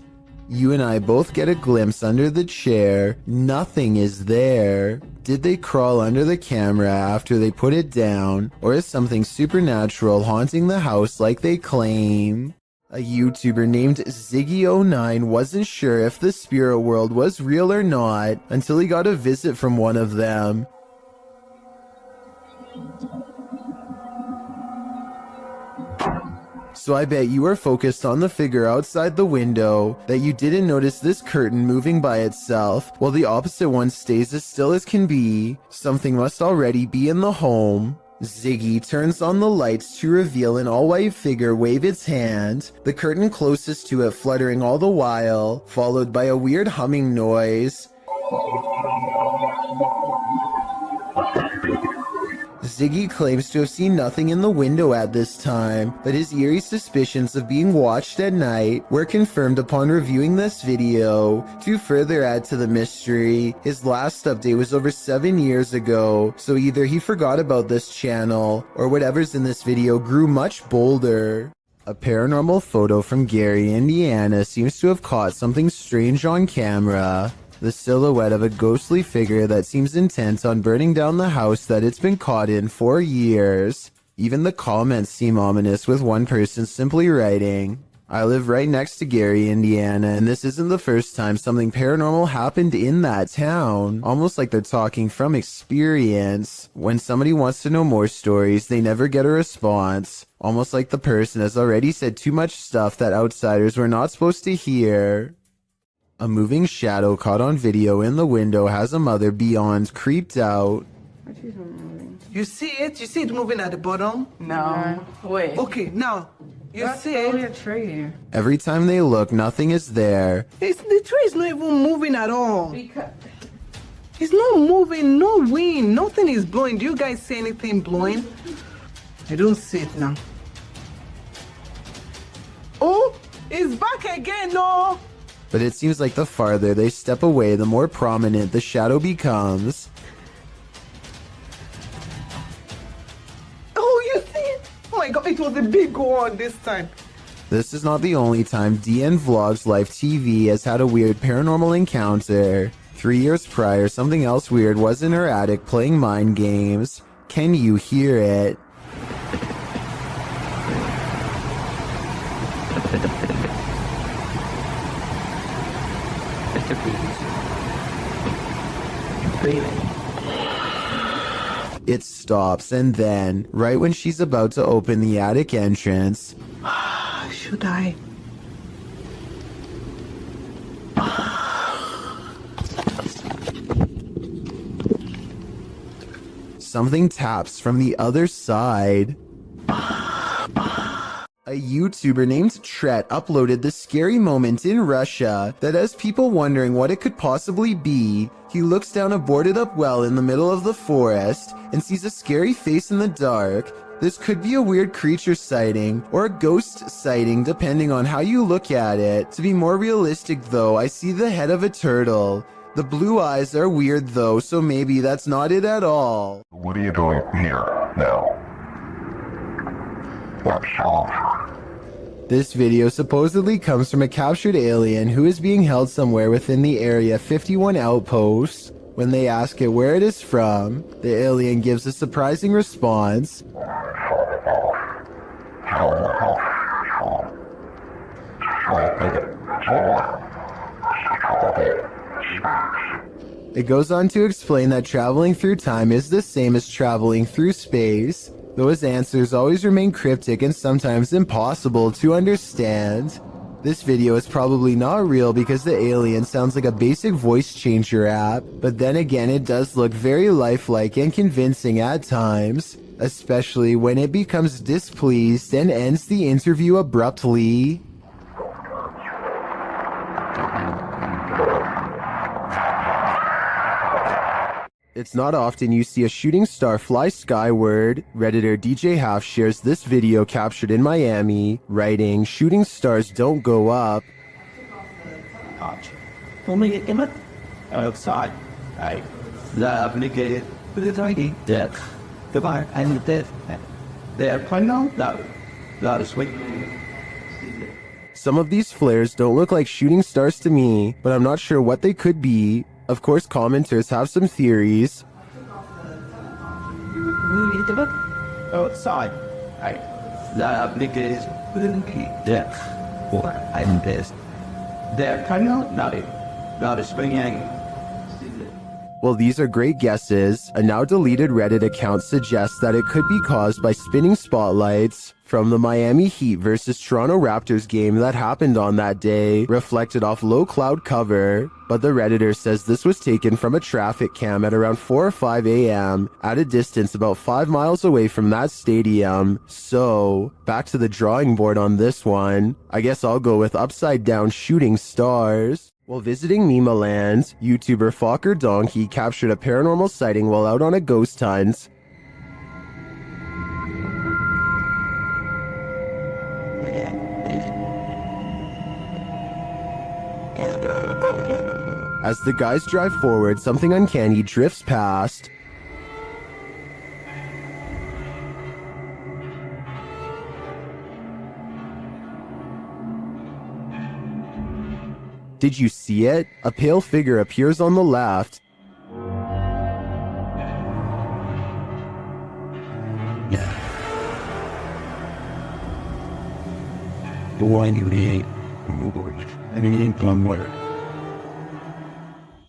you and I both get a glimpse under the chair. Nothing is there. Did they crawl under the camera after they put it down, or is something supernatural haunting the house like they claim? A YouTuber named Ziggy09 wasn't sure if the spirit world was real or not until he got a visit from one of them. So I bet you are focused on the figure outside the window, that you didn't notice this curtain moving by itself, while the opposite one stays as still as can be. Something must already be in the home. Ziggy turns on the lights to reveal an all-white figure wave its hand, the curtain closest to it fluttering all the while, followed by a weird humming noise. Ziggy claims to have seen nothing in the window at this time, but his eerie suspicions of being watched at night were confirmed upon reviewing this video. To further add to the mystery, his last update was over 7 years ago, so either he forgot about this channel, or whatever's in this video grew much bolder. A paranormal photo from Gary, Indiana seems to have caught something strange on camera. The silhouette of a ghostly figure that seems intent on burning down the house that it's been caught in for years. Even the comments seem ominous, with one person simply writing, I live right next to Gary, Indiana, and this isn't the first time something paranormal happened in that town. Almost like they're talking from experience. When somebody wants to know more stories, they never get a response. Almost like the person has already said too much stuff that outsiders were not supposed to hear. A moving shadow caught on video in the window has a mother beyond creeped out. You see it? You see it moving at the bottom? No. Wait. Okay, now. You That's see probably it? a tree. Every time they look, nothing is there. The tree is not even moving at all. It's not moving, no wind, nothing is blowing. Do you guys see anything blowing? I don't see it now. Oh, it's back again, no! But it seems like the farther they step away, the more prominent the shadow becomes. Oh, you see it? Oh my god, it was a big one this time. This is not the only time DN Vlogs Live TV has had a weird paranormal encounter. 3 years prior, something else weird was in her attic playing mind games. Can you hear it? It stops, and then, right when she's about to open the attic entrance, Should I? something taps from the other side. A YouTuber named Tret uploaded this scary moment in Russia that has people wondering what it could possibly be. He looks down a boarded up well in the middle of the forest and sees a scary face in the dark. This could be a weird creature sighting or a ghost sighting depending on how you look at it. To be more realistic though, I see the head of a turtle. The blue eyes are weird though, so maybe that's not it at all. What are you doing here now? This video supposedly comes from a captured alien who is being held somewhere within the Area 51 outpost. When they ask it where it is from, the alien gives a surprising response. It goes on to explain that traveling through time is the same as traveling through space, though his answers always remain cryptic and sometimes impossible to understand. This video is probably not real because the alien sounds like a basic voice changer app, but then again it does look very lifelike and convincing at times, especially when it becomes displeased and ends the interview abruptly. It's not often you see a shooting star fly skyward. Redditor DJ Half shares this video captured in Miami, writing, "Shooting stars don't go up." Only it came up outside. I applicated with the ID that the bar and the they're playing out that is sweet. Some of these flares don't look like shooting stars to me, but I'm not sure what they could be. Of course, commenters have some theories. Outside. I applicated with the or I'm this. They're playing out that is swinging. Well, these are great guesses. A now deleted Reddit account suggests that it could be caused by spinning spotlights from the Miami Heat versus Toronto Raptors game that happened on that day, reflected off low cloud cover. But the Redditor says this was taken from a traffic cam at around 4 or 5 a.m. at a distance about 5 miles away from that stadium. So, back to the drawing board on this one. I guess I'll go with upside down shooting stars. While visiting Nemaland, YouTuber Fokker Donkey captured a paranormal sighting while out on a ghost hunt. As the guys drive forward, something uncanny drifts past. Did you see it? A pale figure appears on the left.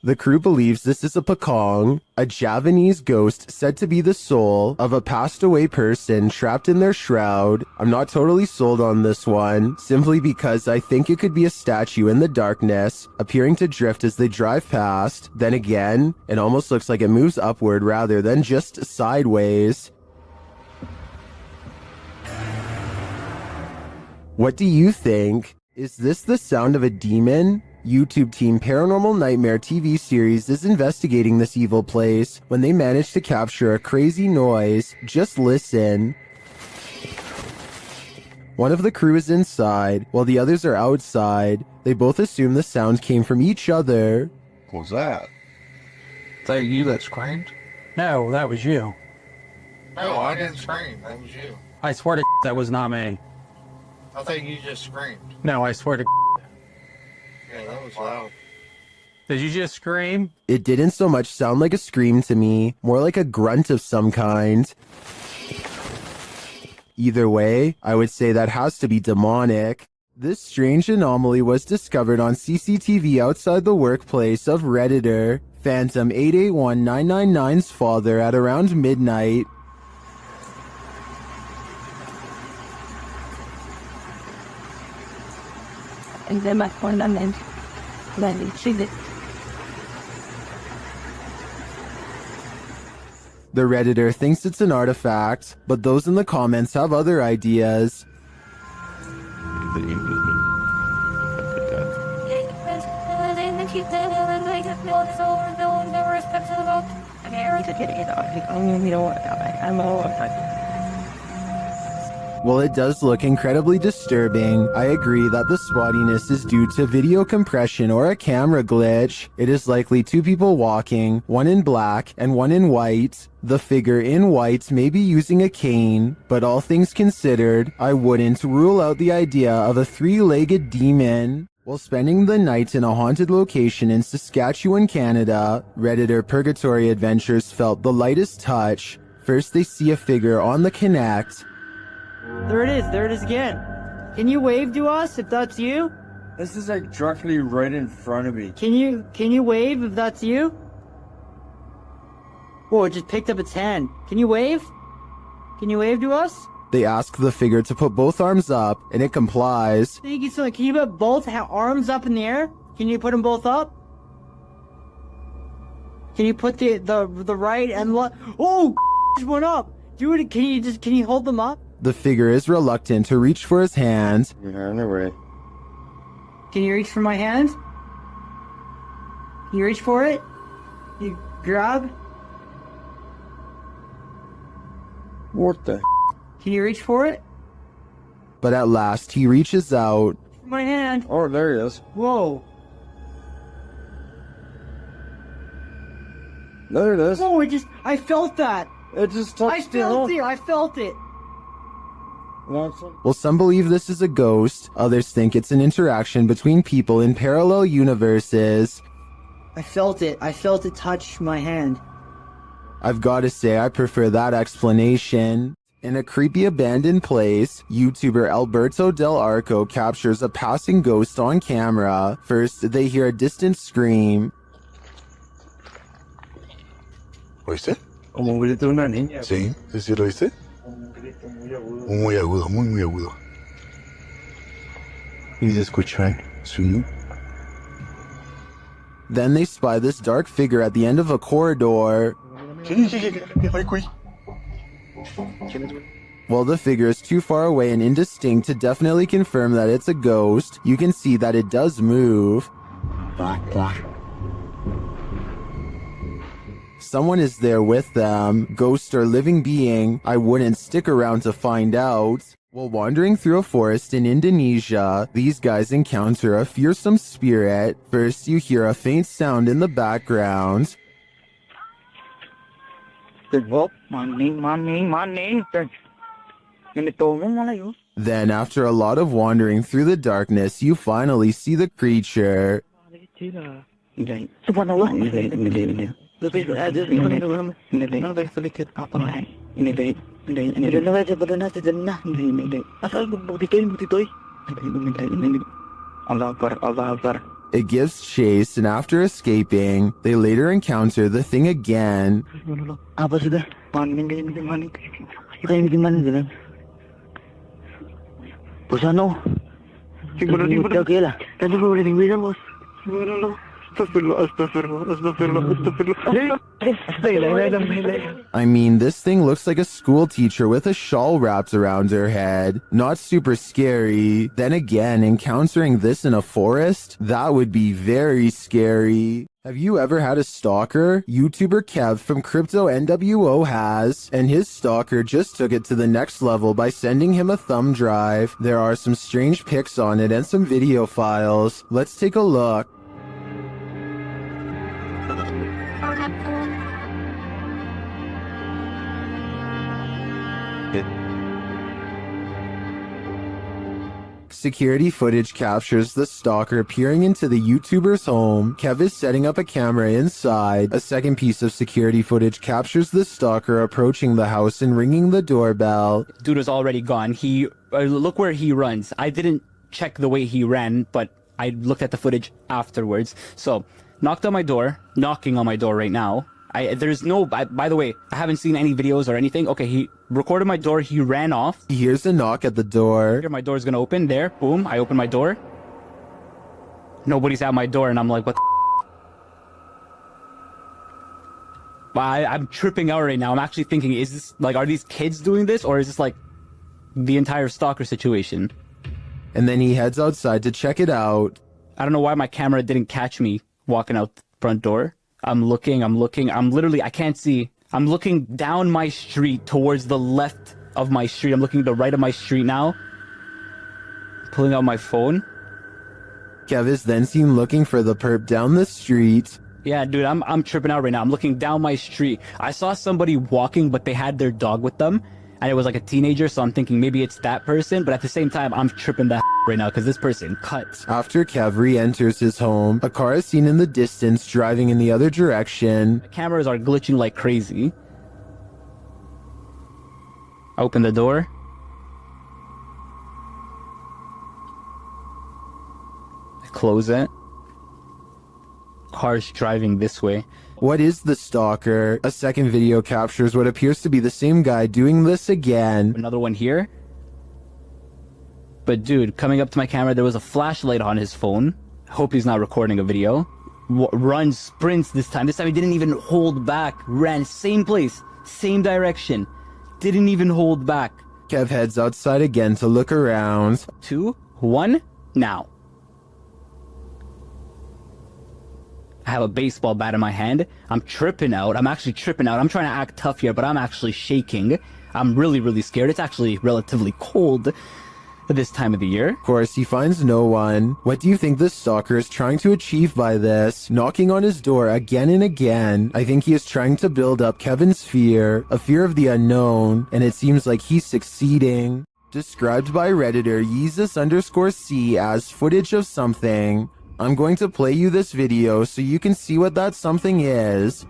The crew believes this is a Pakong, a Javanese ghost said to be the soul of a passed away person trapped in their shroud. I'm not totally sold on this one, simply because I think it could be a statue in the darkness, appearing to drift as they drive past. Then again, it almost looks like it moves upward rather than just sideways. What do you think? Is this the sound of a demon? YouTube team Paranormal Nightmare TV series is investigating this evil place when they manage to capture a crazy noise. Just listen. One of the crew is inside, while the others are outside. They both assume the sound came from each other. What was that? Is that you that screamed? No, that was you. No, I didn't scream. That was you. I swear to that was not me. I think you just screamed. No, I swear to. Yeah, that was loud. Did you just scream? It didn't so much sound like a scream to me, more like a grunt of some kind. Either way, I would say that has to be demonic. This strange anomaly was discovered on CCTV outside the workplace of Redditor, Phantom 881999's father at around midnight. And then my phone and then she did. The Redditor thinks it's an artifact, but those in the comments have other ideas. While it does look incredibly disturbing, I agree that the spottiness is due to video compression or a camera glitch. It is likely two people walking, one in black and one in white. The figure in white may be using a cane, but all things considered, I wouldn't rule out the idea of a three-legged demon. While spending the night in a haunted location in Saskatchewan, Canada, Redditor Purgatory Adventures felt the lightest touch. First they see a figure on the Connect. There it is again. Can you wave to us if that's you? This is like directly right in front of me. Can you wave if that's you? Whoa, it just picked up its hand. Can you wave? Can you wave to us? They ask the figure to put both arms up, and it complies. Thank you so much. Can you put both arms up in the air? Can you put them both up? Can you put the right and left? Oh, just went up. Do it. Can you hold them up? The figure is reluctant to reach for his hand. Yeah, no way. Can you reach for my hand? Can you reach for it? You grab? What the? Can you reach for it? But at last he reaches out. My hand. Oh, there he is. Whoa. There it is. Oh, I felt that. It just touched I felt it. Well, some believe this is a ghost, others think it's an interaction between people in parallel universes. I felt it touch my hand. I've got to say I prefer that explanation. In a creepy abandoned place, YouTuber Alberto Del Arco captures a passing ghost on camera. First, they hear a distant scream. ¿Oíste? Como un grito de una niña. Sí, sí lo oíste. Un grito muy agudo. Muy agudo, muy agudo. Y se escuchan. Sí. Then they spy this dark figure at the end of a corridor. While the figure is too far away and indistinct to definitely confirm that it's a ghost, you can see that it does move. Someone is there with them, ghost or living being. I wouldn't stick around to find out. While wandering through a forest in Indonesia, these guys encounter a fearsome spirit. First, you hear a faint sound in the background. Then, after a lot of wandering through the darkness, you finally see the creature. It gives chase, and after escaping, they later encounter the thing again. I mean, this thing looks like a school teacher with a shawl wrapped around her head. Not super scary. Then again, encountering this in a forest? That would be very scary. Have you ever had a stalker? YouTuber Kev from Crypto NWO has, and his stalker just took it to the next level by sending him a thumb drive. There are some strange pics on it and some video files. Let's take a look. Security footage captures the stalker peering into the YouTuber's home. Kev is setting up a camera inside. A second piece of security footage captures the stalker approaching the house and ringing the doorbell. Dude is already gone. Look where he runs. I didn't check the way he ran, but I looked at the footage afterwards. So, knocking on my door right now. By the way, I haven't seen any videos or anything. Okay, he recorded my door, he ran off. He hears a knock at the door. Here, my door's gonna open, there, boom, I open my door. Nobody's at my door, and I'm like, what the I'm tripping out right now. I'm actually thinking, is this, like, are these kids doing this, or is this, like, the entire stalker situation? And then he heads outside to check it out. I don't know why my camera didn't catch me walking out the front door. I'm looking, I can't see. I'm looking down my street towards the left of my street. I'm looking to the right of my street now. Pulling out my phone. Kev is then seen looking for the perp down the street. Yeah, dude, I'm tripping out right now. I'm looking down my street. I saw somebody walking, but they had their dog with them. And it was like a teenager, so I'm thinking maybe it's that person. But at the same time, I'm tripping the right now because this person cut. After Kev re-enters his home, a car is seen in the distance driving in the other direction. The cameras are glitching like crazy. Open the door. Close it. Car's driving this way. What is the stalker? A second video captures what appears to be the same guy doing this again. Another one here. But dude, coming up to my camera, there was a flashlight on his phone. Hope he's not recording a video. Runs, sprints this time. This time he didn't even hold back. Ran, same place, same direction. Didn't even hold back. Kev heads outside again to look around. 2, 1, now. I have a baseball bat in my hand. I'm tripping out. I'm actually tripping out. I'm trying to act tough here, but I'm actually shaking. I'm really, really scared. It's actually relatively cold at this time of the year. Of course, he finds no one. What do you think the stalker is trying to achieve by this? Knocking on his door again and again. I think he is trying to build up Kevin's fear, a fear of the unknown, and it seems like he's succeeding. Described by Redditor Yeezus_C as footage of something. I'm going to play you this video so you can see what that something is.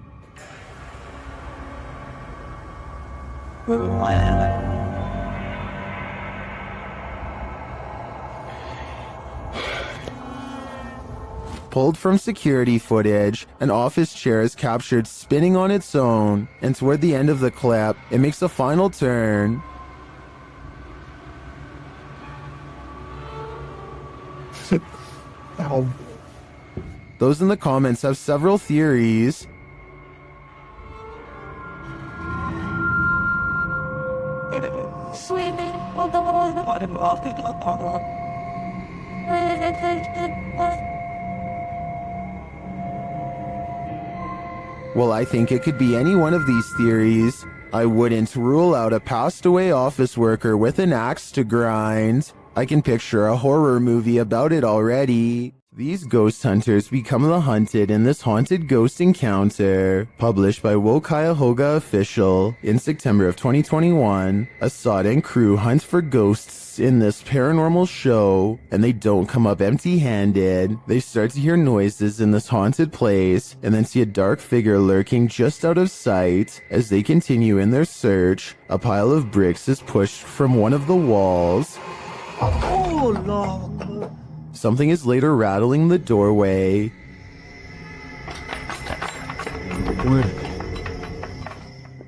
Pulled from security footage, an office chair is captured spinning on its own, and toward the end of the clip, it makes a final turn. Those in the comments have several theories. Well, I think it could be any one of these theories. I wouldn't rule out a passed away office worker with an axe to grind. I can picture a horror movie about it already. These ghost hunters become the hunted in this haunted ghost encounter. Published by Cuyahoga Official in September of 2021. Assad and crew hunt for ghosts in this paranormal show, and they don't come up empty-handed. They start to hear noises in this haunted place, and then see a dark figure lurking just out of sight. As they continue in their search, a pile of bricks is pushed from one of the walls. Oh, Lord. Something is later rattling the doorway.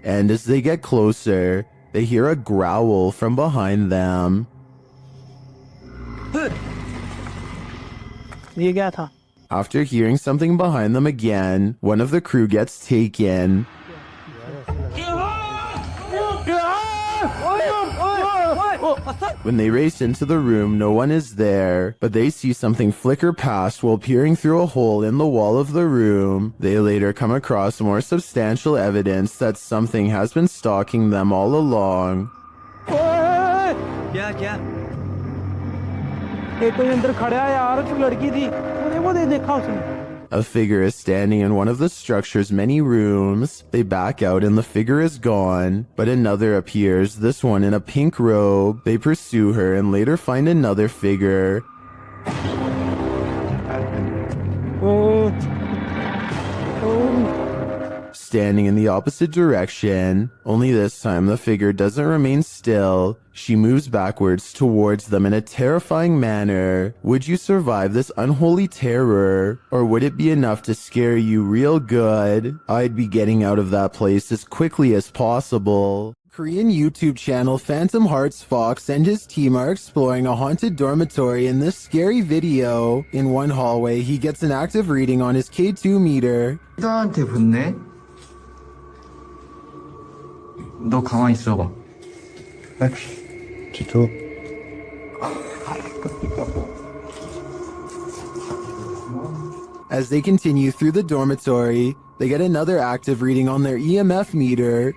And as they get closer, they hear a growl from behind them. After hearing something behind them again, one of the crew gets taken. When they race into the room, no one is there, but they see something flicker past while peering through a hole in the wall of the room. They later come across more substantial evidence that something has been stalking them all along. एक कोई अंदर खड़ा है यार, लड़की थी वो देखा उसने A figure is standing in one of the structure's many rooms. They back out and the figure is gone, but another appears, this one in a pink robe. They pursue her and later find another figure. Standing in the opposite direction, only this time the figure doesn't remain still. She moves backwards towards them in a terrifying manner. Would you survive this unholy terror, or would it be enough to scare you real good? I'd be getting out of that place as quickly as possible. Korean YouTube channel Phantom Hearts Fox and his team are exploring a haunted dormitory in this scary video. In one hallway, he gets an active reading on his K2 meter. 리더한테 붙네? 너 가만히 있어봐. G2. As they continue through the dormitory, they get another active reading on their EMF meter.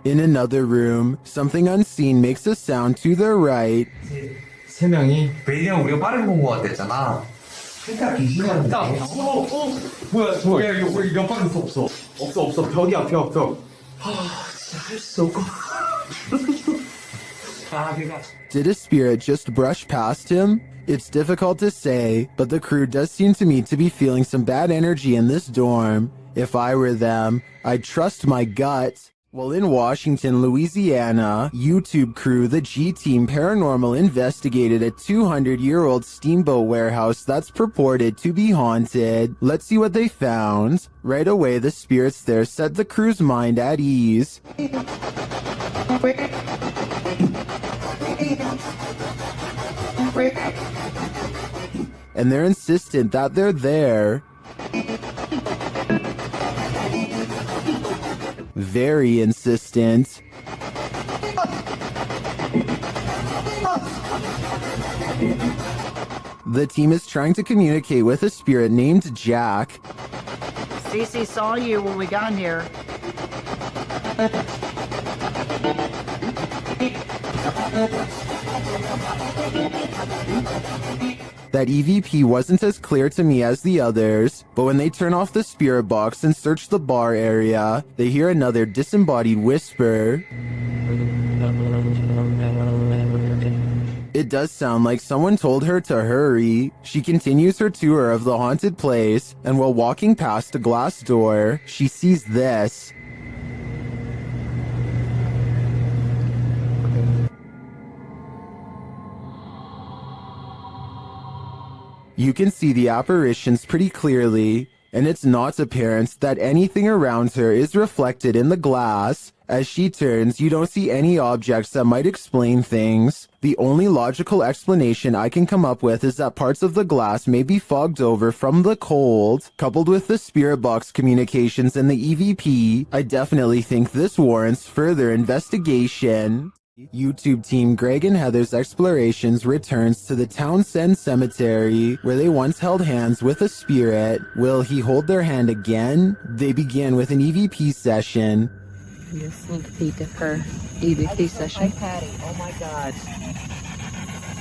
In another room, something unseen makes a sound to their right. 세 명이 베일이랑 우리가 빠르게 본 거 같았잖아. 그러니까 귀신한테. 뭐야 저거? 야 이거 우리 옆방에 없어. 없어. 벽이야 벽. 진짜 할 수 없고. Did a spirit just brush past him? It's difficult to say, but the crew does seem to me to be feeling some bad energy in this dorm. If I were them, I'd trust my gut. While in Washington, Louisiana, YouTube crew, the G-Team Paranormal investigated a 200-year-old steamboat warehouse that's purported to be haunted. Let's see what they found. Right away, the spirits there set the crew's mind at ease. And they're insistent that they're there. Very insistent. The team is trying to communicate with a spirit named Jack. Cece saw you when we got here. That EVP wasn't as clear to me as the others, but when they turn off the spirit box and search the bar area, they hear another disembodied whisper. It does sound like someone told her to hurry. She continues her tour of the haunted place, and while walking past a glass door, she sees this. You can see the apparitions pretty clearly, and it's not apparent that anything around her is reflected in the glass. As she turns, you don't see any objects that might explain things. The only logical explanation I can come up with is that parts of the glass may be fogged over from the cold. Coupled with the spirit box communications and the EVP, I definitely think this warrants further investigation. YouTube team Greg and Heather's explorations returns to the Townsend Cemetery, where they once held hands with a spirit. Will he hold their hand again? They began with an EVP session. A sneak peek of her EVP session. Hi, Patty. Oh my God.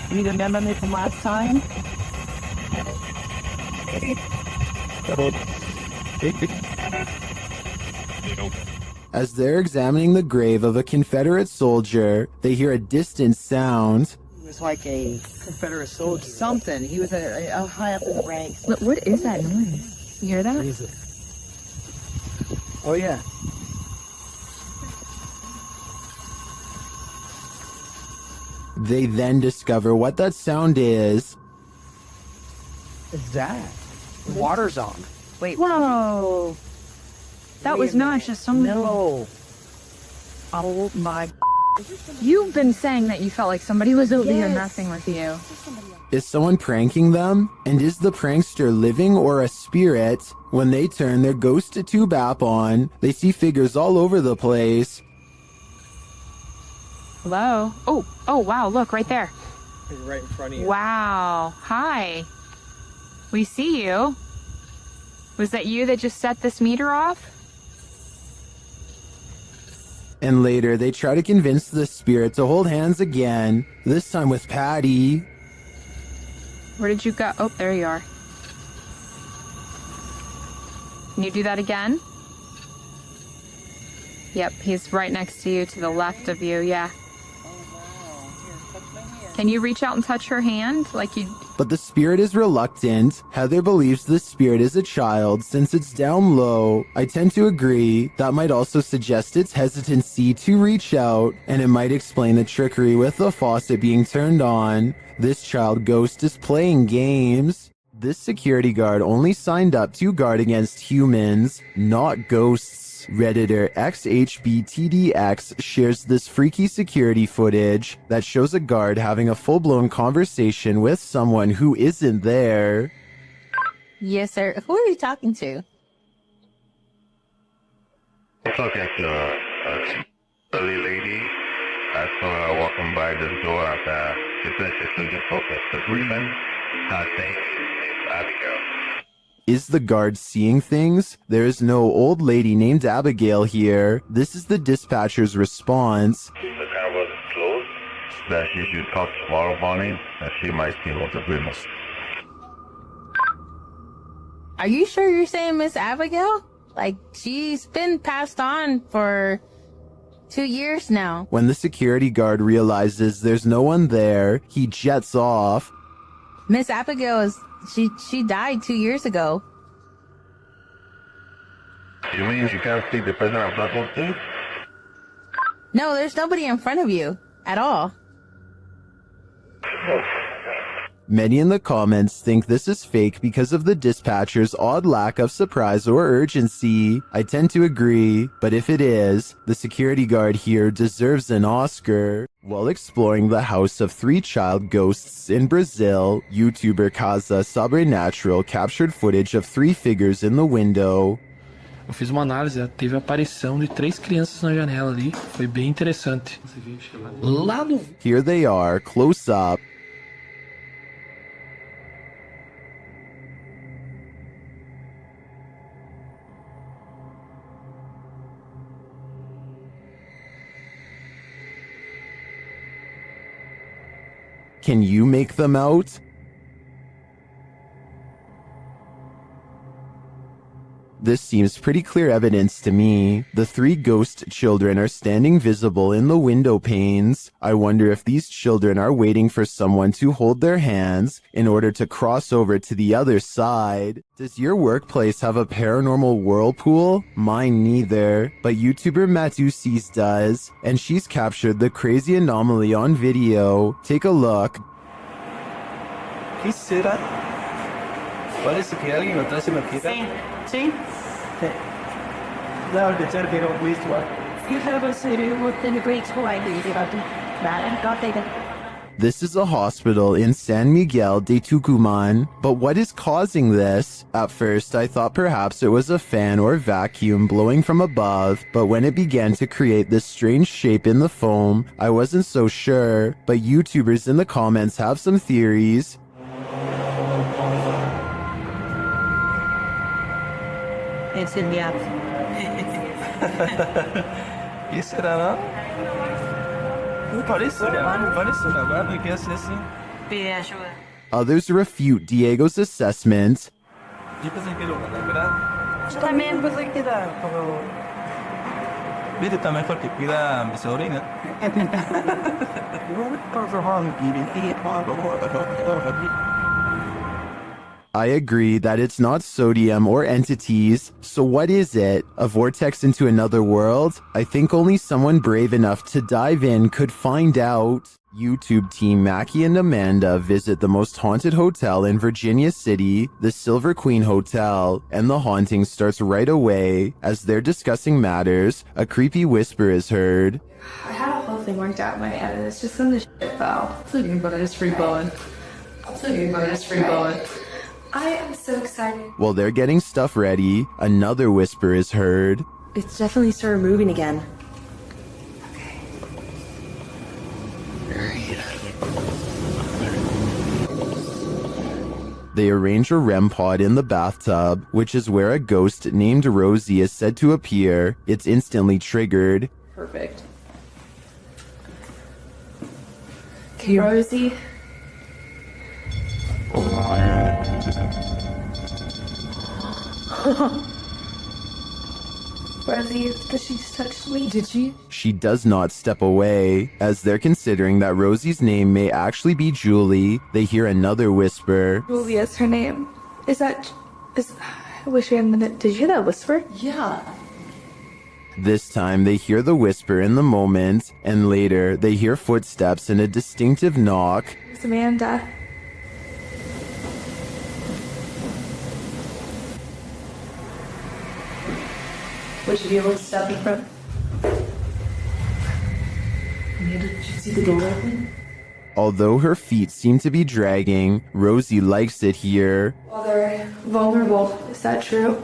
You remember me from last time? As they're examining the grave of a Confederate soldier, they hear a distant sound. He was like a Confederate soldier. Something. He was a high up in the ranks. Look, what is that noise? You hear that? Jesus. Oh, yeah. They then discover what that sound is. What's that? The water's on. Wait. Whoa. That was not just some... No. Oh my... You've been saying that you felt like somebody was over here messing with you. Is someone pranking them? And is the prankster living or a spirit? When they turn their ghost tube app on, they see figures all over the place. Hello? Oh, wow, look, right there. Right in front of you. Wow. Hi. We see you. Was that you that just set this meter off? And later, they try to convince the spirit to hold hands again, this time with Patty. Where did you go? Oh, there you are. Can you do that again? Yep, he's right next to you, to the left of you, yeah. Can you reach out and touch her hand like you... But the spirit is reluctant. Heather believes the spirit is a child since it's down low. I tend to agree. That might also suggest its hesitancy to reach out, and it might explain the trickery with the faucet being turned on. This child ghost is playing games. This security guard only signed up to guard against humans, not ghosts. Redditor XHBTDX shares this freaky security footage that shows a guard having a full-blown conversation with someone who isn't there. Yes, sir. Who are you talking to? I'm talking to a lady. I saw her walking by this door after it's a just agreement. Thanks, Abigail. Is the guard seeing things? There is no old lady named Abigail here. This is the dispatcher's response. The car was closed. That she should talk tomorrow morning, that she might see what's agreement. Are you sure you're saying Miss Abigail? Like, she's been passed on for 2 years now. When the security guard realizes there's no one there, he jets off. Miss Abigail is... She died 2 years ago. You mean you can't see the person I'm talking to? No, there's nobody in front of you. At all. Many in the comments think this is fake because of the dispatcher's odd lack of surprise or urgency. I tend to agree, but if it is, the security guard here deserves an Oscar. While exploring the house of 3 child ghosts in Brazil, YouTuber Casa Sobrenatural captured footage of 3 figures in the window. Eu fiz uma análise, teve a aparição de 3 crianças na janela ali. Foi bem interessante. Lá no... Here they are, close up. Can you make them out? This seems pretty clear evidence to me. The 3 ghost children are standing visible in the window panes. I wonder if these children are waiting for someone to hold their hands in order to cross over to the other side. Does your workplace have a paranormal whirlpool? Mine neither, but YouTuber Matusis does, and she's captured the crazy anomaly on video. Take a look. ¿Qué será? Parece que alguien atrás se me queda. Sí. Now the chat get on waste one. You have a city within a great school idea about that. God take it. This is a hospital in San Miguel de Tucumán, but what is causing this? At first, I thought perhaps it was a fan or vacuum blowing from above, but when it began to create this strange shape in the foam, I wasn't so sure, but YouTubers in the comments have some theories. It's in the app. ¿Qué será, no? Parece una barra que hace assim. Pide ayuda. Others refute Diego's assessment. Yo pensé que era una, ¿verdad? Yo también pensé que era como... Viste, está mejor que cuida a mi sobrina. I agree that it's not sodium or entities, so what is it? A vortex into another world? I think only someone brave enough to dive in could find out. YouTube team Mackie and Amanda visit the most haunted hotel in Virginia City, the Silver Queen Hotel, and the haunting starts right away. As they're discussing matters, a creepy whisper is heard. I had a whole thing worked out in my head, and it's just when the shit fell. It's okay, but it's free blowing. I am so excited. While they're getting stuff ready, another whisper is heard. It's definitely started moving again. They arrange a REM pod in the bathtub, which is where a ghost named Rosie is said to appear. It's instantly triggered. Perfect. Okay, Rosie. Rosie, does she just touch me? Did she? She does not step away. As they're considering that Rosie's name may actually be Julie, they hear another whisper. Julia's her name. I wish we had a minute. Did you hear that whisper? Yeah. This time they hear the whisper in the moment, and later they hear footsteps and a distinctive knock. It's Amanda. Would you be able to step in front? Amanda, did you see the door open? Although her feet seem to be dragging, Rosie likes it here. Well, they're vulnerable. Is that true?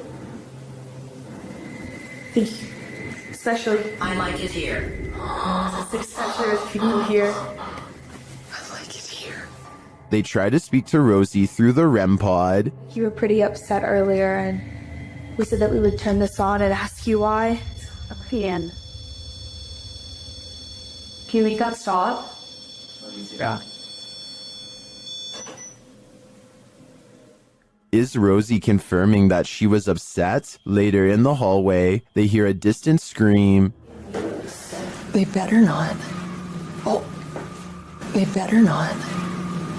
Especially. I like it here. Especially with people here. They try to speak to Rosie through the REM pod. You were pretty upset earlier, and we said that we would turn this on and ask you why. Can you make that stop? Yeah. Is Rosie confirming that she was upset? Later in the hallway, they hear a distant scream. They better not. Oh. They better not.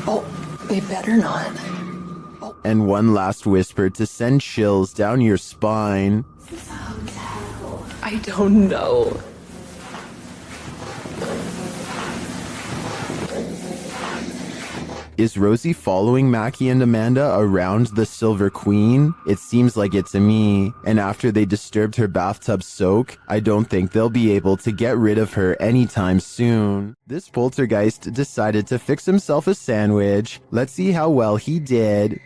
Oh. They better not. And one last whisper to send chills down your spine. I don't know. Is Rosie following Mackie and Amanda around the Silver Queen? It seems like it to me. And after they disturbed her bathtub soak, I don't think they'll be able to get rid of her anytime soon. This poltergeist decided to fix himself a sandwich. Let's see how well he did.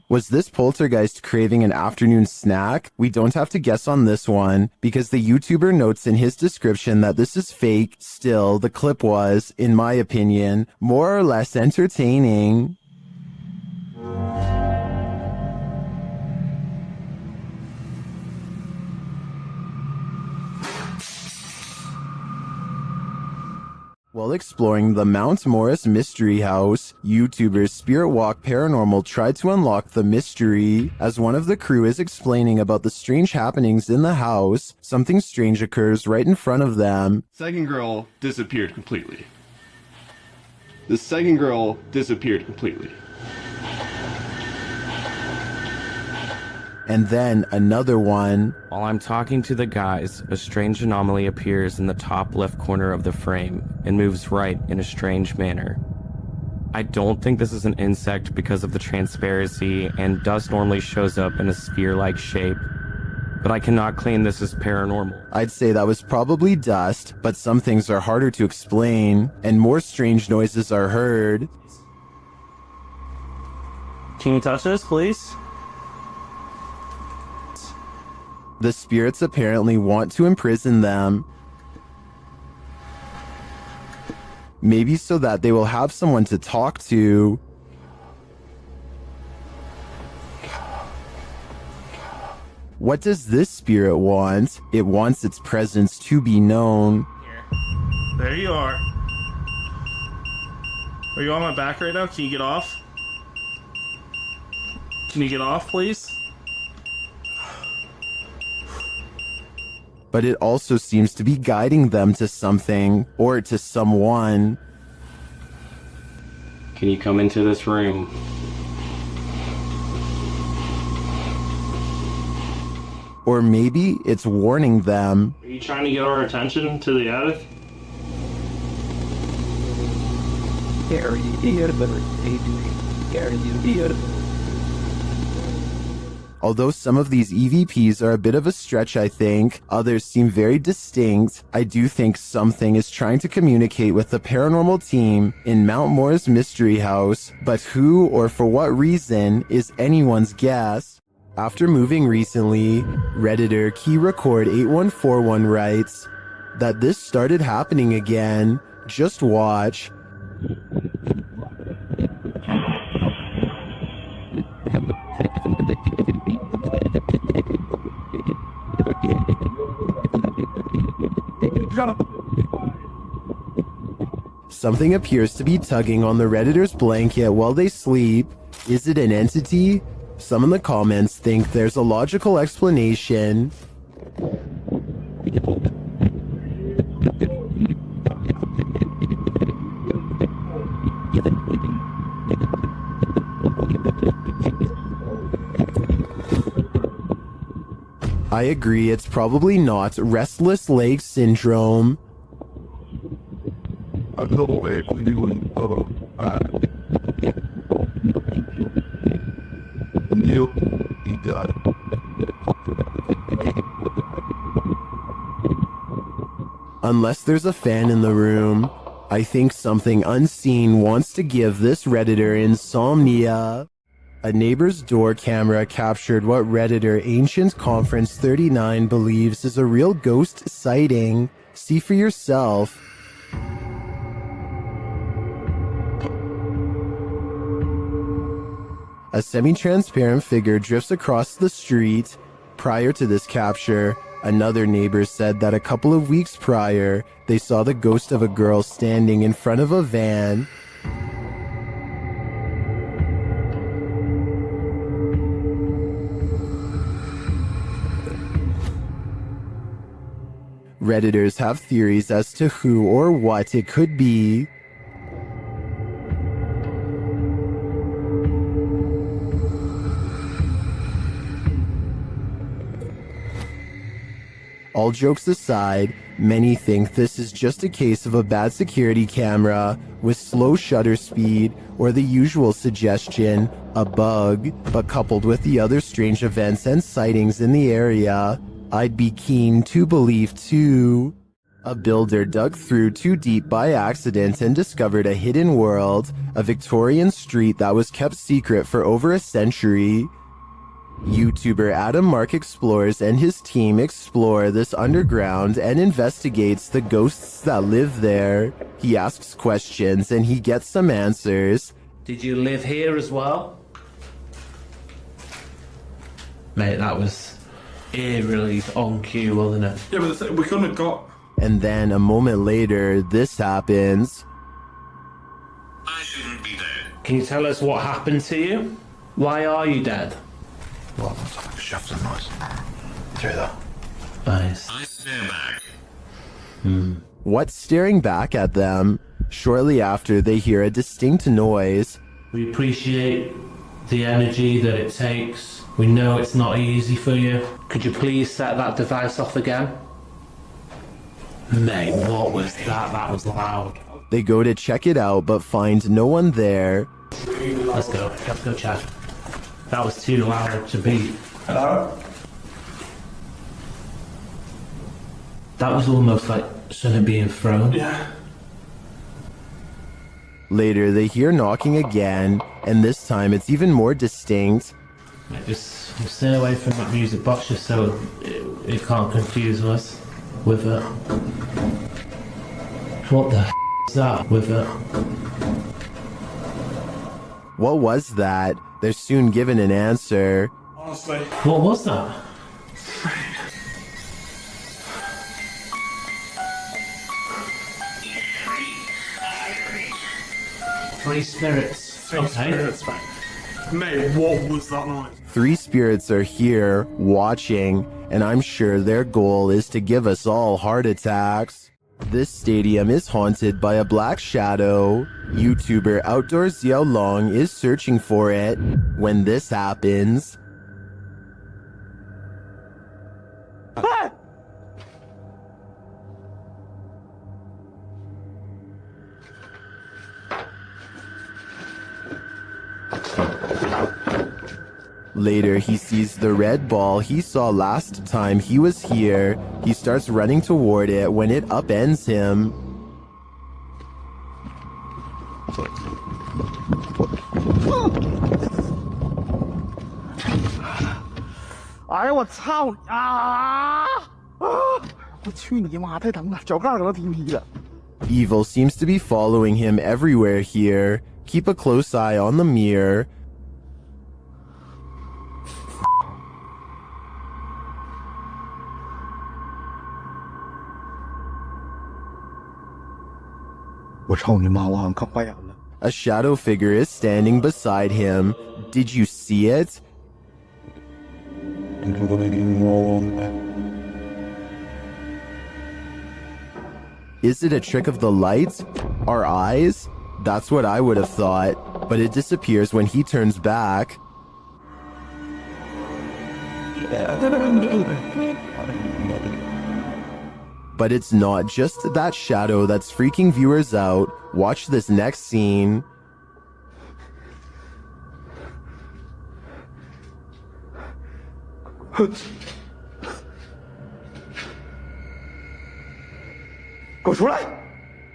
Was this poltergeist craving an afternoon snack? We don't have to guess on this one, because the YouTuber notes in his description that this is fake. Still, the clip was, in my opinion, more or less entertaining. While exploring the Mount Morris Mystery House, YouTubers Spirit Walk Paranormal tried to unlock the mystery. As one of the crew is explaining about the strange happenings in the house, something strange occurs right in front of them. Second girl disappeared completely. The second girl disappeared completely. And then another one. While I'm talking to the guys, a strange anomaly appears in the top left corner of the frame and moves right in a strange manner. I don't think this is an insect because of the transparency, and dust normally shows up in a sphere-like shape, but I cannot claim this is paranormal. I'd say that was probably dust, but some things are harder to explain, and more strange noises are heard. Can you touch this, please? The spirits apparently want to imprison them. Maybe so that they will have someone to talk to. What does this spirit want? It wants its presence to be known. There you are. Are you on my back right now? Can you get off? Can you get off, please? But it also seems to be guiding them to something, or to someone. Can you come into this room? Or maybe it's warning them. Are you trying to get our attention to the attic? Although some of these EVPs are a bit of a stretch, I think, others seem very distinct, I do think something is trying to communicate with the paranormal team in Mount Moore's mystery house, but who or for what reason is anyone's guess. After moving recently, Redditor KeyRecord8141 writes that this started happening again. Just watch. Something appears to be tugging on the Redditor's blanket while they sleep. Is it an entity? Some in the comments think there's a logical explanation. I agree, it's probably not restless leg syndrome. Unless there's a fan in the room, I think something unseen wants to give this Redditor insomnia. A neighbor's door camera captured what Redditor Ancient Conference 39 believes is a real ghost sighting. See for yourself. A semi-transparent figure drifts across the street. Prior to this capture, another neighbor said that a couple of weeks prior, they saw the ghost of a girl standing in front of a van. Redditors have theories as to who or what it could be. All jokes aside, many think this is just a case of a bad security camera with slow shutter speed or the usual suggestion, a bug, but coupled with the other strange events and sightings in the area, I'd be keen to believe too. A builder dug through too deep by accident and discovered a hidden world, a Victorian street that was kept secret for over a century. YouTuber Adam Mark Explores and his team explore this underground and investigates the ghosts that live there. He asks questions and he gets some answers. Did you live here as well? Mate, that was eerily on cue, wasn't it? Yeah, but we couldn't have got... And then a moment later, this happens. I shouldn't be dead. Can you tell us what happened to you? Why are you dead? Well, chef's a nice. Through that. Nice. I stare back. What's staring back at them? Shortly after, they hear a distinct noise. We appreciate the energy that it takes. We know it's not easy for you. Could you please set that device off again? Mate, what was that? That was loud. They go to check it out, but find no one there. Let's go check. That was too loud to beat. Hello? That was almost like something being thrown. Yeah. Later, they hear knocking again, and this time it's even more distinct. Mate, just stay away from that music box just so it can't confuse us with it. What the f is that with it? What was that? They're soon given an answer. Honestly. What was that? Three spirits. Three spirits, mate. Mate, what was that noise? 3 spirits are here, watching, and I'm sure their goal is to give us all heart attacks. This stadium is haunted by a black shadow. YouTuber Outdoors Xiao Long is searching for it. When this happens... Later, he sees the red ball he saw last time he was here. He starts running toward it when it upends him. 哎呀，我操啊！我去你妈！太疼了，脚盖都踢劈了。 Evil seems to be following him everywhere here. Keep a close eye on the mirror. A shadow figure is standing beside him. Did you see it? Is it a trick of the light? Our eyes? That's what I would have thought, but it disappears when he turns back. But it's not just that shadow that's freaking viewers out. Watch this next scene.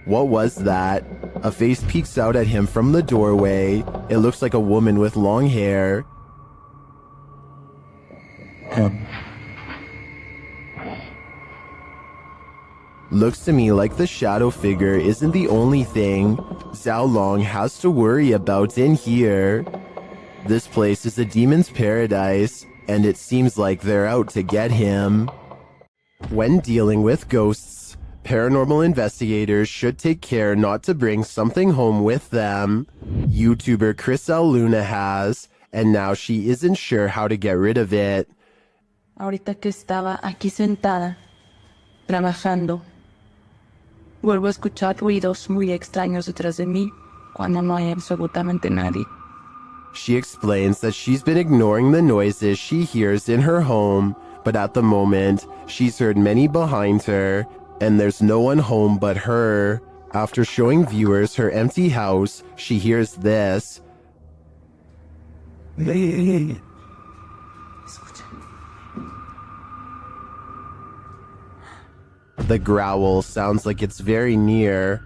What was that? A face peeks out at him from the doorway. It looks like a woman with long hair. Looks to me like the shadow figure isn't the only thing Zhao Long has to worry about in here. This place is a demon's paradise, and it seems like they're out to get him. When dealing with ghosts, paranormal investigators should take care not to bring something home with them. YouTuber Chris L. Luna has, and now she isn't sure how to get rid of it. Ahorita que estaba aquí sentada, trabajando, vuelvo a escuchar ruidos muy extraños detrás de mí cuando no hay absolutamente nadie. She explains that she's been ignoring the noises she hears in her home, but at the moment, she's heard many behind her, and there's no one home but her. After showing viewers her empty house, she hears this. The growl sounds like it's very near.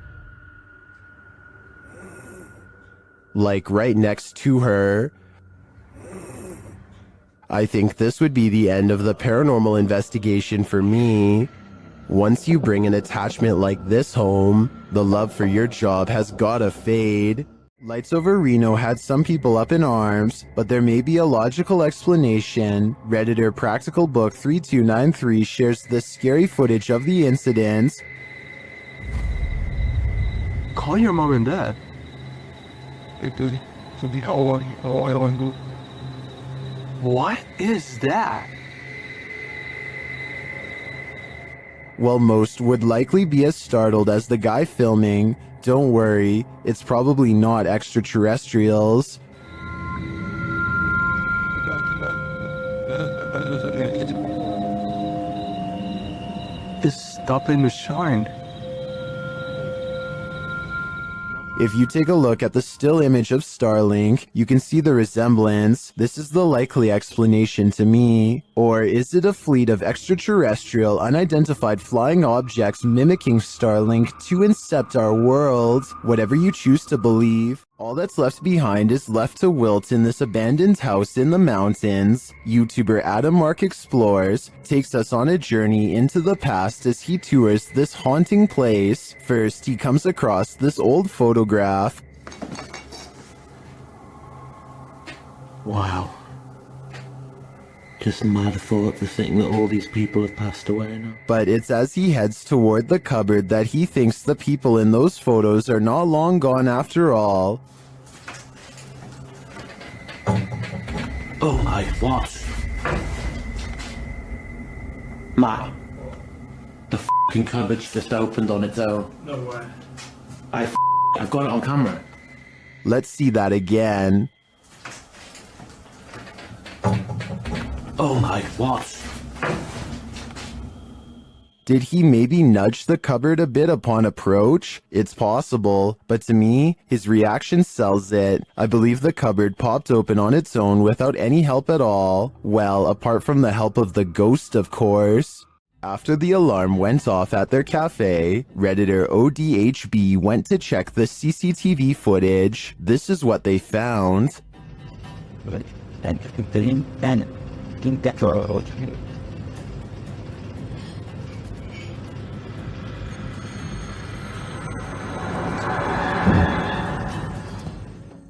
Like right next to her. I think this would be the end of the paranormal investigation for me. Once you bring an attachment like this home, the love for your job has gotta fade. Lights Over Reno had some people up in arms, but there may be a logical explanation. Redditor Practical Book 3293 shares the scary footage of the incident. Call your mom and dad. What is that? While most would likely be as startled as the guy filming, don't worry, it's probably not extraterrestrials. It's stopping to shine. If you take a look at the still image of Starlink, you can see the resemblance. This is the likely explanation to me. Or is it a fleet of extraterrestrial, unidentified flying objects mimicking Starlink to incept our world? Whatever you choose to believe. All that's left behind is left to wilt in this abandoned house in the mountains. YouTuber Adam Mark Explores takes us on a journey into the past as he tours this haunting place. First, he comes across this old photograph. Wow. Just mad thought to think that all these people have passed away now. But it's as he heads toward the cupboard that he thinks the people in those photos are not long gone after all. Oh my, what? Matt, the fucking cupboard's just opened on its own. No way. I've got it on camera. Let's see that again. Oh my, what? Did he maybe nudge the cupboard a bit upon approach? It's possible, but to me, his reaction sells it. I believe the cupboard popped open on its own without any help at all. Well, apart from the help of the ghost, of course. After the alarm went off at their cafe, Redditor ODHB went to check the CCTV footage. This is what they found.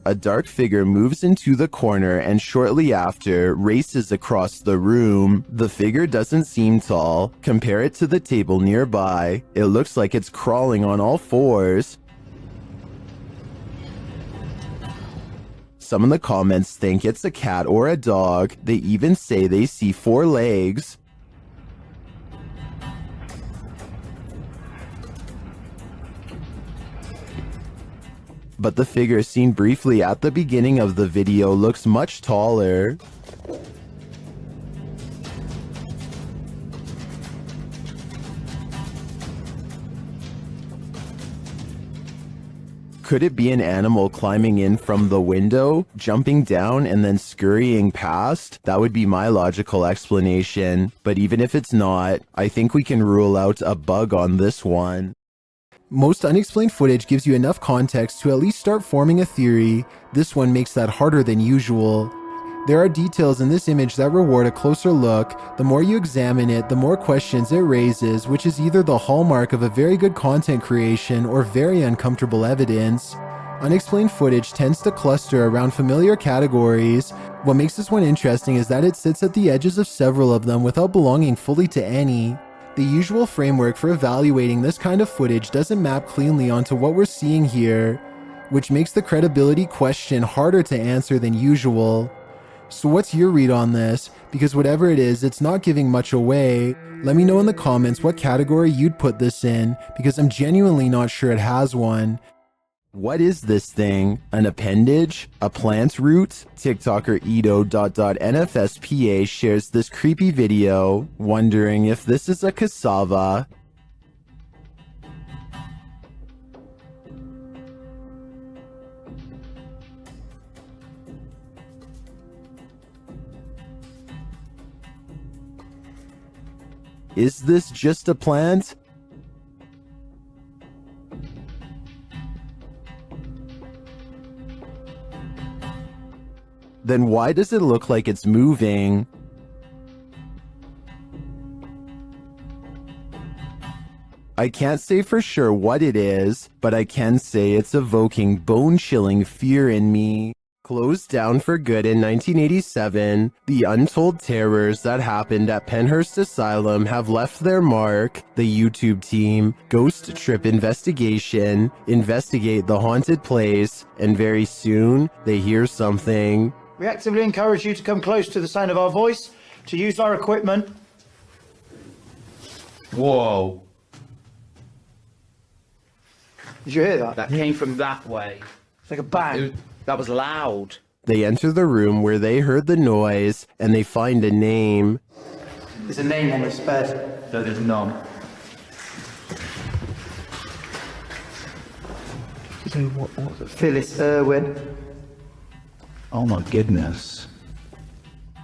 A dark figure moves into the corner and shortly after races across the room. The figure doesn't seem tall. Compare it to the table nearby. It looks like it's crawling on all fours. Some in the comments think it's a cat or a dog. They even say they see 4 legs. But the figure seen briefly at the beginning of the video looks much taller. Could it be an animal climbing in from the window, jumping down, and then scurrying past? That would be my logical explanation. But even if it's not, I think we can rule out a bug on this one. Most unexplained footage gives you enough context to at least start forming a theory. This one makes that harder than usual. There are details in this image that reward a closer look. The more you examine it, the more questions it raises, which is either the hallmark of a very good content creation or very uncomfortable evidence. Unexplained footage tends to cluster around familiar categories. What makes this one interesting is that it sits at the edges of several of them without belonging fully to any. The usual framework for evaluating this kind of footage doesn't map cleanly onto what we're seeing here, which makes the credibility question harder to answer than usual. So what's your read on this? Because whatever it is, it's not giving much away. Let me know in the comments what category you'd put this in, because I'm genuinely not sure it has one. What is this thing? An appendage? A plant root? TikToker Edo.NFSPA shares this creepy video, wondering if this is a cassava. Is this just a plant? Then why does it look like it's moving? I can't say for sure what it is, but I can say it's evoking bone-chilling fear in me. Closed down for good in 1987, the untold terrors that happened at Penhurst Asylum have left their mark. The YouTube team, Ghost Trip Investigation, investigate the haunted place, and very soon, they hear something. We actively encourage you to come close to the sound of our voice, to use our equipment. Whoa. Did you hear that? That came from that way. It's like a bang. That was loud. They enter the room where they heard the noise, and they find a name. There's a name on this bed. No, there's none. So what? Phyllis Irwin. Oh my goodness.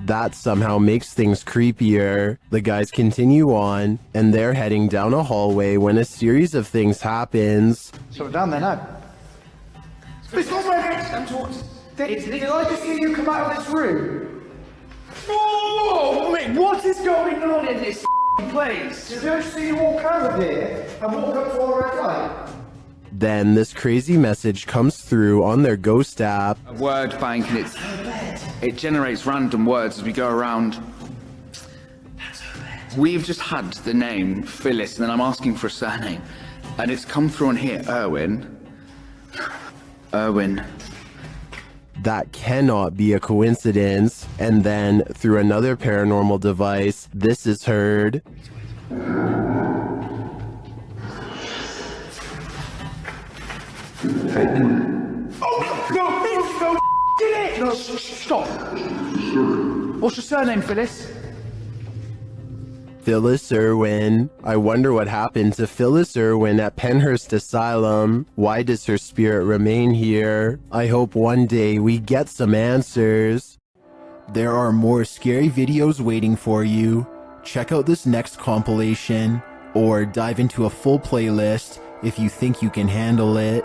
That somehow makes things creepier. The guys continue on, and they're heading down a hallway when a series of things happens. So we're down there now. It's not where did I just see you come out of this room? Oh, wait, what is going on in this place? Did I see you walk out of here and walk up to our red light? Then this crazy message comes through on their ghost app. A word bank, and it generates random words as we go around. We've just had the name Phyllis, and then I'm asking for a surname, and it's come through on here, Irwin. That cannot be a coincidence. And then, through another paranormal device, this is heard. No, did it! No, stop. What's your surname, Phyllis? Phyllis Irwin. I wonder what happened to Phyllis Irwin at Penhurst Asylum. Why does her spirit remain here? I hope one day we get some answers. There are more scary videos waiting for you. Check out this next compilation, or dive into a full playlist if you think you can handle it.